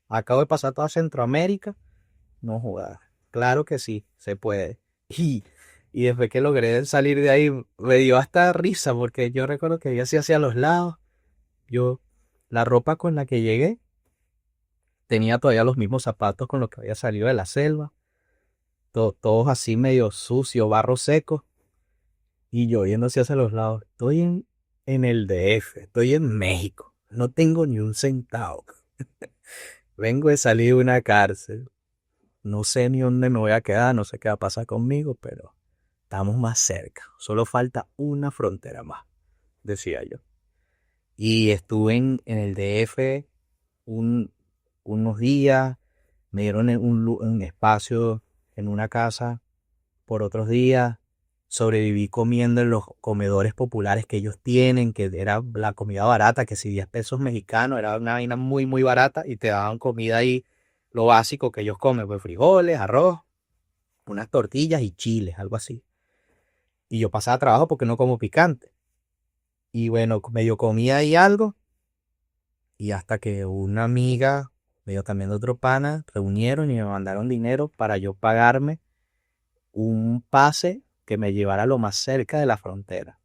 acabo de pasar toda Centroamérica, no jodas, claro que sí, se puede. Y después que logré salir de ahí, me dio hasta risa, porque yo recuerdo que yo así hacia los lados, yo, la ropa con la que llegué, tenía todavía los mismos zapatos con los que había salido de la selva. Todos así medio sucio, barro seco, y yo yendo hacia los lados. Estoy en el DF, estoy en México, no tengo ni un centavo. Vengo de salir de una cárcel, no sé ni dónde me voy a quedar, no sé qué va a pasar conmigo, pero estamos más cerca. Solo falta una frontera más, decía yo. Y estuve en el DF unos días, me dieron un espacio en una casa por otros días. Sobreviví comiendo en los comedores populares que ellos tienen, que era la comida barata, que si 10 pesos mexicanos, era una vaina muy, muy barata y te daban comida ahí, lo básico que ellos comen, pues frijoles, arroz, unas tortillas y chiles, algo así. Y yo pasaba trabajo porque no como picante. Y bueno, medio comía ahí algo y hasta que una amiga, medio también de otro pana, reunieron y me mandaron dinero para yo pagarme un pase que me llevara lo más cerca de la frontera.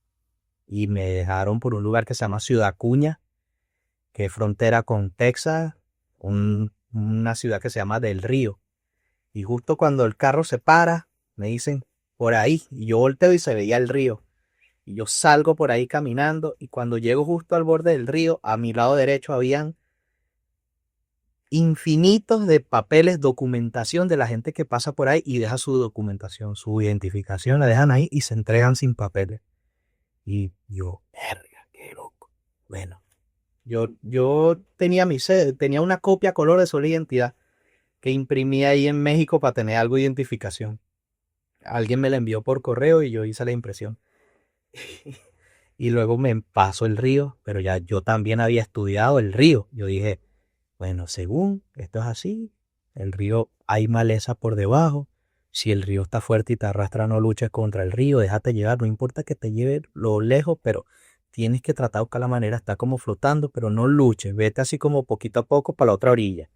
Y me dejaron por un lugar que se llama Ciudad Acuña, que es frontera con Texas, una ciudad que se llama Del Río. Y justo cuando el carro se para, me dicen, por ahí, y yo volteo y se veía el río. Y yo salgo por ahí caminando y cuando llego justo al borde del río, a mi lado derecho habían infinitos de papeles, documentación de la gente que pasa por ahí y deja su documentación, su identificación, la dejan ahí y se entregan sin papeles. Y yo, verga, qué loco. Bueno, yo tenía tenía una copia a color de su identidad que imprimí ahí en México para tener algo de identificación. Alguien me la envió por correo y yo hice la impresión. Y luego me paso el río, pero ya yo también había estudiado el río. Yo dije, bueno, según esto es así, el río hay maleza por debajo. Si el río está fuerte y te arrastra, no luches contra el río, déjate llevar, no importa que te lleve lo lejos, pero tienes que tratar de buscar la manera, está como flotando, pero no luches, vete así como poquito a poco para la otra orilla.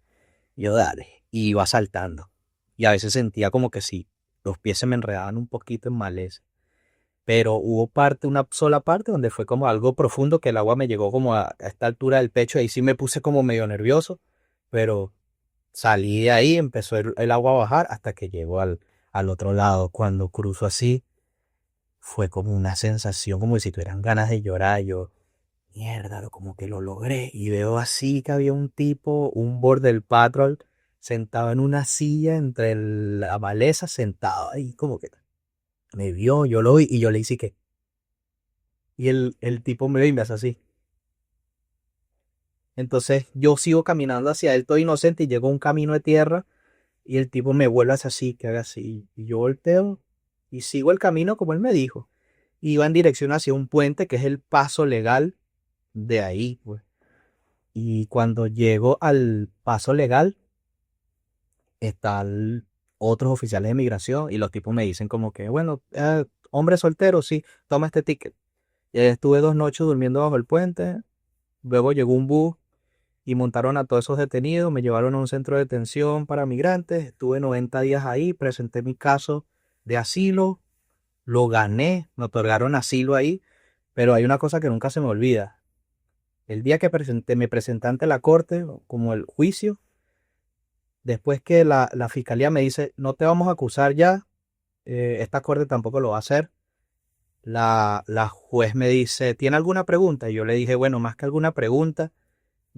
Yo dale, y iba saltando. Y a veces sentía como que sí, los pies se me enredaban un poquito en maleza. Pero hubo una sola parte donde fue como algo profundo que el agua me llegó como a esta altura del pecho, ahí sí me puse como medio nervioso, pero salí de ahí, empezó el agua a bajar hasta que llegó al otro lado. Cuando cruzo así, fue como una sensación como si tuvieran ganas de llorar. Yo, mierda, como que lo logré. Y veo así que había un tipo, un border patrol, sentado en una silla entre la maleza, sentado ahí, como que me vio, yo lo vi y yo le hice que. Y el tipo me ve y me hace así. Entonces yo sigo caminando hacia él, todo inocente, y llego a un camino de tierra y el tipo me vuelve a hacer así, que haga así. Y yo volteo y sigo el camino como él me dijo. Iba en dirección hacia un puente que es el paso legal de ahí, pues. Y cuando llego al paso legal, están otros oficiales de migración y los tipos me dicen como que, bueno, hombre soltero, sí, toma este ticket. Y ahí estuve 2 noches durmiendo bajo el puente. Luego llegó un bus y montaron a todos esos detenidos, me llevaron a un centro de detención para migrantes, estuve 90 días ahí, presenté mi caso de asilo, lo gané, me otorgaron asilo ahí, pero hay una cosa que nunca se me olvida. El día que me presenté ante la corte, como el juicio, después que la fiscalía me dice, no te vamos a acusar ya, esta corte tampoco lo va a hacer, la juez me dice, ¿tiene alguna pregunta? Y yo le dije, bueno, más que alguna pregunta,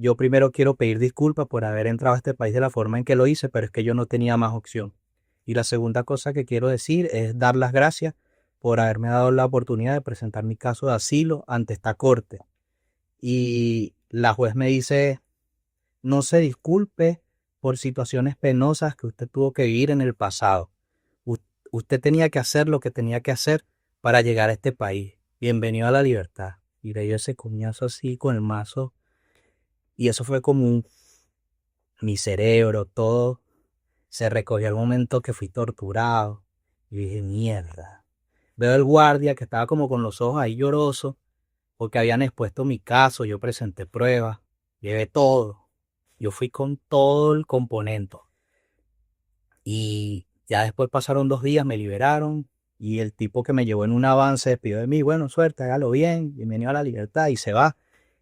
yo primero quiero pedir disculpas por haber entrado a este país de la forma en que lo hice, pero es que yo no tenía más opción. Y la segunda cosa que quiero decir es dar las gracias por haberme dado la oportunidad de presentar mi caso de asilo ante esta corte. Y la juez me dice, no se disculpe por situaciones penosas que usted tuvo que vivir en el pasado. Usted tenía que hacer lo que tenía que hacer para llegar a este país. Bienvenido a la libertad. Y le dio ese cuñazo así con el mazo. Y eso fue como mi cerebro, todo se recogió al momento que fui torturado. Y dije, mierda. Veo el guardia que estaba como con los ojos ahí llorosos porque habían expuesto mi caso. Yo presenté pruebas, llevé todo. Yo fui con todo el componente. Y ya después pasaron 2 días, me liberaron. Y el tipo que me llevó en un avance despidió de mí. Bueno, suerte, hágalo bien. Bienvenido a la libertad. Y se va.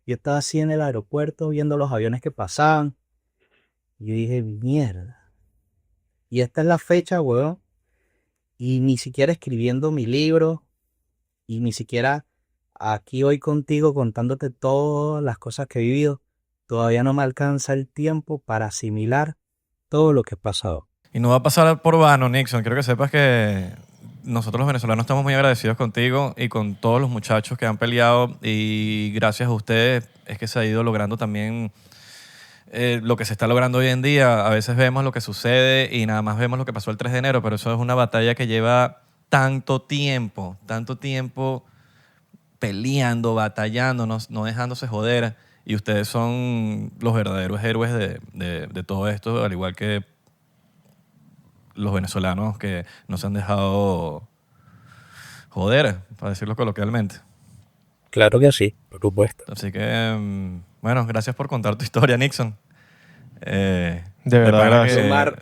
Yo estaba así en el aeropuerto viendo los aviones que pasaban. Y yo dije, mierda. Y esta es la fecha, weón. Y ni siquiera escribiendo mi libro. Y ni siquiera aquí hoy contigo contándote todas las cosas que he vivido. Todavía no me alcanza el tiempo para asimilar todo lo que he pasado. Y no va a pasar por vano, Nixon. Quiero que sepas que nosotros los venezolanos estamos muy agradecidos contigo y con todos los muchachos que han peleado y gracias a ustedes es que se ha ido logrando también lo que se está logrando hoy en día. A veces vemos lo que sucede y nada más vemos lo que pasó el 3 de enero, pero eso es una batalla que lleva tanto tiempo peleando, batallando, no dejándose joder. Y ustedes son los verdaderos héroes de todo esto, al igual que los venezolanos que no se han dejado joder, para decirlo coloquialmente. Claro que sí, por supuesto. Así que, bueno, gracias por contar tu historia, Nixon. De verdad, pana gracias.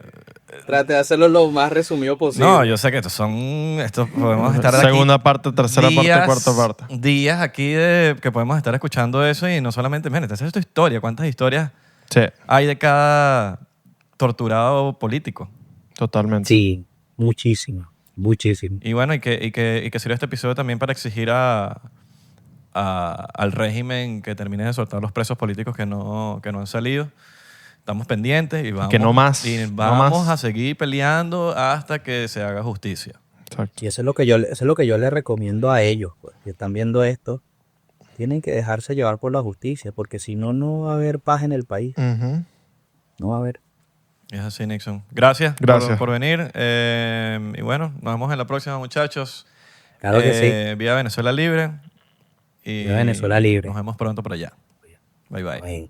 Trate de hacerlo lo más resumido posible. No, yo sé que estos podemos estar aquí Segunda parte, tercera parte, cuarta parte. días aquí que podemos estar escuchando eso y no solamente, mira, esta es tu historia. ¿Cuántas historias Sí, hay de cada torturado político? totalmente. Sí, muchísimo, muchísimo. Y bueno, y que sirva este episodio también para exigir al régimen que termine de soltar los presos políticos que no han salido. Estamos pendientes y vamos, que no más, y no vamos más. a seguir peleando hasta que se haga justicia. Exacto. Y eso es lo que yo les recomiendo a ellos, pues, que están viendo esto. Tienen que dejarse llevar por la justicia, porque si no, no va a haber paz en el país. Ujú. No va a haber. Es así, Nixon. Gracias, Gracias. por venir. Y bueno, nos vemos en la próxima, muchachos. Claro que sí. Vía Venezuela Libre. Y Viva Venezuela Libre. Nos vemos pronto por allá. Bye, bye. Amén.